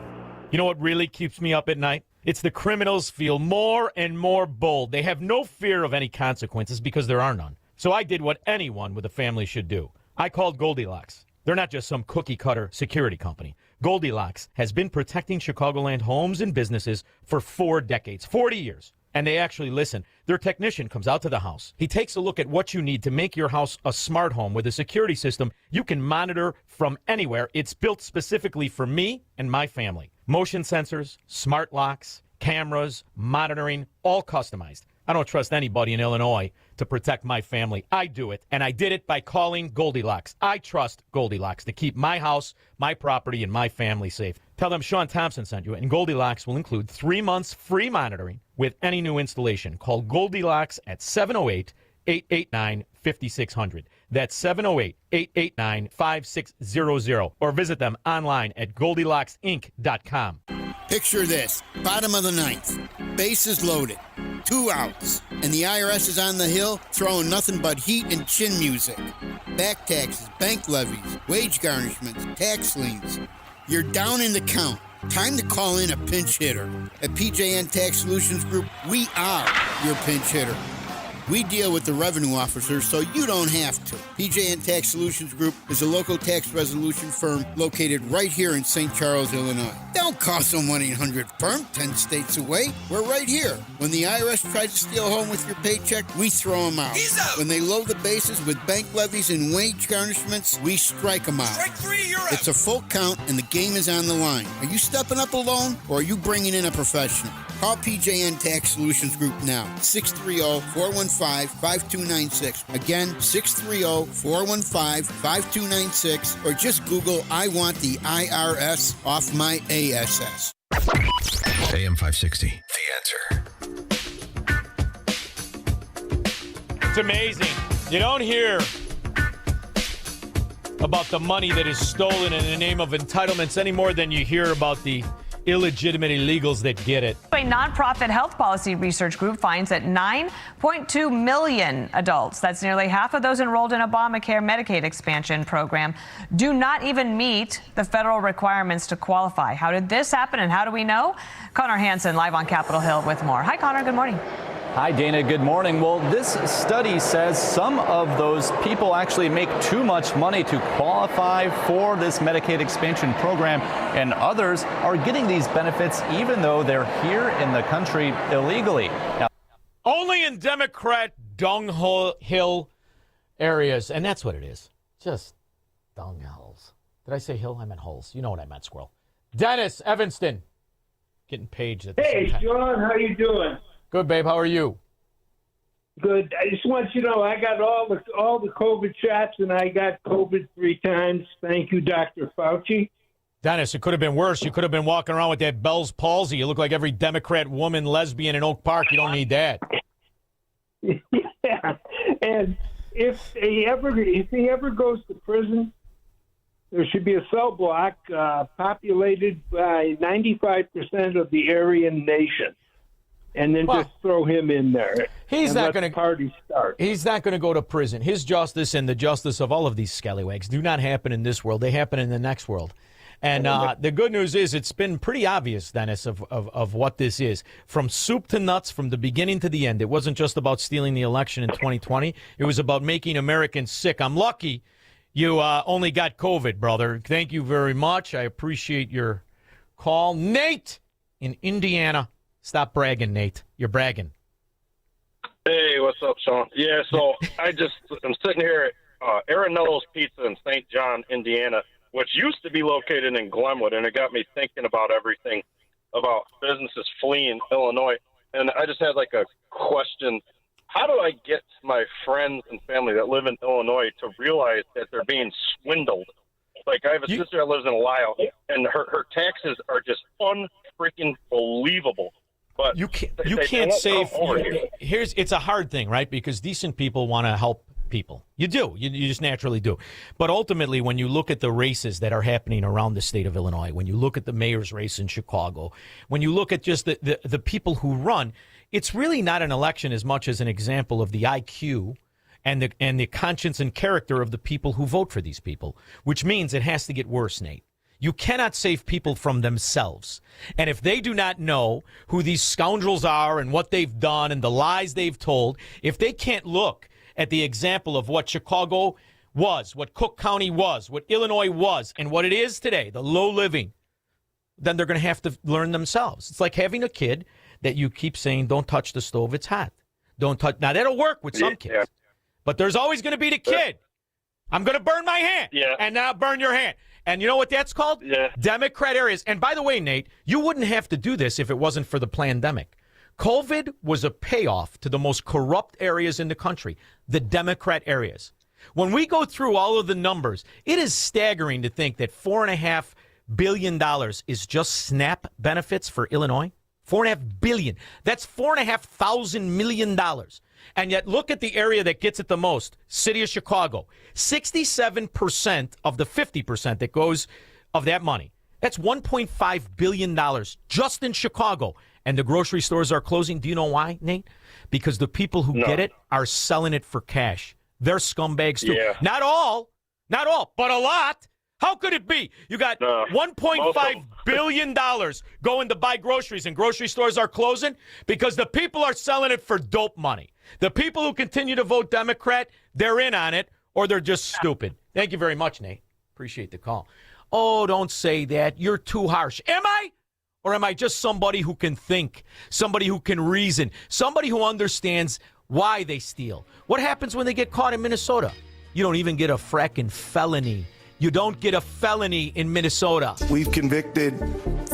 [SPEAKER 10] You know what really keeps me up at night? It's the criminals feel more and more bold. They have no fear of any consequences because there are none. So I did what anyone with a family should do. I called Goldilocks. They're not just some cookie-cutter security company. Goldilocks has been protecting Chicagoland homes and businesses for 4 decades, 40 years. And they actually listen. Their technician comes out to the house. He takes a look at what you need to make your house a smart home with a security system you can monitor from anywhere. It's built specifically for me and my family. Motion sensors, smart locks, cameras, monitoring, all customized. I don't trust anybody in Illinois to protect my family. I do it, and I did it by calling Goldilocks. I trust Goldilocks to keep my house, my property, and my family safe. Tell them Shaun Thompson sent you, and Goldilocks will include 3 months free monitoring with any new installation. Call Goldilocks at 708-889-5600. That's 708-889-5600. Or visit them online at GoldilocksInc.com.
[SPEAKER 5] Picture this. Bottom of the ninth. Bases loaded. 2 outs. And the IRS is on the hill throwing nothing but heat and chin music. Back taxes, bank levies, wage garnishments, tax liens. You're down in the count. Time to call in a pinch hitter. At PJN Tax Solutions Group, we are your pinch hitter. We deal with the revenue officers so you don't have to. PJN Tax Solutions Group is a local tax resolution firm located right here in St. Charles, Illinois. Don't call some 1-800-FIRM 10 states away. We're right here. When the IRS tries to steal home with your paycheck, we throw them out. He's out. When they load the bases with bank levies and wage garnishments, we strike them out. Strike 3, you're out. It's a full count and the game is on the line. Are you stepping up alone or are you bringing in a professional? Call PJN Tax Solutions Group now, 630-415-5296. Again, 630-415-5296, or just Google, I want the IRS off my ASS.
[SPEAKER 30] AM 560. The Answer.
[SPEAKER 10] It's amazing. You don't hear about the money that is stolen in the name of entitlements any more than you hear about the illegitimate illegals that get it.
[SPEAKER 6] A nonprofit health policy research group finds that 9.2 million adults, that's nearly half of those enrolled in Obamacare Medicaid expansion program, do not even meet the federal requirements to qualify. How did this happen and how do we know? Connor Hansen live on Capitol Hill with more. Hi, Connor. Good morning.
[SPEAKER 7] Hi, Dana. Good morning. Well, this study says some of those people actually make too much money to qualify for this Medicaid expansion program, and others are getting these benefits even though they're here in the country illegally. Now,
[SPEAKER 10] only in Democrat dunghill areas, and that's what it is. Just dunghills. Did I say hill? I meant holes. You know what I meant, squirrel. Dennis Evanston, getting paged at the same time.
[SPEAKER 13] Hey, Shaun, how you doing?
[SPEAKER 10] Good, babe. How are you?
[SPEAKER 13] Good. I just want you to know I got all the COVID shots, and I got COVID 3 times. Thank you, Dr. Fauci.
[SPEAKER 10] Dennis, it could have been worse. You could have been walking around with that Bell's palsy. You look like every Democrat woman, lesbian in Oak Park. You don't need that.
[SPEAKER 13] Yeah. And if he ever goes to prison, there should be a cell block populated by 95% of the Aryan nation. And then just throw him in there.
[SPEAKER 10] He's not going to
[SPEAKER 13] party start.
[SPEAKER 10] He's not going to go to prison. His justice and the justice of all of these scallywags do not happen in this world. They happen in the next world. And the good news is it's been pretty obvious, Dennis, of what this is. From soup to nuts, from the beginning to the end. It wasn't just about stealing the election in 2020. It was about making Americans sick. I'm lucky you only got COVID, brother. Thank you very much. I appreciate your call. Nate in Indiana. Stop bragging, Nate. You're bragging.
[SPEAKER 14] Hey, what's up, Shaun? Yeah, so I'm sitting here at Arenello's Pizza in St. John, Indiana, which used to be located in Glenwood, and it got me thinking about everything about businesses fleeing Illinois. And I just had like a question. how do I get my friends and family that live in Illinois to realize that they're being swindled? Like, I have a sister that lives in Lisle, and her taxes are just unfreaking believable. But
[SPEAKER 10] you can't save. It's a hard thing, right? Because decent people want to help people. You do. You just naturally do. But ultimately, when you look at the races that are happening around the state of Illinois, when you look at the mayor's race in Chicago, when you look at just the people who run, it's really not an election as much as an example of the IQ and the conscience and character of the people who vote for these people, which means it has to get worse, Nate. You cannot save people from themselves. And if they do not know who these scoundrels are and what they've done and the lies they've told, if they can't look at the example of what Chicago was, what Cook County was, what Illinois was, and what it is today, the low living, then they're going to have to learn themselves. It's like having a kid that you keep saying, don't touch the stove, it's hot. Don't touch. Now, that'll work with some kids. But there's always going to be the kid. I'm going to burn my hand. Yeah. And now burn your hand. And you know what that's called? Yeah. Democrat areas. And by the way, Nate, you wouldn't have to do this if it wasn't for the pandemic. COVID was a payoff to the most corrupt areas in the country, the Democrat areas. When we go through all of the numbers, it is staggering to think that $4.5 billion is just SNAP benefits for Illinois. $4.5 billion. That's $4,500 million. And yet look at the area that gets it the most, city of Chicago. 67% of the 50% that goes of that money. That's $1.5 billion just in Chicago. And the grocery stores are closing. Do you know why, Nate? Because the people who get it are selling it for cash. They're scumbags too. Yeah. Not all, but a lot. How could it be? You got $1.5 billion going to buy groceries, and grocery stores are closing because the people are selling it for dope money. The people who continue to vote Democrat, they're in on it, or they're just stupid. Thank you very much, Nate. Appreciate the call. Oh, don't say that. You're too harsh. Am I? Or am I just somebody who can think, somebody who can reason, somebody who understands why they steal? What happens when they get caught in Minnesota? You don't even get a fracking felony. You don't get a felony in Minnesota.
[SPEAKER 9] We've convicted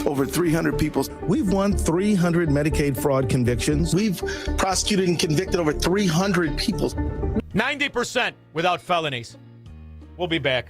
[SPEAKER 9] over 300 people. We've won 300 Medicaid fraud convictions. We've prosecuted and convicted over 300 people.
[SPEAKER 10] 90% without felonies. We'll be back.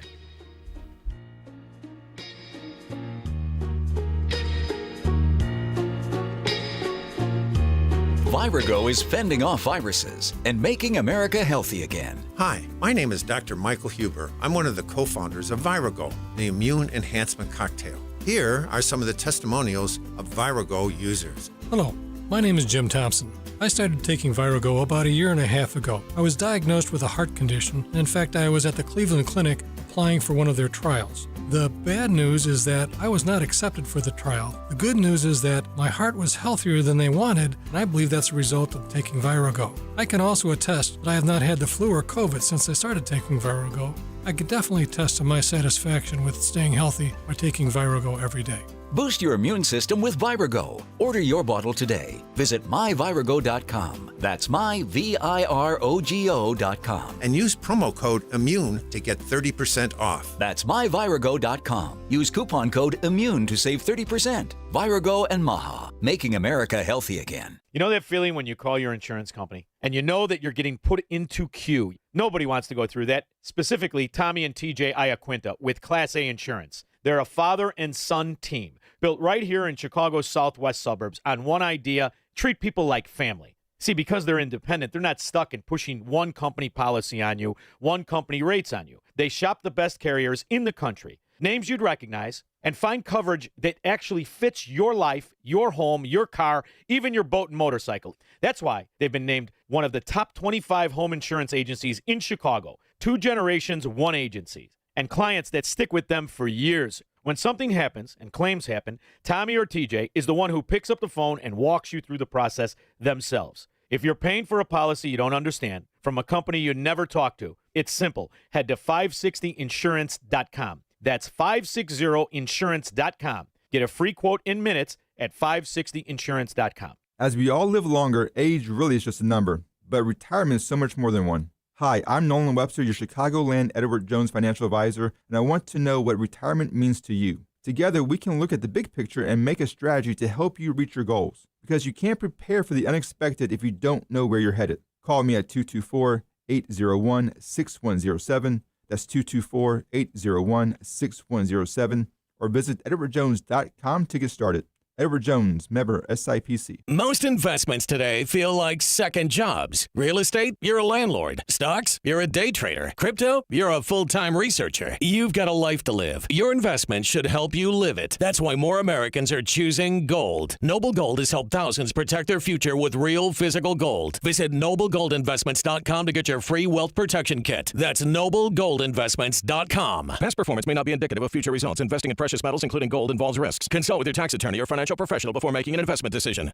[SPEAKER 11] Virago is fending off viruses and making America healthy again.
[SPEAKER 12] Hi, my name is Dr. Michael Huber. I'm one of the co-founders of Virago, the immune enhancement cocktail. Here are some of the testimonials of Virago users.
[SPEAKER 16] Hello, my name is Jim Thompson. I started taking Virago about 1.5 years ago. I was diagnosed with a heart condition, and in fact, I was at the Cleveland Clinic applying for one of their trials. The bad news is that I was not accepted for the trial. The good news is that my heart was healthier than they wanted, and I believe that's a result of taking Virago. I can also attest that I have not had the flu or COVID since I started taking Virago. I could definitely attest to my satisfaction with staying healthy by taking Virago every day.
[SPEAKER 11] Boost your immune system with Virago. Order your bottle today. Visit myvirago.com. That's myvirago.com.
[SPEAKER 12] And use promo code IMMUNE to get 30% off.
[SPEAKER 11] That's myvirago.com. Use coupon code IMMUNE to save 30%. Virago and Maha, making America healthy again.
[SPEAKER 10] You know that feeling when you call your insurance company and you know that you're getting put into queue? Nobody wants to go through that. Specifically, Tommy and TJ Iaquinta with Class A Insurance. They're a father and son team built right here in Chicago's southwest suburbs on one idea: treat people like family. See, because they're independent, they're not stuck in pushing one company policy on you, one company rates on you. They shop the best carriers in the country, names you'd recognize, and find coverage that actually fits your life, your home, your car, even your boat and motorcycle. That's why they've been named one of the top 25 home insurance agencies in Chicago. 2 generations, 1 agency. And clients that stick with them for years. When something happens and claims happen, Tommy or TJ is the one who picks up the phone and walks you through the process themselves. If you're paying for a policy you don't understand from a company you never talk to, it's simple. Head to 560insurance.com. That's 560insurance.com. Get a free quote in minutes at 560insurance.com.
[SPEAKER 17] As we all live longer, age really is just a number, but retirement is so much more than one. Hi, I'm Nolan Webster, your Chicagoland Edward Jones financial advisor, and I want to know what retirement means to you. Together, we can look at the big picture and make a strategy to help you reach your goals, because you can't prepare for the unexpected if you don't know where you're headed. Call me at 224-801-6107. That's 224-801-6107. Or visit edwardjones.com to get started. Edward Jones, member SIPC.
[SPEAKER 2] Most investments today feel like second jobs. Real estate, you're a landlord. Stocks, you're a day trader. Crypto, you're a full-time researcher. You've got a life to live. Your investment should help you live it. That's why more Americans are choosing gold. Noble Gold has helped thousands protect their future with real physical gold. Visit noblegoldinvestments.com to get your free wealth protection kit. That's noblegoldinvestments.com. Past performance may not be indicative of future results. Investing in precious metals, including gold, involves risks. Consult with your tax attorney or financial professional before making an investment decision.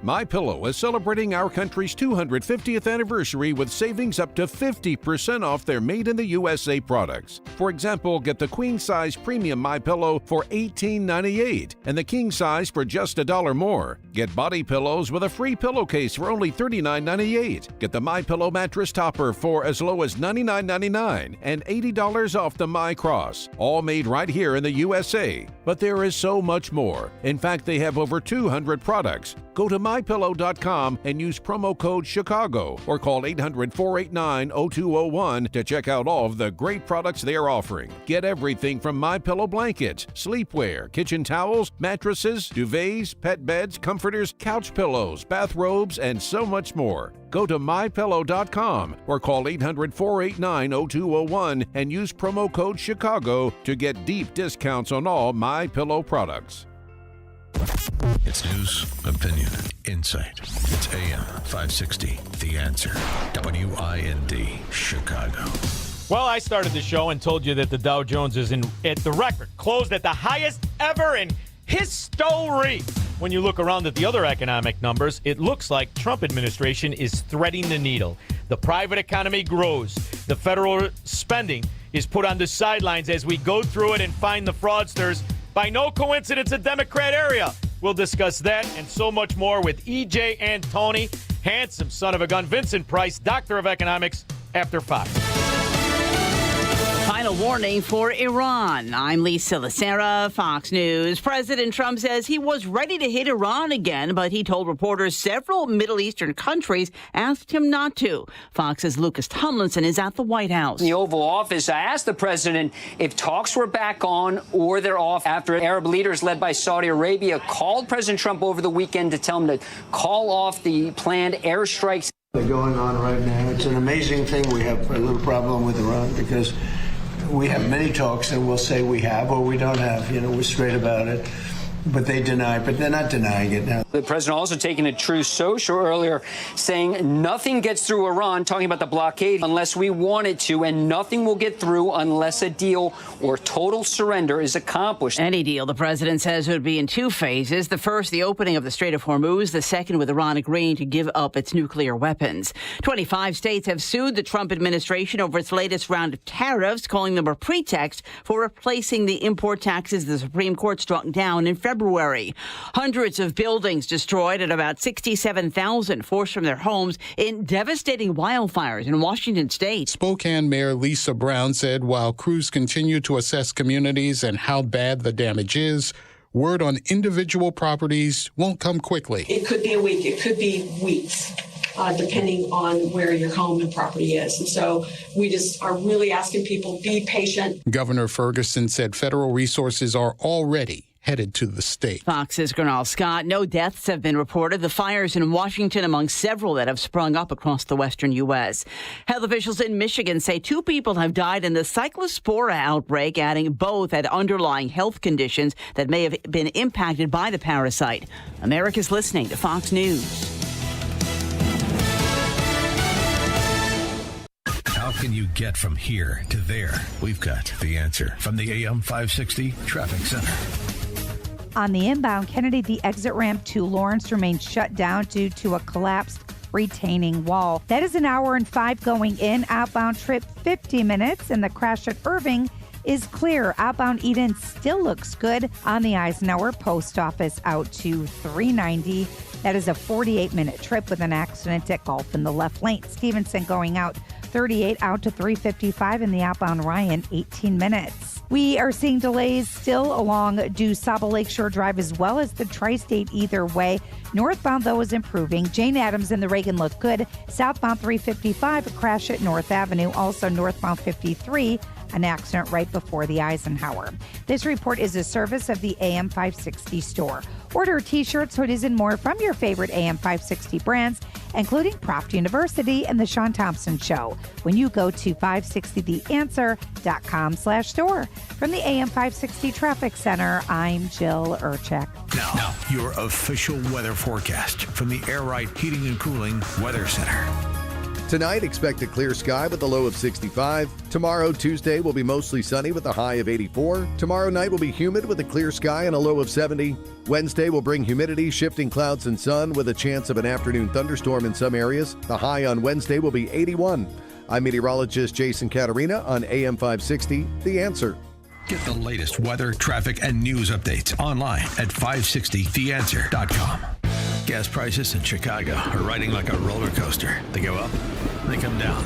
[SPEAKER 8] MyPillow is celebrating our country's 250th anniversary with savings up to 50% off their made-in-the-USA products. For example, get the queen-size premium MyPillow for $18.98 and the king-size for just $1 more. Get body pillows with a free pillowcase for only $39.98. Get the MyPillow mattress topper for as low as $99.99 and $80 off the MyCross. All made right here in the USA. But there is so much more. In fact, they have over 200 products. Go to MyPillow.com and use promo code Chicago or call 800-489-0201 to check out all of the great products they are offering. Get everything from MyPillow blankets, sleepwear, kitchen towels, mattresses, duvets, pet beds, comforters, couch pillows, bathrobes, and so much more. Go to MyPillow.com or call 800-489-0201 and use promo code Chicago to get deep discounts on all MyPillow products.
[SPEAKER 30] It's news, opinion, insight. It's AM 560, The Answer. WIND, Chicago.
[SPEAKER 10] Well, I started the show and told you that the Dow Jones is at the record, closed at the highest ever in history. When you look around at the other economic numbers, it looks like Trump administration is threading the needle. The private economy grows. The federal spending is put on the sidelines as we go through it and find the fraudsters. By no coincidence, a Democrat area. We'll discuss that and so much more with E.J. Antoni, handsome son of a gun, Vincent Price, doctor of economics, after 5.
[SPEAKER 15] Final warning for Iran. I'm Lisa Lacera, Fox News. President Trump says he was ready to hit Iran again, but he told reporters several Middle Eastern countries asked him not to. Fox's Lucas Tomlinson is at the White House.
[SPEAKER 18] In the Oval Office, I asked the president if talks were back on or they're off after Arab leaders led by Saudi Arabia called President Trump over the weekend to tell him to call off the planned airstrikes.
[SPEAKER 19] They're going on right now. It's an amazing thing. We have a little problem with Iran because we have many talks that we'll say we have or we don't have. You know, we're straight about it. But they deny, but they're not denying it now.
[SPEAKER 18] The president also taking a Truth Social earlier, saying nothing gets through Iran, talking about the blockade, unless we want it to, and nothing will get through unless a deal or total surrender is accomplished.
[SPEAKER 15] Any deal, the president says, would be in two phases. The first, the opening of the Strait of Hormuz. The second, with Iran agreeing to give up its nuclear weapons. 25 states have sued the Trump administration over its latest round of tariffs, calling them a pretext for replacing the import taxes the Supreme Court struck down in February. Hundreds of buildings destroyed and about 67,000 forced from their homes in devastating wildfires in Washington state.
[SPEAKER 20] Spokane Mayor Lisa Brown said while crews continue to assess communities and how bad the damage is, word on individual properties won't come quickly.
[SPEAKER 26] It could be a week. It could be weeks. Depending on where your home and property is. And so we just are really asking people, be patient.
[SPEAKER 20] Governor Ferguson said federal resources are already headed to the state.
[SPEAKER 15] Fox's Gernal Scott. No deaths have been reported. The fires in Washington among several that have sprung up across the western U.S. Health officials in Michigan say 2 people have died in the cyclospora outbreak, adding both had underlying health conditions that may have been impacted by the parasite. America's listening to Fox News.
[SPEAKER 30] How can you get from here to there? We've got the answer from the AM 560 Traffic Center.
[SPEAKER 27] On the inbound Kennedy, the exit ramp to Lawrence remains shut down due to a collapsed retaining wall. That is an hour and 5 going in. Outbound trip 50 minutes, and the crash at Irving is clear. Outbound Eden still looks good. On the Eisenhower Post Office out to 390. That is a 48-minute trip with an accident at Gulf in the left lane. Stevenson going out 38 out to 355 in the outbound Ryan, 18 minutes. We are seeing delays still along DuSable Lakeshore Drive as well as the Tri-State either way. Northbound, though, is improving. Jane Addams and the Reagan look good. Southbound 355, a crash at North Avenue. Also northbound 53, an accident right before the Eisenhower. This report is a service of the AM 560 store. Order T-shirts, hoodies, and more from your favorite AM 560 brands, including Proft University and The Shaun Thompson Show, when you go to 560theanswer.com/store. From the AM 560 Traffic Center, I'm Jill Urchek.
[SPEAKER 30] Now, your official weather forecast from the Air Right Heating and Cooling Weather Center.
[SPEAKER 1] Tonight, expect a clear sky with a low of 65. Tomorrow, Tuesday, will be mostly sunny with a high of 84. Tomorrow night will be humid with a clear sky and a low of 70. Wednesday will bring humidity, shifting clouds and sun with a chance of an afternoon thunderstorm in some areas. The high on Wednesday will be 81. I'm meteorologist Jason Caterina on AM 560, The Answer.
[SPEAKER 30] Get the latest weather, traffic, and news updates online at 560theanswer.com. Gas prices in Chicago are riding like a roller coaster. They go up, they come down.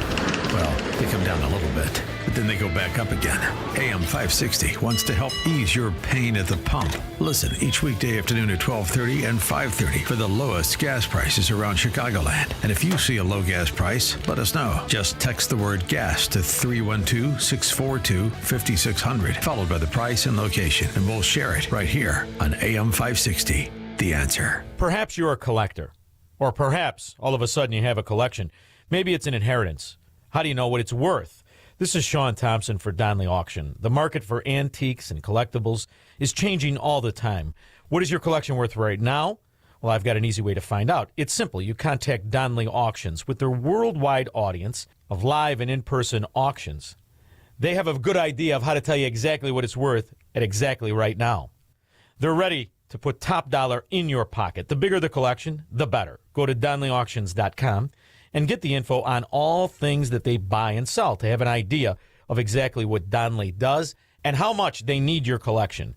[SPEAKER 30] Well, they come down a little bit, but then they go back up again. AM 560 wants to help ease your pain at the pump. Listen each weekday afternoon at 12:30 and 5:30 for the lowest gas prices around Chicagoland. And if you see a low gas price, let us know. Just text the word gas to 312-642-5600, followed by the price and location, and we'll share it right here on AM 560. The Answer.
[SPEAKER 10] Perhaps you're a collector, or perhaps all of a sudden you have a collection. Maybe it's an inheritance. How do you know what it's worth? This is Shaun Thompson for Donley Auction. The market for antiques and collectibles is changing all the time. What is your collection worth right now? Well, I've got an easy way to find out. It's simple. You contact Donley Auctions. With their worldwide audience of live and in-person auctions, they have a good idea of how to tell you exactly what it's worth at exactly right now. They're ready to put top dollar in your pocket. The bigger the collection, the better. Go to DonleyAuctions.com and get the info on all things that they buy and sell to have an idea of exactly what Donley does and how much they need your collection.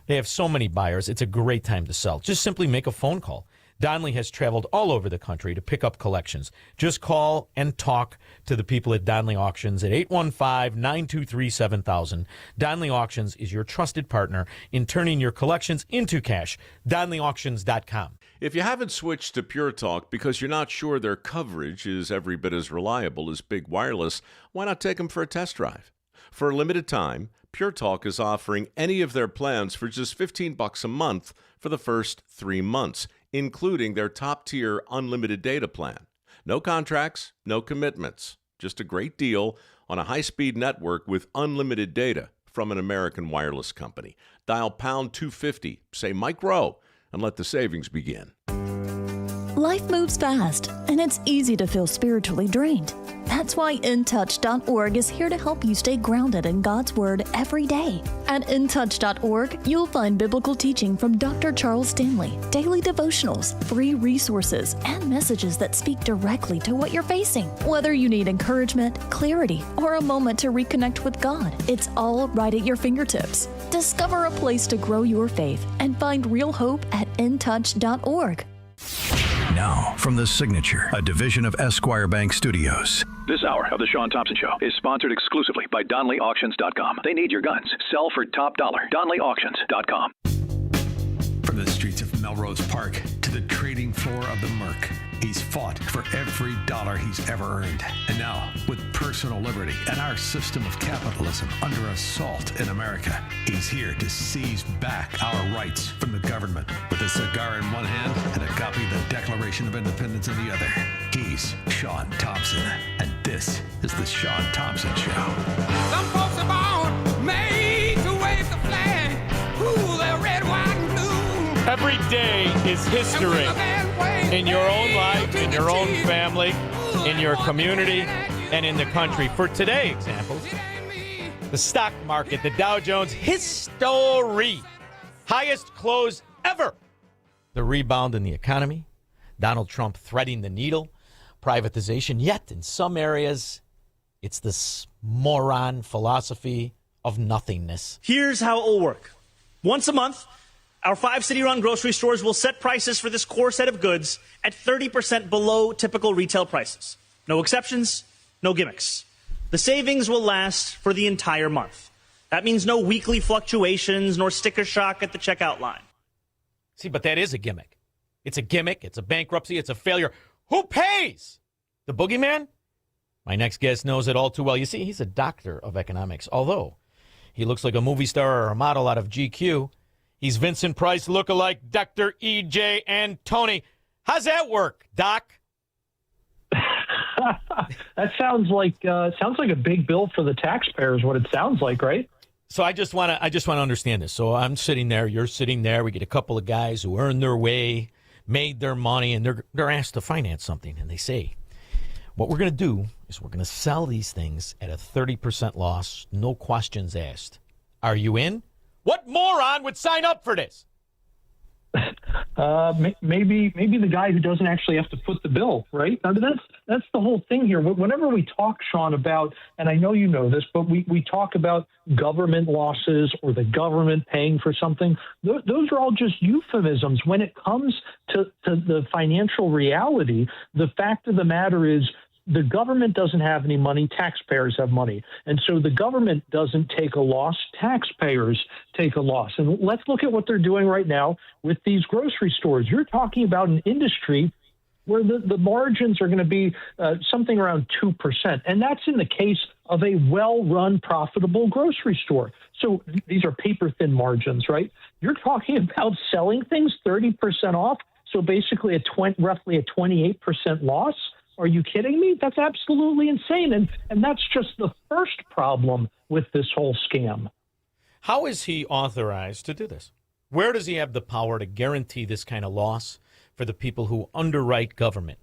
[SPEAKER 10] They have so many buyers, it's a great time to sell. Just simply make a phone call. Donley has traveled all over the country to pick up collections. Just call and talk to the people at Donley Auctions at 815-923-7000. Donley Auctions is your trusted partner in turning your collections into cash. DonleyAuctions.com.
[SPEAKER 8] If you haven't switched to Pure Talk because you're not sure their coverage is every bit as reliable as Big Wireless, why not take them for a test drive? For a limited time, Pure Talk is offering any of their plans for just $15 a month for the first 3 months, including their top-tier unlimited data plan. No contracts, no commitments. Just a great deal on a high-speed network with unlimited data from an American wireless company. Dial pound 250, say Mike Rowe, and let the savings begin.
[SPEAKER 3] Life moves fast, and it's easy to feel spiritually drained. That's why InTouch.org is here to help you stay grounded in God's Word every day. At InTouch.org, you'll find biblical teaching from Dr. Charles Stanley, daily devotionals, free resources, and messages that speak directly to what you're facing. Whether you need encouragement, clarity, or a moment to reconnect with God, it's all right at your fingertips. Discover a place to grow your faith and find real hope at InTouch.org.
[SPEAKER 30] Now, from The Signature, a division of Esquire Bank Studios.
[SPEAKER 4] This hour of the Shaun Thompson Show is sponsored exclusively by DonleyAuctions.com. They need your guns. Sell for top dollar. DonleyAuctions.com.
[SPEAKER 30] From the streets of Melrose Park to the trading floor of the Merc, he's fought for every dollar he's ever earned. And now, with personal liberty and our system of capitalism under assault in America, he's here to seize back our rights from the government. With a cigar in one hand and a copy of the Declaration of Independence in the other, he's Shaun Thompson. And this is the Shaun Thompson Show.
[SPEAKER 21] Some folks are born made to wave the flag. Ooh, they're red, white, and blue.
[SPEAKER 10] Every day is history in your own life, in your own family, in your community, and in the country. For today, examples, the stock market, the Dow Jones history, highest close ever. The rebound in the economy, Donald Trump threading the needle, privatization, yet in some areas, it's this moron philosophy of nothingness.
[SPEAKER 22] Here's how it will work. Once a month, our 5 city-run grocery stores will set prices for this core set of goods at 30% below typical retail prices. No exceptions, no gimmicks. The savings will last for the entire month. That means no weekly fluctuations nor sticker shock at the checkout line.
[SPEAKER 10] See, but that is a gimmick. It's a gimmick. It's a bankruptcy. It's a failure. Who pays? The boogeyman? My next guest knows it all too well. You see, he's a doctor of economics. Although he looks like a movie star or a model out of GQ, he's Vincent Price lookalike Dr. E.J. Antoni. How's that work, Doc?
[SPEAKER 5] That sounds like a big bill for the taxpayers. What it sounds like, right?
[SPEAKER 10] So I just want to understand this. So I'm sitting there, you're sitting there. We get a couple of guys who earned their way, made their money, and they're asked to finance something, and they say, what we're going to do is we're going to sell these things at a 30% loss, no questions asked. Are you in? What moron would sign up for this?
[SPEAKER 5] Maybe the guy who doesn't actually have to foot the bill, right? I mean, that's the whole thing here. Whenever we talk, Shaun, about, and I know you know this, but we talk about government losses or the government paying for something. Those are all just euphemisms. When it comes to the financial reality, the fact of the matter is, the government doesn't have any money. Taxpayers have money. And so the government doesn't take a loss. Taxpayers take a loss. And let's look at what they're doing right now with these grocery stores. You're talking about an industry where the margins are going to be something around 2%. And that's in the case of a well-run, profitable grocery store. So these are paper-thin margins, right? You're talking about selling things 30% off. So basically roughly a 28% loss. Are you kidding me? That's absolutely insane. And that's just the first problem with this whole scam.
[SPEAKER 10] How is he authorized to do this? Where does he have the power to guarantee this kind of loss for the people who underwrite government?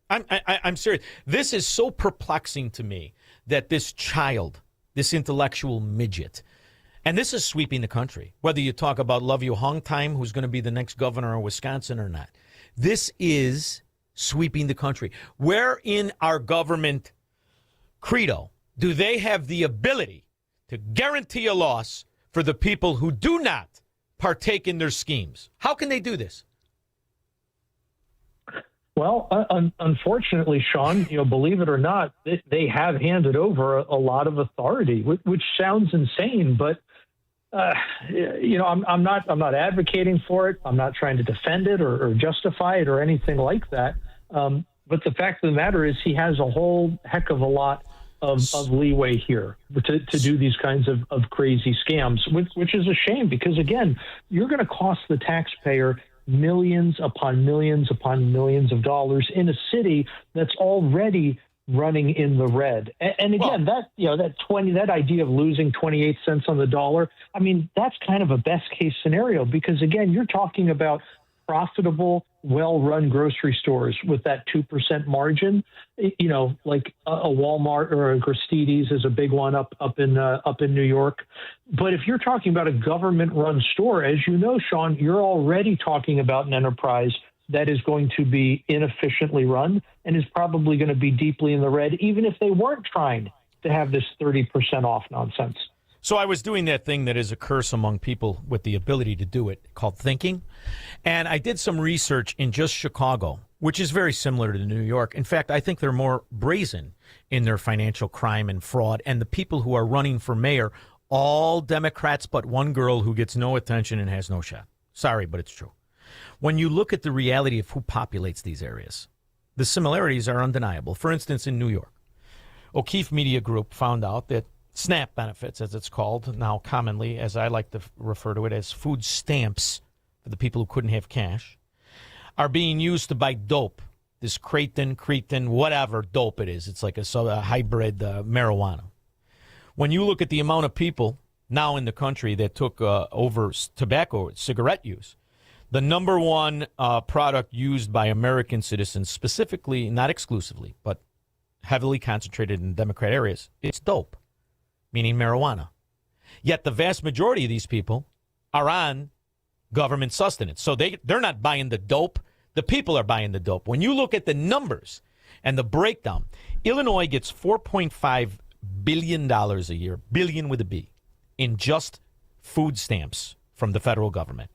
[SPEAKER 10] I'm serious. This is so perplexing to me that this child, this intellectual midget, and this is sweeping the country, whether you talk about Love You Hong Time, who's going to be the next governor of Wisconsin or not. This is sweeping the country. Where in our government credo do they have the ability to guarantee a loss for the people who do not partake in their schemes? How can they do this?
[SPEAKER 5] Well, unfortunately, Shaun, believe it or not, they have handed over a lot of authority, which sounds insane, but I'm not advocating for it. I'm not trying to defend it or justify it or anything like that. But the fact of the matter is he has a whole heck of a lot of leeway here to do these kinds of crazy scams, which is a shame because, again, you're going to cost the taxpayer millions upon millions upon millions of dollars in a city that's already running in the red. And again, that idea of losing 28 cents on the dollar, I mean, that's kind of a best case scenario because, again, you're talking about profitable, well-run grocery stores with that 2% margin, like a Walmart or a Gristedes is a big one up in New York. But if you're talking about a government-run store, as you know, Shaun, you're already talking about an enterprise that is going to be inefficiently run and is probably going to be deeply in the red, even if they weren't trying to have this 30% off nonsense.
[SPEAKER 10] So I was doing that thing that is a curse among people with the ability to do it called thinking. And I did some research in just Chicago, which is very similar to New York. In fact, I think they're more brazen in their financial crime and fraud. And the people who are running for mayor, all Democrats but one girl who gets no attention and has no shot. Sorry, but it's true. When you look at the reality of who populates these areas, the similarities are undeniable. For instance, in New York, O'Keefe Media Group found out that SNAP benefits, as it's called now commonly, as I like to refer to it, as food stamps for the people who couldn't have cash, are being used to buy dope, this cretin, whatever dope it is. It's like a hybrid marijuana. When you look at the amount of people now in the country that took over tobacco, cigarette use, the number one product used by American citizens, specifically, not exclusively, but heavily concentrated in Democrat areas, it's dope, meaning marijuana. Yet the vast majority of these people are on government sustenance. So they're not buying the dope. The people are buying the dope. When you look at the numbers and the breakdown, Illinois gets $4.5 billion a year, billion with a B, in just food stamps from the federal government.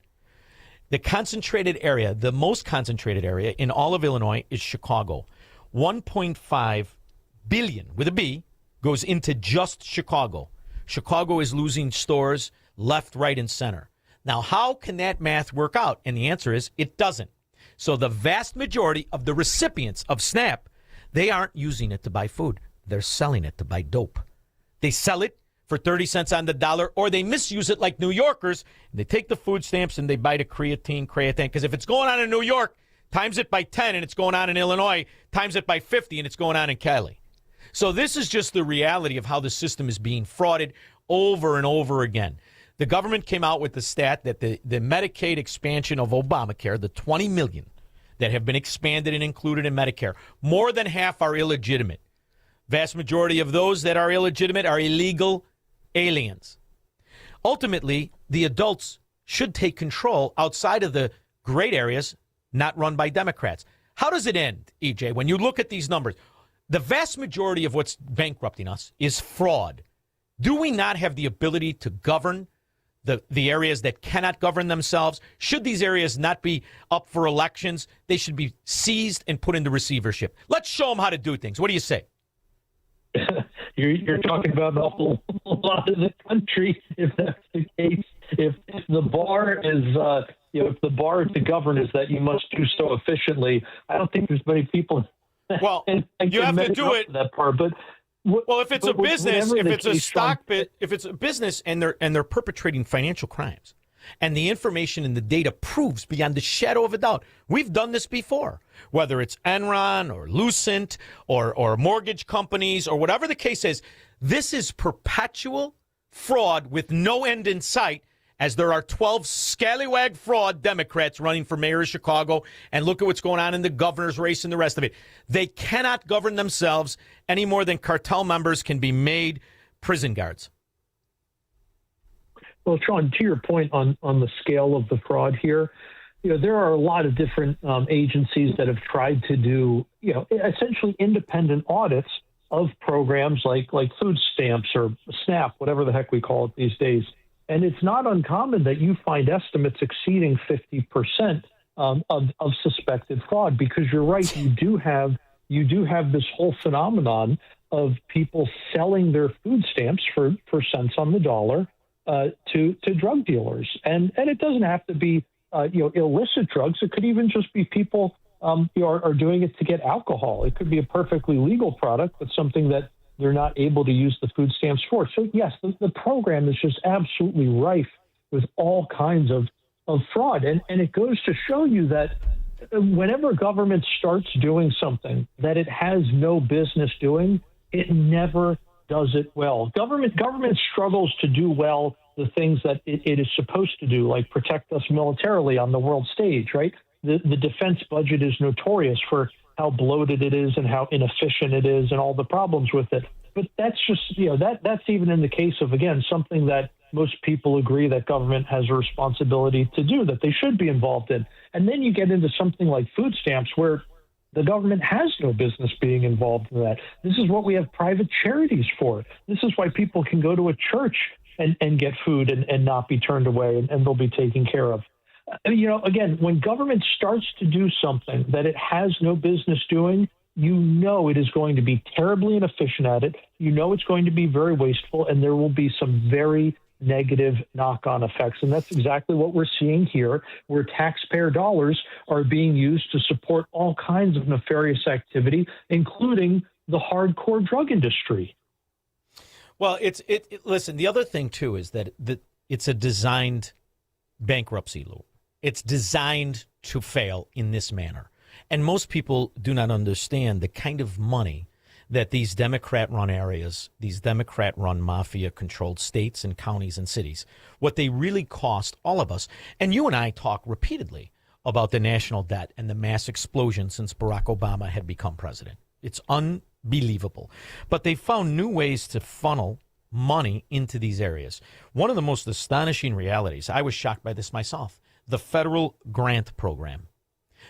[SPEAKER 10] The concentrated area, the most concentrated area in all of Illinois is Chicago. 1.5 billion with a B goes into just Chicago. Chicago is losing stores left, right, and center. Now, how can that math work out? And the answer is it doesn't. So the vast majority of the recipients of SNAP, they aren't using it to buy food. They're selling it to buy dope. They sell it for 30 cents on the dollar, or they misuse it like New Yorkers. They take the food stamps and they buy the creatine. Because if it's going on in New York, times it by 10, and it's going on in Illinois, times it by 50, and it's going on in Cali. So this is just the reality of how the system is being frauded over and over again. The government came out with the stat that the Medicaid expansion of Obamacare, the 20 million that have been expanded and included in Medicare, more than half are illegitimate. Vast majority of those that are illegitimate are illegal aliens. Ultimately, the adults should take control outside of the great areas not run by Democrats. How does it end, EJ, when you look at these numbers? The vast majority of what's bankrupting us is fraud. Do we not have the ability to govern the areas that cannot govern themselves? Should these areas not be up for elections? They should be seized and put into receivership. Let's show them how to do things. What do you say?
[SPEAKER 5] You're talking about a whole lot of the country, if that's the case. If the bar is, if the bar to govern is that you must do so efficiently, I don't think there's many people.
[SPEAKER 10] Well, you have to do it.
[SPEAKER 5] That part, but
[SPEAKER 10] well, if it's a business, if it's a stock bit, if it's a business and they're perpetrating financial crimes, and the information and the data proves beyond the shadow of a doubt, we've done this before, whether it's Enron or Lucent or mortgage companies or whatever the case is. This is perpetual fraud with no end in sight, as there are 12 scallywag fraud Democrats running for mayor of Chicago, and look at what's going on in the governor's race and the rest of it. They cannot govern themselves any more than cartel members can be made prison guards.
[SPEAKER 5] Well, Shaun, to your point on the scale of the fraud here, there are a lot of different agencies that have tried to do, essentially independent audits of programs like food stamps or SNAP, whatever the heck we call it these days. And it's not uncommon that you find estimates exceeding 50% of suspected fraud, because you're right, you do have this whole phenomenon of people selling their food stamps for cents on the dollar to drug dealers, and it doesn't have to be illicit drugs. It could even just be people are doing it to get alcohol. It could be a perfectly legal product, but something that they're not able to use the food stamps for. So yes, the program is just absolutely rife with all kinds of fraud, and it goes to show you that whenever government starts doing something that it has no business doing, it never does it well. Government struggles to do well the things that it is supposed to do, like protect us militarily on the world stage, right? The defense budget is notorious for how bloated it is and how inefficient it is and all the problems with it. But that's just, that's even in the case of, again, something that most people agree that government has a responsibility to do, that they should be involved in. And then you get into something like food stamps, where the government has no business being involved in that. This is what we have private charities for. This is why people can go to a church and get food and not be turned away, and they'll be taken care of. Again, when government starts to do something that it has no business doing, it is going to be terribly inefficient at it. It's going to be very wasteful, and there will be some very negative knock-on effects. And that's exactly what we're seeing here, where taxpayer dollars are being used to support all kinds of nefarious activity, including the hardcore drug industry.
[SPEAKER 10] Well, listen, the other thing, too, is that it's a designed bankruptcy law. It's designed to fail in this manner. And most people do not understand the kind of money that these Democrat-run areas, these Democrat-run mafia-controlled states and counties and cities, what they really cost all of us. And you and I talk repeatedly about the national debt and the mass explosion since Barack Obama had become president. It's unbelievable. But they found new ways to funnel money into these areas. One of the most astonishing realities, I was shocked by this myself, the federal grant program.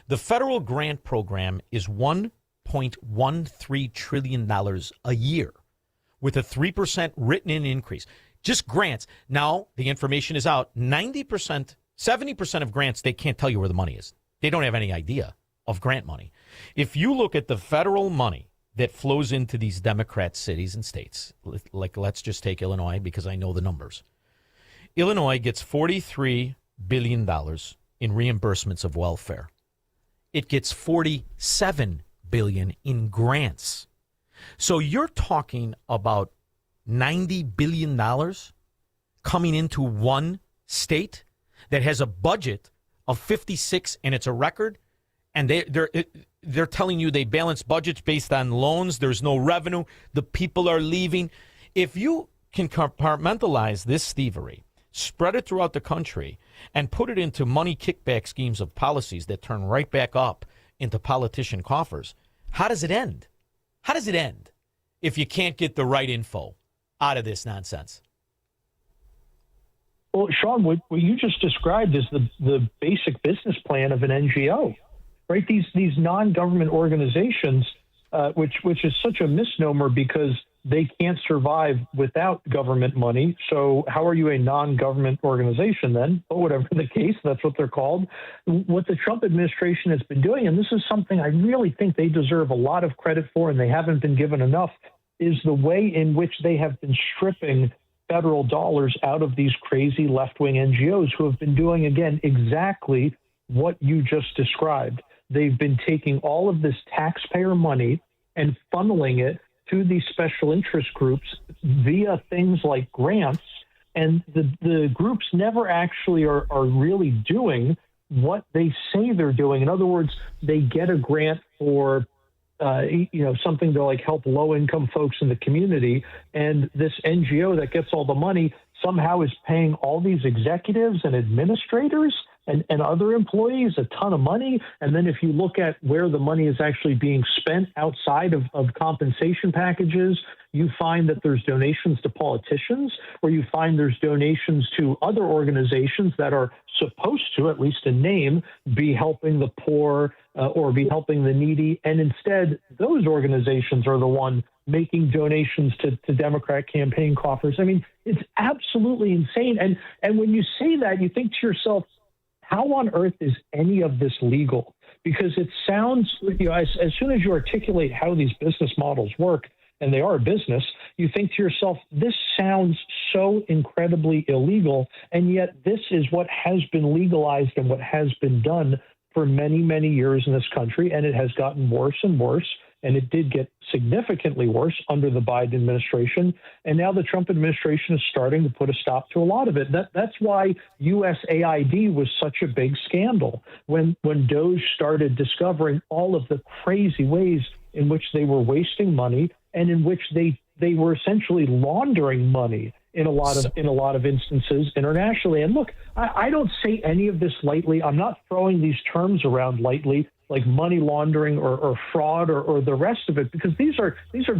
[SPEAKER 10] The federal grant program is $1.13 trillion a year with a 3% written-in increase. Just grants. Now, the information is out. 90%, 70% of grants, they can't tell you where the money is. They don't have any idea of grant money. If you look at the federal money that flows into these Democrat cities and states, like let's just take Illinois because I know the numbers. Illinois gets $43 billion in reimbursements of welfare. It gets $47 billion in grants. So you're talking about $90 billion coming into one state that has a budget of 56, and it's a record, and they're telling you they balance budgets based on loans. There's no revenue. The people are leaving. If you can compartmentalize this thievery, spread it throughout the country, and put it into money kickback schemes of policies that turn right back up into politician coffers, how does it end? How does it end if you can't get the right info out of this nonsense?
[SPEAKER 5] Well, Shaun, what you just described is the basic business plan of an NGO, right? These non-government organizations, which is such a misnomer because they can't survive without government money. So how are you a non-government organization then? But whatever the case, that's what they're called. What the Trump administration has been doing, and this is something I really think they deserve a lot of credit for, and they haven't been given enough, is the way in which they have been stripping federal dollars out of these crazy left-wing NGOs who have been doing, again, exactly what you just described. They've been taking all of this taxpayer money and funneling it to these special interest groups via things like grants, and the groups never actually are really doing what they say they're doing. In other words, they get a grant for something to like help low-income folks in the community, and this NGO that gets all the money somehow is paying all these executives and administrators and other employees a ton of money. And then if you look at where the money is actually being spent outside of compensation packages, you find that there's donations to politicians, or you find there's donations to other organizations that are supposed to, at least in name, be helping the poor or be helping the needy. And instead, those organizations are the one making donations to Democrat campaign coffers. I mean, it's absolutely insane. And when you say that, you think to yourself, how on earth is any of this legal? Because it sounds, as soon as you articulate how these business models work, and they are a business, you think to yourself, this sounds so incredibly illegal, and yet this is what has been legalized and what has been done for many, many years in this country, and it has gotten worse and worse, and it did get significantly worse under the Biden administration, and now the Trump administration is starting to put a stop to a lot of it. That's why USAID was such a big scandal. When DOJ started discovering all of the crazy ways in which they were wasting money and in which they were essentially laundering money in a lot of instances internationally. And look, I don't say any of this lightly. I'm not throwing these terms around lightly, like money laundering or fraud or the rest of it, because these are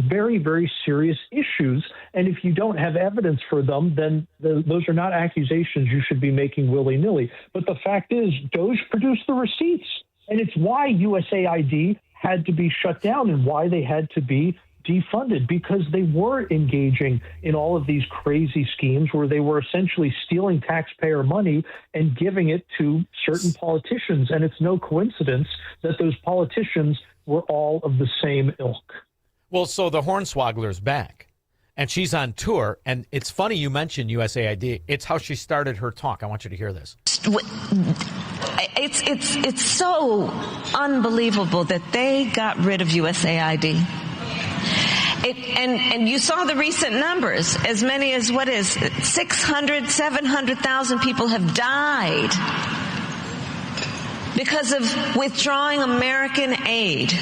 [SPEAKER 5] very, very serious issues. And if you don't have evidence for them, then those are not accusations you should be making willy-nilly. But the fact is, DOJ produced the receipts, and it's why USAID had to be shut down and why they had to be defunded, because they were engaging in all of these crazy schemes where they were essentially stealing taxpayer money and giving it to certain politicians. And it's no coincidence that those politicians were all of the same ilk.
[SPEAKER 10] Well, so the Hornswoggler's back, and she's on tour. And it's funny you mentioned USAID. It's how she started her talk. I want you to hear this.
[SPEAKER 6] It's so unbelievable that they got rid of USAID. And you saw the recent numbers. As many as 600, 700,000 people have died because of withdrawing American aid.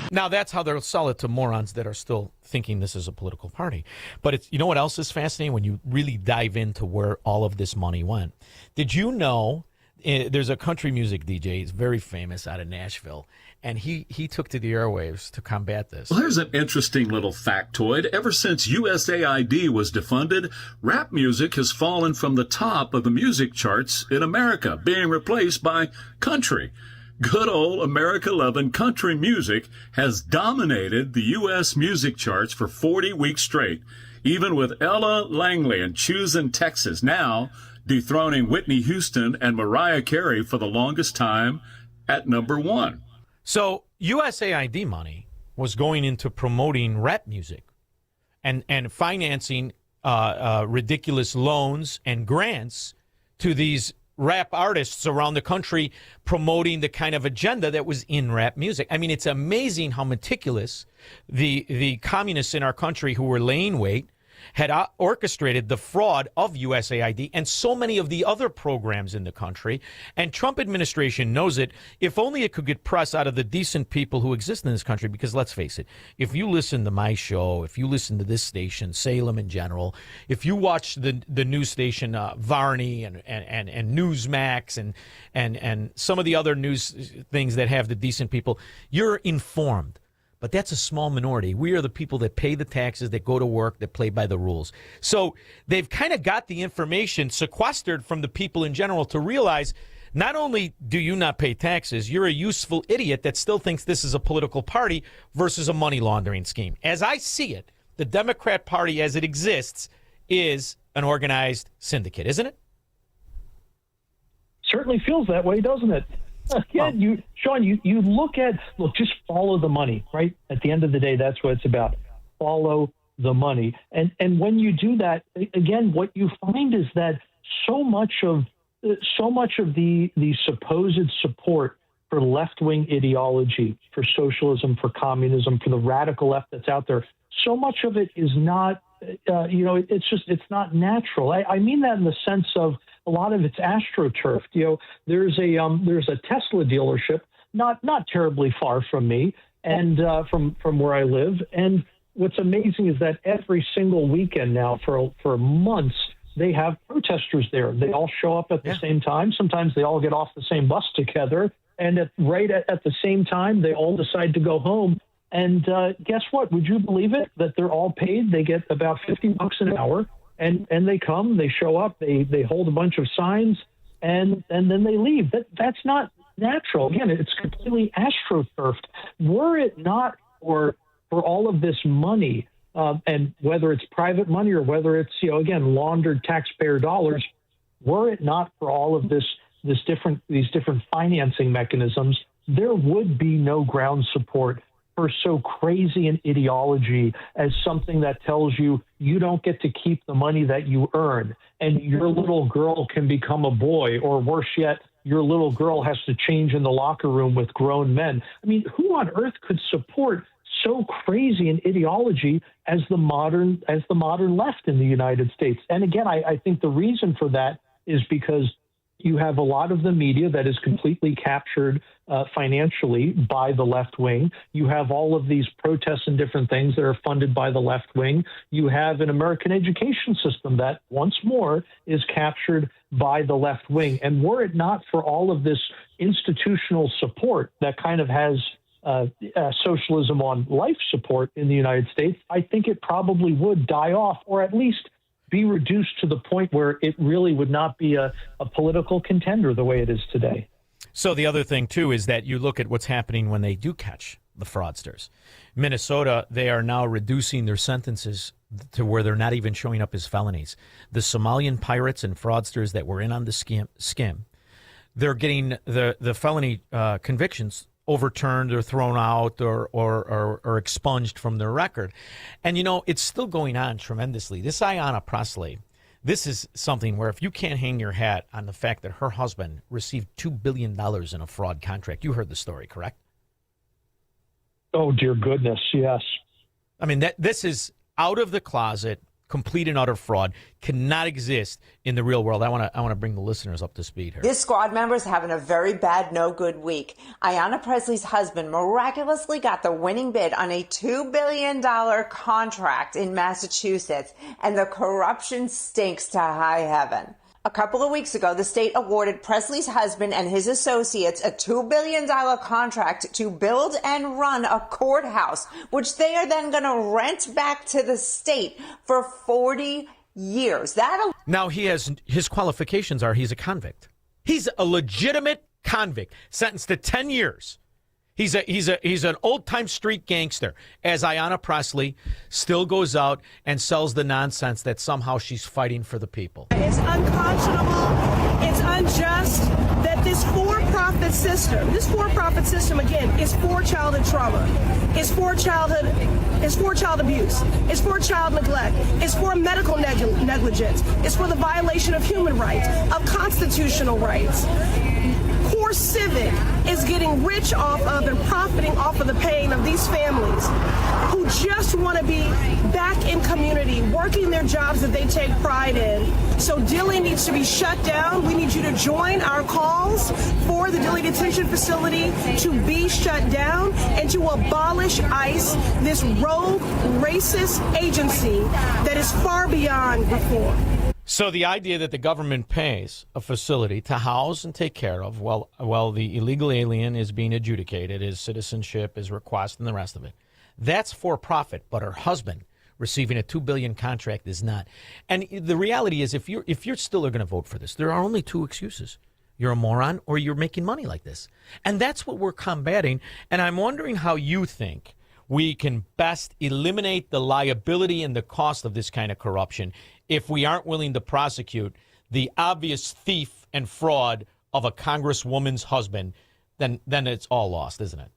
[SPEAKER 10] Now, that's how they'll sell it to morons that are still thinking this is a political party. But it's, you know what else is fascinating when you really dive into where all of this money went? Did you know there's a country music DJ, he's very famous out of Nashville, and he took to the airwaves to combat this.
[SPEAKER 7] Well, here's an interesting little factoid. Ever since USAID was defunded, rap music has fallen from the top of the music charts in America, being replaced by country. Good old America-loving country music has dominated the U.S. music charts for 40 weeks straight, even with Ella Langley and Choosing Texas now dethroning Whitney Houston and Mariah Carey for the longest time at number one.
[SPEAKER 10] So USAID money was going into promoting rap music and financing ridiculous loans and grants to these rap artists around the country promoting the kind of agenda that was in rap music. I mean, it's amazing how meticulous the communists in our country who were laying wait had orchestrated the fraud of USAID and so many of the other programs in the country. And Trump administration knows it. If only it could get press out of the decent people who exist in this country, because let's face it, if you listen to my show, if you listen to this station, Salem in general, if you watch the news station Varney and Newsmax and some of the other news things that have the decent people, you're informed. But that's a small minority. We are the people that pay the taxes, that go to work, that play by the rules. So they've kind of got the information sequestered from the people in general to realize not only do you not pay taxes, you're a useful idiot that still thinks this is a political party versus a money laundering scheme. As I see it, the Democrat Party as it exists is an organized syndicate, isn't it?
[SPEAKER 5] Certainly feels that way, doesn't it? Again, Shaun, you look, just follow the money, right? At the end of the day, that's what it's about. Follow the money. And when you do that, again, what you find is that so much of the supposed support for left-wing ideology, for socialism, for communism, for the radical left that's out there, so much of it is not, it's not natural. I mean that in the sense of a lot of it's astroturfed. There's a Tesla dealership not terribly far from me and from where I live. And what's amazing is that every single weekend now for months, they have protesters there. They all show up at the same time. Sometimes they all get off the same bus together. And at the same time, they all decide to go home. And guess what? Would you believe it? That they're all paid. They get about $50 an hour. And they come, they show up, they hold a bunch of signs, and then they leave. That's not natural. Again, it's completely astroturfed. Were it not for all of this money, and whether it's private money or whether it's again laundered taxpayer dollars, were it not for all of these different financing mechanisms, there would be no ground support for so crazy an ideology as something that tells you you don't get to keep the money that you earn and your little girl can become a boy, or worse yet, your little girl has to change in the locker room with grown men. I mean, who on earth could support so crazy an ideology as the modern left in the United States? And again, I think the reason for that is because you have a lot of the media that is completely captured financially by the left wing. You have all of these protests and different things that are funded by the left wing. You have an American education system that once more is captured by the left wing. And were it not for all of this institutional support that kind of has socialism on life support in the United States, I think it probably would die off, or at least be reduced to the point where it really would not be a political contender the way it is today.
[SPEAKER 10] So the other thing, too, is that you look at what's happening when they do catch the fraudsters. Minnesota, they are now reducing their sentences to where they're not even showing up as felonies. The Somalian pirates and fraudsters that were in on the skim, they're getting the felony convictions overturned or thrown out or expunged from their record. And, it's still going on tremendously. This Ayanna Pressley, this is something where if you can't hang your hat on the fact that her husband received $2 billion in a fraud contract, you heard the story, correct?
[SPEAKER 5] Oh, dear goodness, yes.
[SPEAKER 10] I mean, this is out of the closet, complete and utter fraud, cannot exist in the real world. I want to bring the listeners up to speed here.
[SPEAKER 9] This squad member is having a very bad, no good week. Ayanna Pressley's husband miraculously got the winning bid on a $2 billion contract in Massachusetts, and the corruption stinks to high heaven. A couple of weeks ago, the state awarded Presley's husband and his associates a $2 billion contract to build and run a courthouse, which they are then going to rent back to the state for 40 years.
[SPEAKER 10] Now, his qualifications are he's a convict. He's a legitimate convict, sentenced to 10 years. He's an old-time street gangster, as Ayanna Pressley still goes out and sells the nonsense that somehow she's fighting for the people.
[SPEAKER 11] It's unconscionable. It's unjust that this for-profit system, again, is for childhood trauma. It's for child abuse. It's for child neglect. It's for medical negligence. It's for the violation of human rights, of constitutional rights. Core Civic is getting rich off of and profiting off of the pain of these families who just want to be back in community, working their jobs that they take pride in. So Dilley needs to be shut down. We need you to join our calls for the Dilley Detention Facility to be shut down and to abolish ICE, this rogue, racist agency that is far beyond reform.
[SPEAKER 10] So the idea that the government pays a facility to house and take care of while the illegal alien is being adjudicated, his citizenship, his request, and the rest of it, that's for profit. But her husband receiving a $2 billion contract is not. And the reality is, if you're still going to vote for this, there are only two excuses. You're a moron or you're making money like this. And that's what we're combating. And I'm wondering how you think we can best eliminate the liability and the cost of this kind of corruption if we aren't willing to prosecute the obvious thief and fraud of a congresswoman's husband. Then it's all lost, isn't it?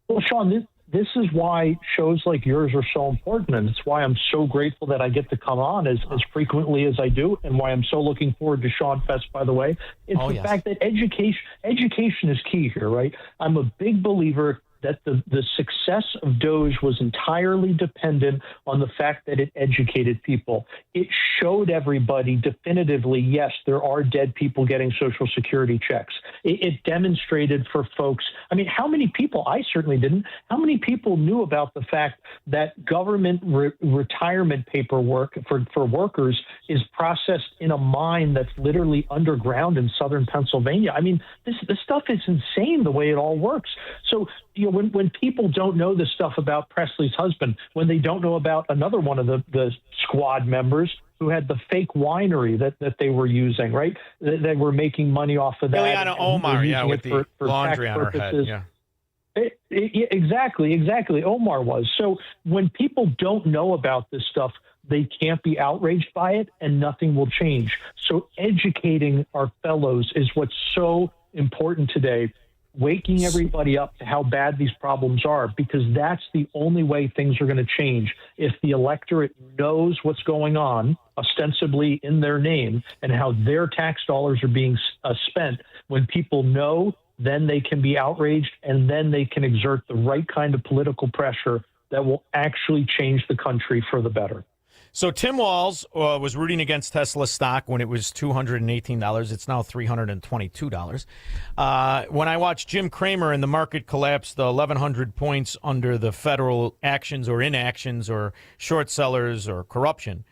[SPEAKER 5] Well, Shaun, this is why shows like yours are so important, and it's why I'm so grateful that I get to come on as frequently as I do, and why I'm so looking forward to Shaun Fest, by the way. It's the fact that education is key here, right? I'm a big believer that the success of DOGE was entirely dependent on the fact that it educated people. It showed everybody definitively, yes, there are dead people getting Social Security checks. It demonstrated for folks, I mean, how many people, I certainly didn't, how many people knew about the fact that government retirement paperwork for workers is processed in a mine that's literally underground in southern Pennsylvania? I mean, this stuff is insane the way it all works. So, you know, when people don't know this stuff about Presley's husband, when they don't know about another one of the squad members who had the fake winery that they were using, right? They were making money off of that.
[SPEAKER 10] Ileana Omar, with the laundry on her head, yeah.
[SPEAKER 5] Exactly. Omar was. So when people don't know about this stuff, they can't be outraged by it, and nothing will change. So educating our fellows is what's so important today. Waking everybody up to how bad these problems are, because that's the only way things are going to change. If the electorate knows what's going on, ostensibly in their name, and how their tax dollars are being spent, when people know, then they can be outraged, and then they can exert the right kind of political pressure that will actually change the country for the better.
[SPEAKER 10] So Tim Walz was rooting against Tesla stock when it was $218. It's now $322. When I watched Jim Cramer and the market collapse 1,100 points under the federal actions or inactions or short sellers or corruption,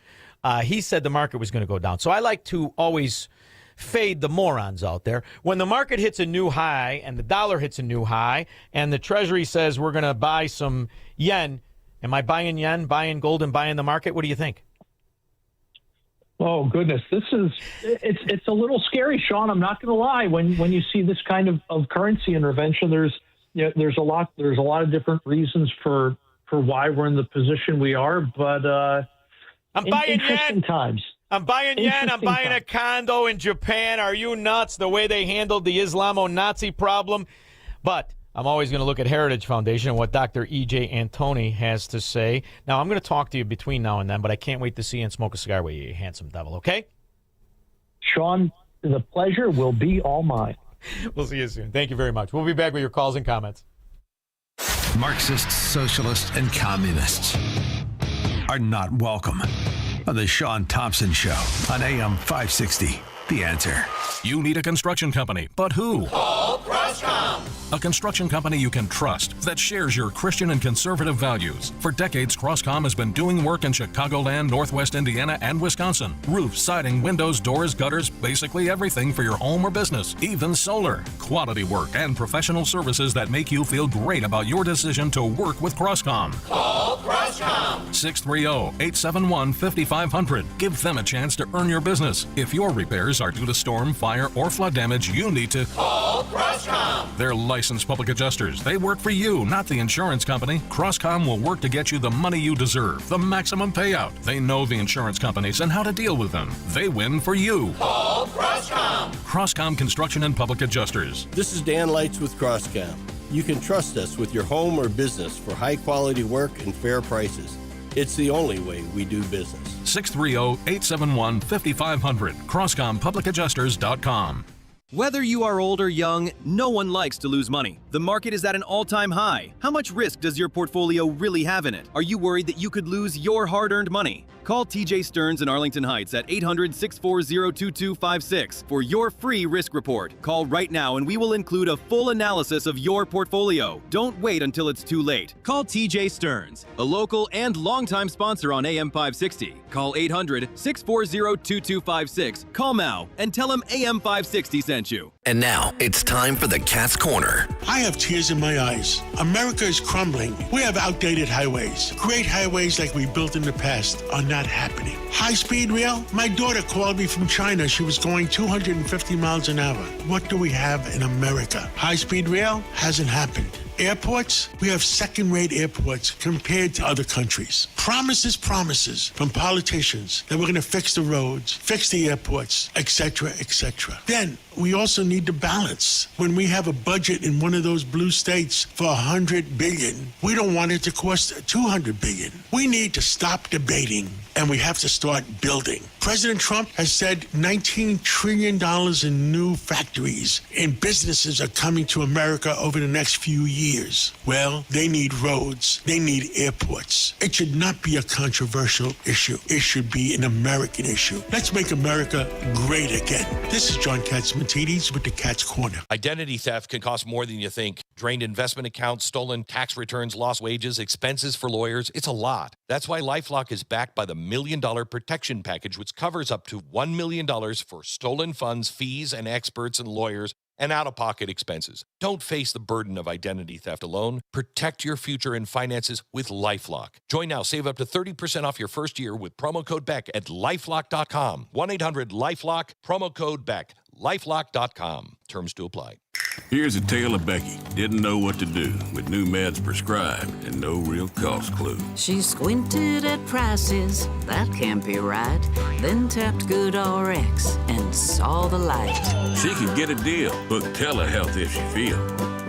[SPEAKER 10] he said the market was going to go down. So I like to always fade the morons out there. When the market hits a new high and the dollar hits a new high and the Treasury says we're going to buy some yen, am I buying yen, buying gold, and buying the market? What do you think?
[SPEAKER 5] Oh, goodness. It's a little scary, Shaun. I'm not going to lie. When you see this kind of currency intervention, there's a lot of different reasons for why we're in the position we are. But
[SPEAKER 10] I'm buying yen.
[SPEAKER 5] Times.
[SPEAKER 10] I'm buying yen. I'm buying a condo in Japan. Are you nuts? The way they handled the Islamo-Nazi problem. But I'm always going to look at Heritage Foundation and what Dr. E.J. Antoni has to say. Now, I'm going to talk to you between now and then, but I can't wait to see you and smoke a cigar with you, handsome devil, okay?
[SPEAKER 5] Shaun, the pleasure will be all mine.
[SPEAKER 10] We'll see you soon. Thank you very much. We'll be back with your calls and comments.
[SPEAKER 30] Marxists, socialists, and communists are not welcome on the Shaun Thompson Show on AM 560. The Answer.
[SPEAKER 12] You need a construction company, but who?
[SPEAKER 21] Call Croscom.
[SPEAKER 12] A construction company you can trust that shares your Christian and conservative values. For decades, Croscom has been doing work in Chicagoland, Northwest Indiana, and Wisconsin. Roofs, siding, windows, doors, gutters, basically everything for your home or business, even solar. Quality work and professional services that make you feel great about your decision to work with Croscom.
[SPEAKER 21] Call Croscom.
[SPEAKER 12] 630-871-5500. Give them a chance to earn your business. If your repairs are due to storm, fire, or flood damage, you need to
[SPEAKER 21] Call Crosscom.
[SPEAKER 12] They're licensed public adjusters. They work for you, not the insurance company. Crosscom will work to get you the money you deserve, the maximum payout. They know the insurance companies and how to deal with them. They win for you.
[SPEAKER 21] Call Crosscom.
[SPEAKER 12] Crosscom Construction and Public Adjusters.
[SPEAKER 2] This is Dan Lights with Crosscom. You can trust us with your home or business for high-quality work and fair prices. It's the only way we do business.
[SPEAKER 12] 630-871-5500. CrosscomPublicAdjusters.com.
[SPEAKER 13] Whether you are old or young, no one likes to lose money. The market is at an all-time high. How much risk does your portfolio really have in it? Are you worried that you could lose your hard-earned money? Call TJ Stearns in Arlington Heights at 800-640-2256 for your free risk report. Call right now and we will include a full analysis of your portfolio. Don't wait until it's too late. Call TJ Stearns, a local and longtime sponsor on AM 560. Call 800-640-2256. Call now and tell him AM 560 sent you.
[SPEAKER 14] And now it's time for the Cat's Corner.
[SPEAKER 16] I have tears in my eyes. America is crumbling. We have outdated highways. Great highways like we built in the past are not happening. High-speed rail? My daughter called me from China. She was going 250 miles an hour. What do we have in America? High-speed rail hasn't happened. Airports? We have second-rate airports compared to other countries. Promises from politicians that we're going to fix the roads, fix the airports, etc., etc. Then we also need to balance. When we have a budget in one of those blue states for $100 billion, we don't want it to cost $200 billion. We need to stop debating and we have to start building. President Trump has said $19 trillion in new factories and businesses are coming to America over the next few years. Well, they need roads. They need airports. It should not be a controversial issue. It should be an American issue. Let's make America great again. This is John Katzmatidis with the Cat's Corner.
[SPEAKER 17] Identity theft can cost more than you think. Drained investment accounts, stolen tax returns, lost wages, expenses for lawyers. It's a lot. That's why LifeLock is backed by the $1 Million Protection Package, which covers up to $1 million for stolen funds, fees, and experts and lawyers, and out-of-pocket expenses. Don't face the burden of identity theft alone. Protect your future and finances with LifeLock. Join now. Save up to 30% off your first year with promo code BECK at LifeLock.com. 1-800-LifeLock, promo code BECK. LifeLock.com. Terms to apply.
[SPEAKER 23] Here's a tale of Becky. Didn't know what to do with new meds prescribed and no real cost clue.
[SPEAKER 24] She squinted at prices, that can't be right. Then tapped GoodRx and saw the light.
[SPEAKER 23] She could get a deal. Book telehealth if she feel.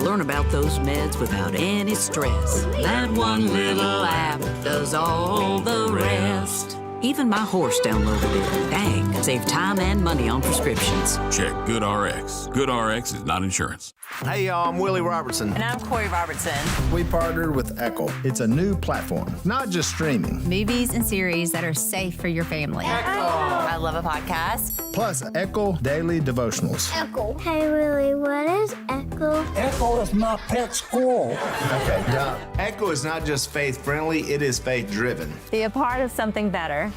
[SPEAKER 24] Learn about those meds without any stress. That one little app does all the rest. Even my horse downloaded it. Dang, save time and money on prescriptions.
[SPEAKER 23] Check GoodRx. GoodRx is not insurance.
[SPEAKER 25] Hey, y'all, I'm Willie Robertson.
[SPEAKER 28] And I'm Corey Robertson.
[SPEAKER 25] We partnered with Echo. It's a new platform, not just streaming.
[SPEAKER 28] Movies and series that are safe for your family. Echo. I love a podcast.
[SPEAKER 25] Plus, Echo Daily Devotionals.
[SPEAKER 29] Echo. Hey, Willie, what is Echo?
[SPEAKER 25] Echo is my pet squirrel. Okay, Doc. Echo is not just faith-friendly, it is faith-driven.
[SPEAKER 28] Be a part of something better.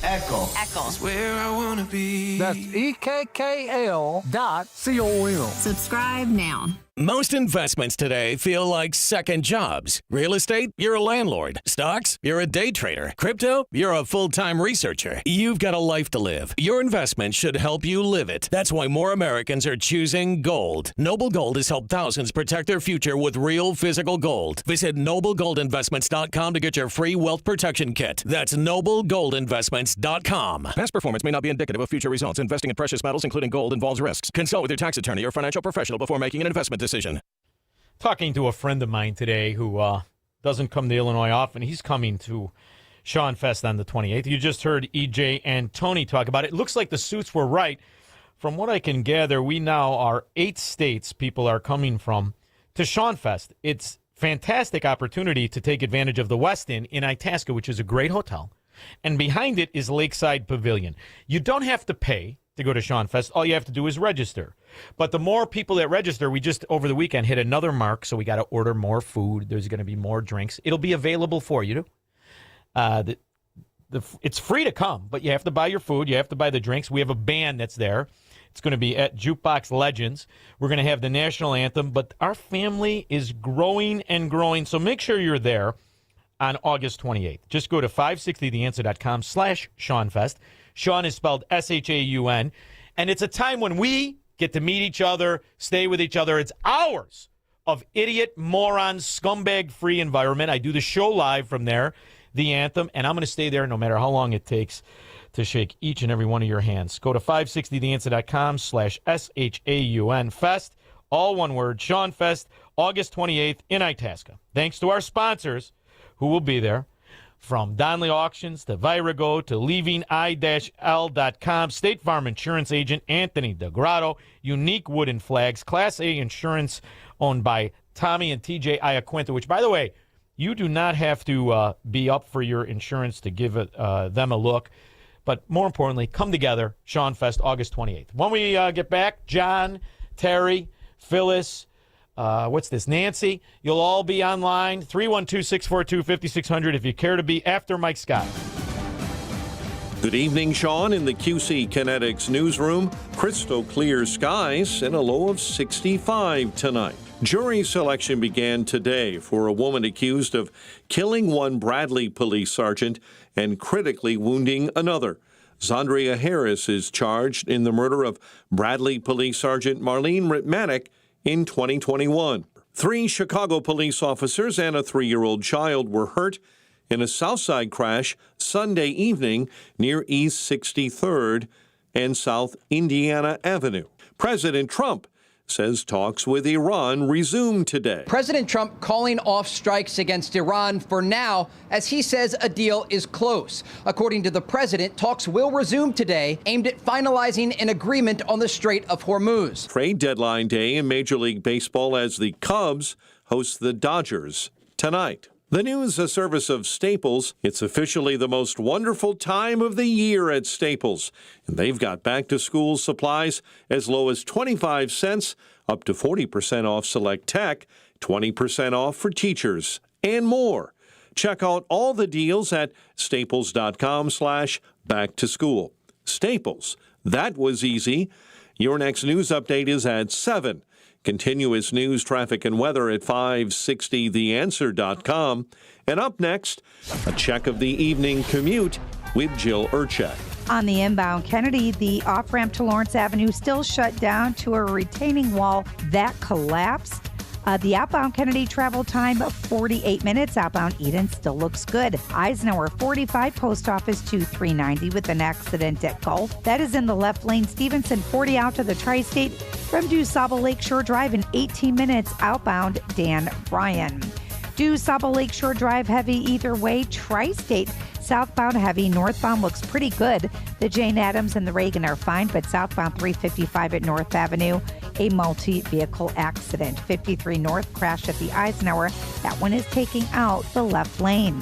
[SPEAKER 25] Echo.
[SPEAKER 28] Echo.
[SPEAKER 25] That's where I want to be.
[SPEAKER 28] That's
[SPEAKER 25] EKKL.com.
[SPEAKER 28] Subscribe now.
[SPEAKER 31] Most investments today feel like second jobs. Real estate, you're a landlord. Stocks, you're a day trader. Crypto, you're a full-time researcher. You've got a life to live. Your investment should help you live it. That's why more Americans are choosing gold. Noble Gold has helped thousands protect their future with real physical gold. Visit noblegoldinvestments.com to get your free wealth protection kit. That's noblegoldinvestments.com. Past performance may not be indicative of future results. Investing in precious metals, including gold, involves risks. Consult with your tax attorney or financial professional before making an investment decision.
[SPEAKER 10] Talking to a friend of mine today who doesn't come to Illinois often. He's coming to Shaun Fest on the 28th. You just heard EJ and Tony talk about it. It looks like the suits were right. From what I can gather, we now are 8 states people are coming from to Shaun Fest. It's fantastic opportunity to take advantage of the Westin in Itasca, which is a great hotel. And behind it is Lakeside Pavilion. You don't have to pay to go to Shaun Fest. All you have to do is register. But the more people that register, we just over the weekend hit another mark, so we got to order more food. There's going to be more drinks. It'll be available for you. It's free to come, but you have to buy your food. You have to buy the drinks. We have a band that's there. It's going to be at Jukebox Legends. We're going to have the national anthem, but our family is growing and growing, so make sure you're there. on August 28th. Just go to 560theanswer.com/ShaunFest. Shaun is spelled Shaun. And it's a time when we get to meet each other, stay with each other. It's hours of idiot, moron, scumbag-free environment. I do the show live from there, the Anthem, and I'm going to stay there no matter how long it takes to shake each and every one of your hands. Go to 560theanswer.com/SHAUN Fest. All one word, Shaun Fest, August 28th in Itasca. Thanks to our sponsors who will be there, from Donley Auctions to Virago to leaving-l.com, State Farm Insurance Agent Anthony DeGrotto, Unique Wooden Flags, Class A Insurance owned by Tommy and TJ Iaquinta, which, by the way, you do not have to be up for your insurance to give them a look. But more importantly, come together, Shaun Fest, August 28th. When we get back, John, Terry, Phyllis, Nancy, you'll all be online. 312-642-5600 if you care to be after Mike Scott.
[SPEAKER 1] Good evening, Shaun. In the QC Kinetics newsroom, crystal clear skies and a low of 65 tonight. Jury selection began today for a woman accused of killing one Bradley police sergeant and critically wounding another. Zandria Harris is charged in the murder of Bradley Police Sergeant Marlene Ritmanek in 2021. 3 Chicago police officers and a 3-year-old child were hurt in a Southside crash Sunday evening near East 63rd and South Indiana Avenue. President Trump says talks with Iran resume today.
[SPEAKER 3] President Trump calling off strikes against Iran for now, as he says a deal is close. According to the president, talks will resume today, aimed at finalizing an agreement on the Strait of Hormuz.
[SPEAKER 1] Trade deadline day in Major League Baseball as the Cubs host the Dodgers tonight. The news, a service of Staples. It's officially the most wonderful time of the year at Staples. And they've got back-to-school supplies as low as 25 cents, up to 40% off select tech, 20% off for teachers, and more. Check out all the deals at staples.com/back-to-school. Staples, that was easy. Your next news update is at 7. Continuous news, traffic, and weather at 560theanswer.com. And up next, a check of the evening commute with Jill Urchek.
[SPEAKER 4] On the inbound Kennedy, the off-ramp to Lawrence Avenue still shut down to a retaining wall that collapsed. The outbound Kennedy travel time of 48 minutes. Outbound Eden still looks good. Eisenhower 45 post office to 390 with an accident at Gulf. That is in the left lane. Stevenson 40 out to the Tri-State from DuSable Lakeshore Drive in 18 minutes. Outbound Dan Bryan. DuSable Lakeshore Drive heavy either way. Tri-State southbound heavy. Northbound looks pretty good. The Jane Addams and the Reagan are fine, but southbound 355 at North Avenue, a multi-vehicle accident. 53 North crash at the Eisenhower. That one is taking out the left lane.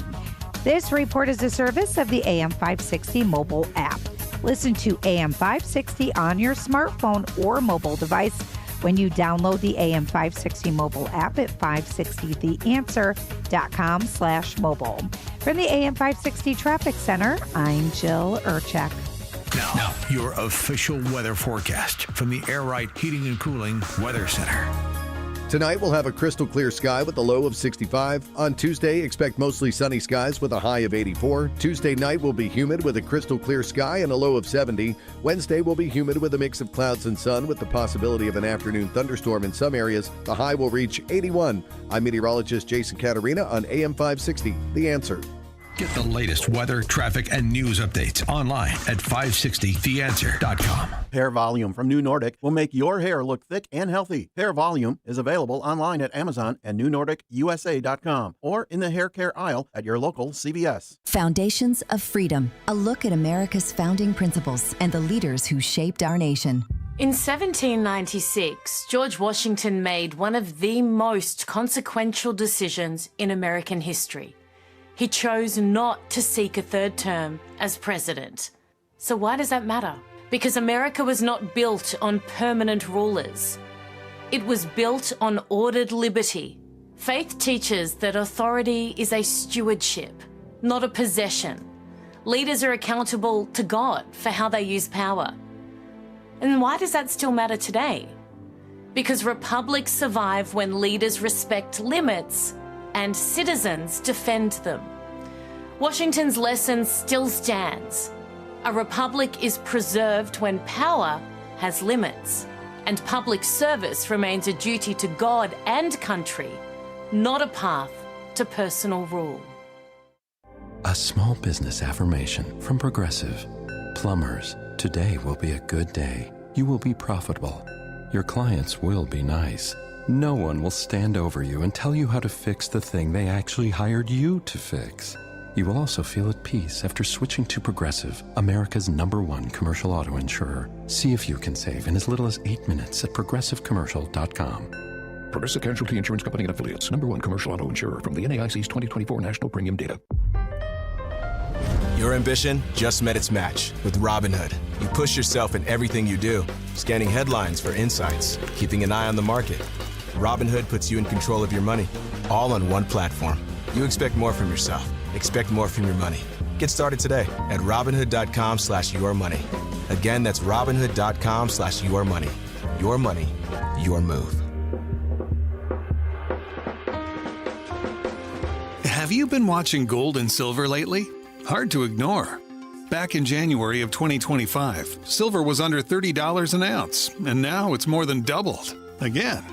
[SPEAKER 4] This report is a service of the AM 560 mobile app. Listen to AM 560 on your smartphone or mobile device when you download the AM 560 mobile app at 560theanswer.com/mobile. From the AM 560 Traffic Center, I'm Jill Urchek.
[SPEAKER 30] Now, your official weather forecast from the Air Right Heating and Cooling Weather Center.
[SPEAKER 8] Tonight, we'll have a crystal clear sky with a low of 65. On Tuesday, expect mostly sunny skies with a high of 84. Tuesday night will be humid with a crystal clear sky and a low of 70. Wednesday will be humid with a mix of clouds and sun with the possibility of an afternoon thunderstorm in some areas. The high will reach 81. I'm meteorologist Jason Caterina on AM 560, The Answer.
[SPEAKER 30] Get the latest weather, traffic, and news updates online at 560theanswer.com.
[SPEAKER 15] Hair Volume from New Nordic will make your hair look thick and healthy. Hair Volume is available online at Amazon and NewNordicUSA.com or in the hair care aisle at your local CVS.
[SPEAKER 18] Foundations of Freedom, a look at America's founding principles and the leaders who shaped our nation.
[SPEAKER 19] In 1796, George Washington made one of the most consequential decisions in American history. He chose not to seek a third term as president. So why does that matter? Because America was not built on permanent rulers. It was built on ordered liberty. Faith teaches that authority is a stewardship, not a possession. Leaders are accountable to God for how they use power. And why does that still matter today? Because republics survive when leaders respect limits and citizens defend them. Washington's lesson still stands. A republic is preserved when power has limits, and public service remains a duty to God and country, not a path to personal rule.
[SPEAKER 2] A small business affirmation from Progressive. Plumbers, today will be a good day. You will be profitable. Your clients will be nice. No one will stand over you and tell you how to fix the thing they actually hired you to fix. You will also feel at peace after switching to Progressive, America's #1 commercial auto insurer. See if you can save in as little as 8 minutes at progressivecommercial.com.
[SPEAKER 5] Progressive Casualty Insurance Company and Affiliates, #1 commercial auto insurer from the NAIC's 2024 National Premium Data.
[SPEAKER 6] Your ambition just met its match with Robinhood. You push yourself in everything you do, scanning headlines for insights, keeping an eye on the market. Robinhood puts you in control of your money, all on one platform. You expect more from yourself. Expect more from your money. Get started today at Robinhood.com/yourmoney. Again, that's Robinhood.com/yourmoney. Your money, your move.
[SPEAKER 7] Have you been watching gold and silver lately? Hard to ignore. Back in January of 2025, silver was under $30 an ounce, and now it's more than doubled. Again,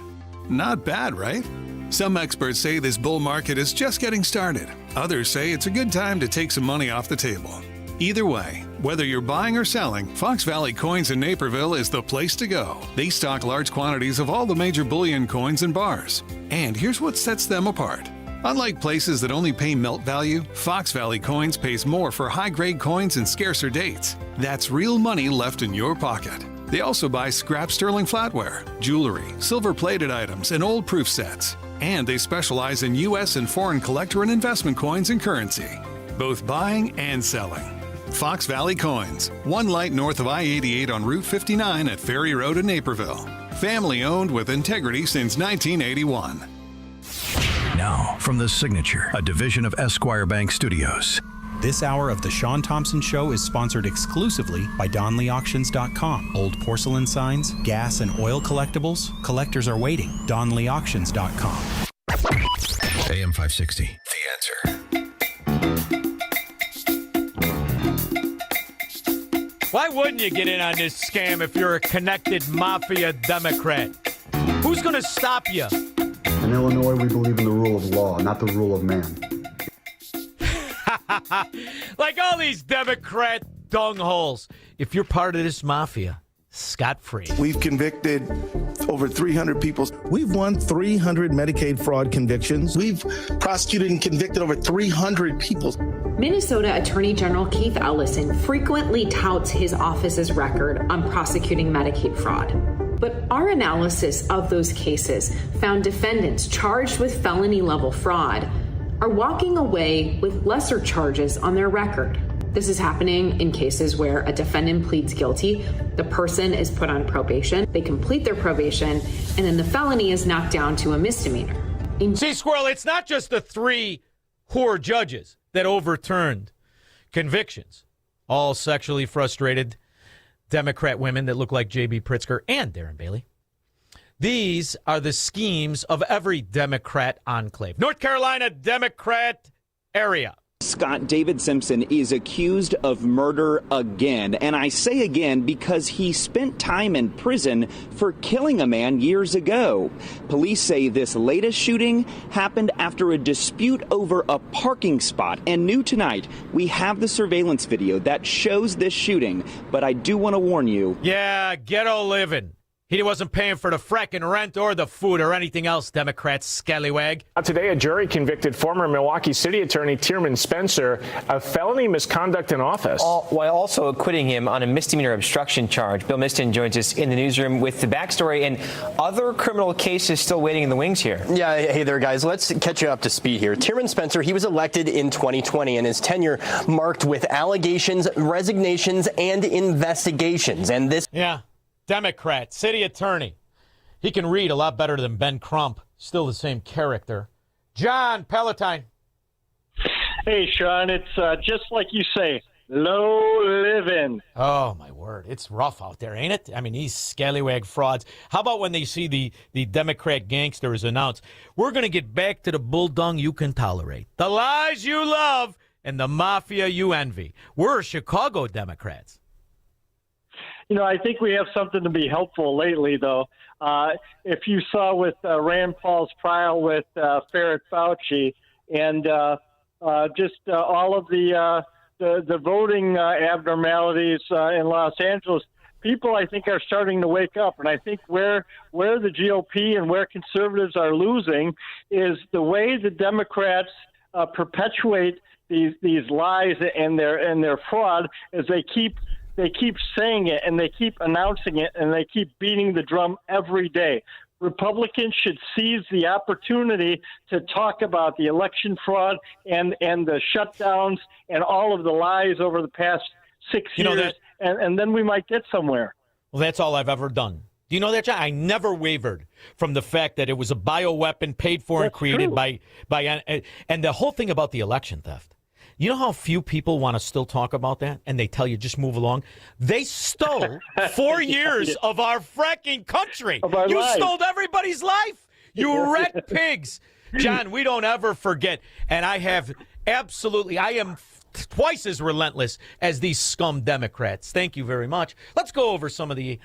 [SPEAKER 7] not bad, right? Some experts say this bull market is just getting started. Others say it's a good time to take some money off the table. Either way, whether you're buying or selling, Fox Valley Coins in Naperville is the place to go. They stock large quantities of all the major bullion coins and bars. And here's what sets them apart. Unlike places that only pay melt value, Fox Valley Coins pays more for high-grade coins and scarcer dates. That's real money left in your pocket. They also buy scrap sterling flatware, jewelry, silver-plated items, and old proof sets. And they specialize in U.S. and foreign collector and investment coins and currency, both buying and selling. Fox Valley Coins, one light north of I-88 on Route 59 at Ferry Road in Naperville. Family owned with integrity since 1981.
[SPEAKER 30] Now, from The Signature, a division of Esquire Bank Studios.
[SPEAKER 9] This hour of The Shaun Thompson Show is sponsored exclusively by DonleyAuctions.com. Old porcelain signs, gas and oil collectibles, collectors are waiting. DonleyAuctions.com.
[SPEAKER 30] AM 560, The Answer.
[SPEAKER 10] Why wouldn't you get in on this scam if you're a connected mafia Democrat? Who's going to stop you?
[SPEAKER 11] In Illinois, we believe in the rule of law, not the rule of man.
[SPEAKER 10] Like all these Democrat dungholes. If you're part of this mafia, scot-free.
[SPEAKER 20] We've convicted over 300 people. We've won 300 Medicaid fraud convictions. We've prosecuted and convicted over 300 people.
[SPEAKER 21] Minnesota Attorney General Keith Ellison frequently touts his office's record on prosecuting Medicaid fraud. But our analysis of those cases found defendants charged with felony-level fraud are walking away with lesser charges on their record. This is happening in cases where a defendant pleads guilty, the person is put on probation, they complete their probation, and then the felony is knocked down to a misdemeanor.
[SPEAKER 10] See, Squirrel, it's not just the 3 whore judges that overturned convictions. All sexually frustrated Democrat women that look like J.B. Pritzker and Darren Bailey. These are the schemes of every Democrat enclave. North Carolina Democrat area.
[SPEAKER 22] Scott David Simpson is accused of murder again. And I say again because he spent time in prison for killing a man years ago. Police say this latest shooting happened after a dispute over a parking spot. And new tonight, we have the surveillance video that shows this shooting. But I do want to warn you.
[SPEAKER 10] Yeah, ghetto living. He wasn't paying for the fracking rent or the food or anything else, Democrat scallywag.
[SPEAKER 26] Today, a jury convicted former Milwaukee City Attorney Tierman Spencer of felony misconduct in office,
[SPEAKER 27] while also acquitting him on a misdemeanor obstruction charge. Bill Miston joins us in the newsroom with the backstory and other criminal cases still waiting in the wings here.
[SPEAKER 32] Yeah, hey there, guys. Let's catch you up to speed here. Tierman Spencer, he was elected in 2020, and his tenure marked with allegations, resignations, and investigations. And this...
[SPEAKER 10] Yeah. Democrat, city attorney. He can read a lot better than Ben Crump. Still the same character. John Palatine.
[SPEAKER 33] Hey, Shaun, it's just like you say.
[SPEAKER 3] low living.
[SPEAKER 10] Oh, my word. It's rough out there, ain't it? I mean, these scallywag frauds. How about when they see the Democrat gangsters announce, we're going to get back to the bulldog you can tolerate, the lies you love, and the mafia you envy. We're Chicago Democrats.
[SPEAKER 3] I think we have something to be helpful lately, though. If you saw with Rand Paul's trial with Ferret Fauci and just all of the voting abnormalities in Los Angeles, people, I think, are starting to wake up. And I think where the GOP and where conservatives are losing is the way the Democrats perpetuate these lies and their fraud as they keep saying it and they keep announcing it and they keep beating the drum every day. Republicans should seize the opportunity to talk about the election fraud and the shutdowns and all of the lies over the past 6 years, and then we might get somewhere.
[SPEAKER 10] Well, that's all I've ever done. Do you know that, John? I never wavered from the fact that it was a bioweapon paid for and created by and the whole thing about the election theft. You know how few people want to still talk about that? And they tell you, just move along. They stole 4 years of our fracking country. You stole everybody's life. You rat pigs. John, we don't ever forget. And I am twice as relentless as these scum Democrats. Thank you very much. Let's go over some of the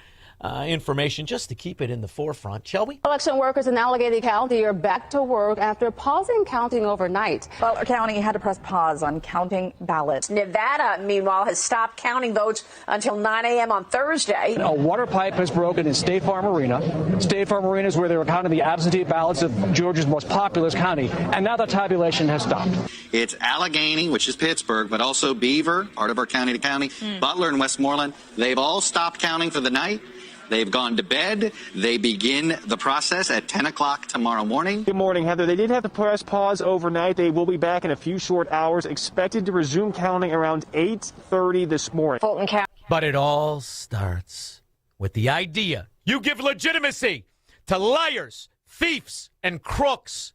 [SPEAKER 10] information just to keep it in the forefront, shall we?
[SPEAKER 12] Election workers in Allegheny County are back to work after pausing counting overnight.
[SPEAKER 13] Butler County had to press pause on counting ballots.
[SPEAKER 14] Nevada, meanwhile, has stopped counting votes until 9 a.m. on Thursday.
[SPEAKER 16] A water pipe has broken in State Farm Arena. State Farm Arena is where they were counting the absentee ballots of Georgia's most populous county, and now the tabulation has stopped.
[SPEAKER 17] It's Allegheny, which is Pittsburgh, but also Beaver, part of our county to county, Butler and Westmoreland. They've all stopped counting for the night. They've gone to bed. They begin the process at 10 o'clock tomorrow morning.
[SPEAKER 23] Good morning, Heather. They did have to press pause overnight. They will be back in a few short hours, expected to resume counting around 8:30 this morning.
[SPEAKER 14] Fulton County.
[SPEAKER 10] But it all starts with the idea you give legitimacy to liars, thieves, and crooks.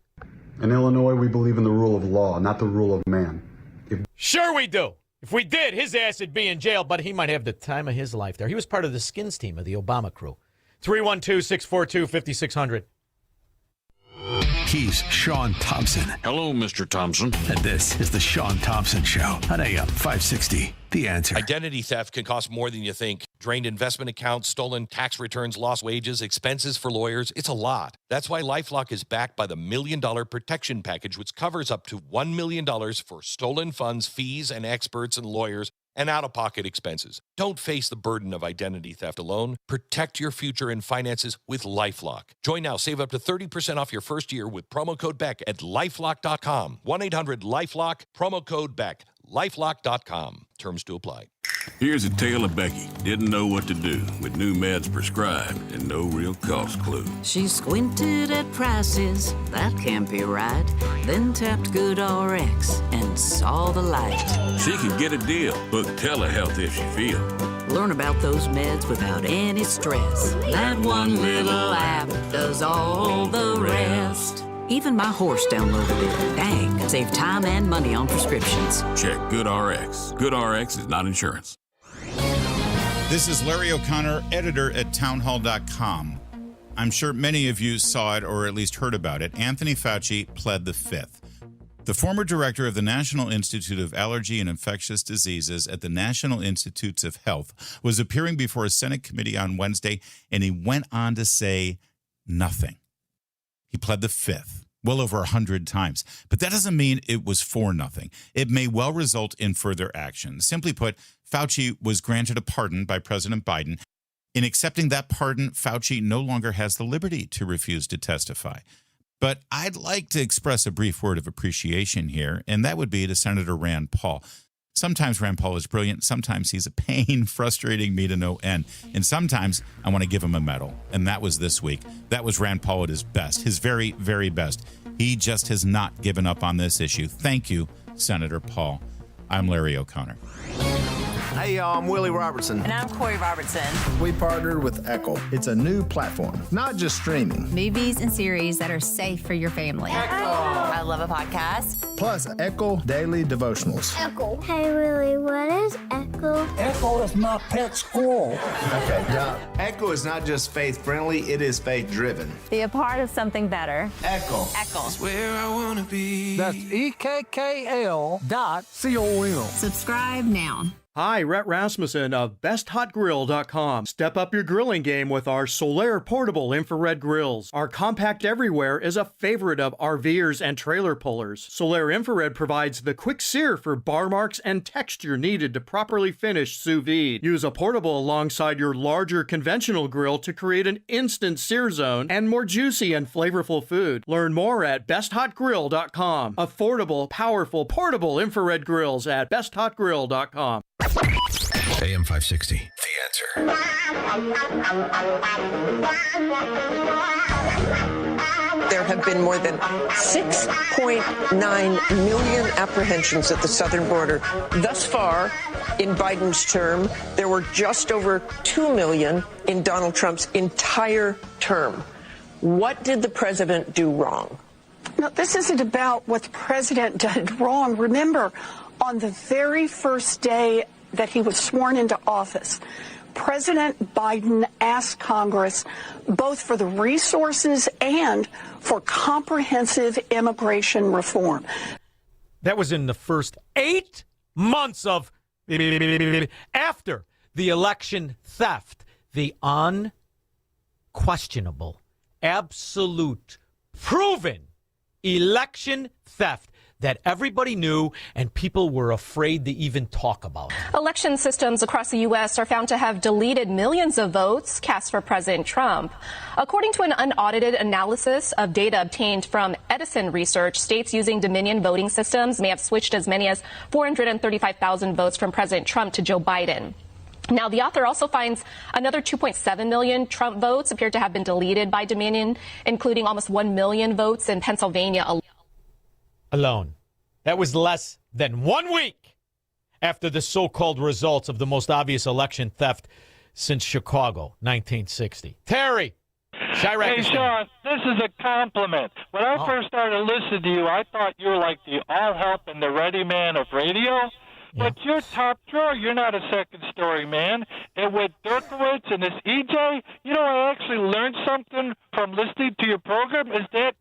[SPEAKER 11] In Illinois, we believe in the rule of law, not the rule of man.
[SPEAKER 10] Sure we do. If we did, his ass would be in jail, but he might have the time of his life there. He was part of the skins team of the Obama crew. 312-642-5600.
[SPEAKER 30] He's Shaun Thompson.
[SPEAKER 1] Hello, Mr. Thompson.
[SPEAKER 30] And this is the Shaun Thompson Show on AM 560. The Answer.
[SPEAKER 23] Identity theft can cost more than you think. Drained investment accounts, stolen tax returns, lost wages, expenses for lawyers. It's a lot. That's why LifeLock is backed by the $1 Million Protection Package, which covers up to $1 million for stolen funds, fees, and experts and lawyers, and out-of-pocket expenses. Don't face the burden of identity theft alone. Protect your future and finances with LifeLock. Join now. Save up to 30% off your first year with promo code BECK at LifeLock.com. 1-800-LifeLock, promo code BECK. LifeLock.com. Terms to apply.
[SPEAKER 24] Here's a tale of Becky. Didn't know what to do with new meds prescribed and no real cost clue.
[SPEAKER 25] She squinted at prices, that can't be right. Then tapped GoodRx and saw the light.
[SPEAKER 24] She could get a deal. Book telehealth if she feel.
[SPEAKER 25] Learn about those meds without any stress. That one little app does all the rest. Even my horse downloaded it. Dang, save time and money on prescriptions.
[SPEAKER 24] Check GoodRx. GoodRx is not insurance.
[SPEAKER 28] This is Larry O'Connor, editor at townhall.com. I'm sure many of you saw it or at least heard about it. Anthony Fauci pled the fifth. The former director of the National Institute of Allergy and Infectious Diseases at the National Institutes of Health was appearing before a Senate committee on Wednesday, and he went on to say nothing. He pled the fifth, well over 100 times. But that doesn't mean it was for nothing. It may well result in further action. Simply put, Fauci was granted a pardon by President Biden. In accepting that pardon, Fauci no longer has the liberty to refuse to testify. But I'd like to express a brief word of appreciation here, and that would be to Senator Rand Paul. Sometimes Rand Paul is brilliant. Sometimes he's a pain, frustrating me to no end. And sometimes I want to give him a medal. And that was this week. That was Rand Paul at his best, his very, very best. He just has not given up on this issue. Thank you, Senator Paul. I'm Larry O'Connor.
[SPEAKER 29] Hey, y'all, I'm Willie Robertson.
[SPEAKER 31] And I'm Corey Robertson.
[SPEAKER 29] We partnered with Echo. It's a new platform, not just streaming.
[SPEAKER 33] Movies and series that are safe for your family.
[SPEAKER 31] I
[SPEAKER 2] love a podcast.
[SPEAKER 29] Plus, Echo Daily Devotionals.
[SPEAKER 4] Echo. Hey, Willie, what is Echo?
[SPEAKER 5] Echo is my pet squirrel.
[SPEAKER 29] Okay, yeah. Echo is not just faith-friendly, it is faith-driven.
[SPEAKER 2] Be a part of something better.
[SPEAKER 29] Echo.
[SPEAKER 2] Echo.
[SPEAKER 5] Where I want to be.
[SPEAKER 16] That's EKKL.com.
[SPEAKER 2] Subscribe now.
[SPEAKER 6] Hi, Rhett Rasmussen of BestHotGrill.com. Step up your grilling game with our Solaire portable infrared grills. Our compact everywhere is a favorite of RVers and trailer pullers. Solaire infrared provides the quick sear for bar marks and texture needed to properly finish sous vide. Use a portable alongside your larger conventional grill to create an instant sear zone and more juicy and flavorful food. Learn more at BestHotGrill.com. Affordable, powerful, portable infrared grills at BestHotGrill.com.
[SPEAKER 30] AM 560, The Answer.
[SPEAKER 7] There have been more than 6.9 million apprehensions at the southern border. Thus far, in Biden's term, there were just over 2 million in Donald Trump's entire term. What did the president do wrong?
[SPEAKER 8] No, this isn't about what the president did wrong. Remember, on the very first day that he was sworn into office, President Biden asked Congress both for the resources and for comprehensive immigration reform.
[SPEAKER 10] That was in the first 8 months of after the election theft, the unquestionable, absolute, proven election theft that everybody knew and people were afraid to even talk about.
[SPEAKER 9] Election systems across the U.S. are found to have deleted millions of votes cast for President Trump. According to an unaudited analysis of data obtained from Edison Research, states using Dominion voting systems may have switched as many as 435,000 votes from President Trump to Joe Biden. Now, the author also finds another 2.7 million Trump votes appear to have been deleted by Dominion, including almost 1 million votes in Pennsylvania
[SPEAKER 10] alone. That was less than 1 week after the so-called results of the most obvious election theft since Chicago, 1960. Terry.
[SPEAKER 15] Hey, Shaun, this is a compliment. When I first started listening to you, I thought you were like the all-help and the ready man of radio. But you're top drawer. You're not a second story man. And with Derkowitz and this EJ, you know, I actually learned something from listening to your program. Is that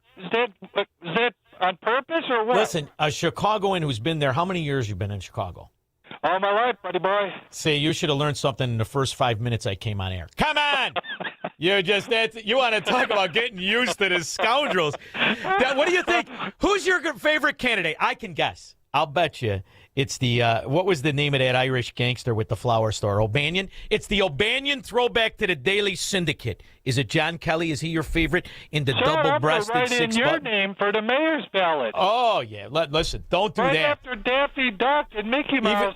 [SPEAKER 15] on purpose or what?
[SPEAKER 10] Listen, a Chicagoan who's been there, how many years you been in Chicago?
[SPEAKER 15] All my life, buddy boy.
[SPEAKER 10] See, you should have learned something in the first 5 minutes I came on air. Come on! You want to talk about getting used to the scoundrels. What do you think? Who's your favorite candidate? I can guess. I'll bet you it's the, what was the name of that Irish gangster with the flower store? O'Banion? It's the O'Banion throwback to the Daily Syndicate. Is it John Kelly? Is he your favorite in the double-breasted
[SPEAKER 15] I'm write in your name for the mayor's ballot.
[SPEAKER 10] Oh, yeah. Listen, don't do
[SPEAKER 15] right
[SPEAKER 10] that.
[SPEAKER 15] Right after Daffy Duck and Mickey Mouse.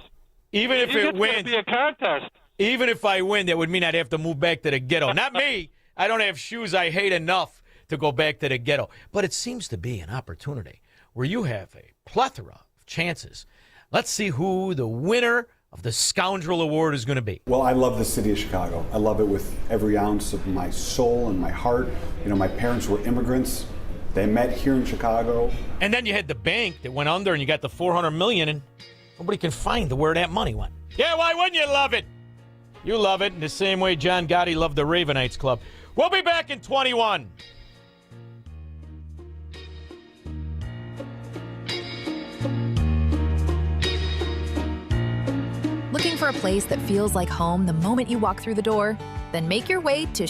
[SPEAKER 10] Even if it wins.
[SPEAKER 15] It's going to be a contest.
[SPEAKER 10] Even if I win, that would mean I'd have to move back to the ghetto. Not me. I don't have shoes I hate enough to go back to the ghetto. But it seems to be an opportunity where you have a plethora of chances. Let's see who the winner of the Scoundrel Award is going to be.
[SPEAKER 11] Well, I love the city of Chicago. I love it with every ounce of my soul and my heart. You know, my parents were immigrants. They met here in Chicago.
[SPEAKER 10] And then you had the bank that went under and you got the $400 million and nobody can find where that money went. Yeah, why wouldn't you love it? You love it in the same way John Gotti loved the Ravenites Club. We'll be back in 21.
[SPEAKER 18] Looking for a place that feels like home the moment you walk through the door? Then make your way to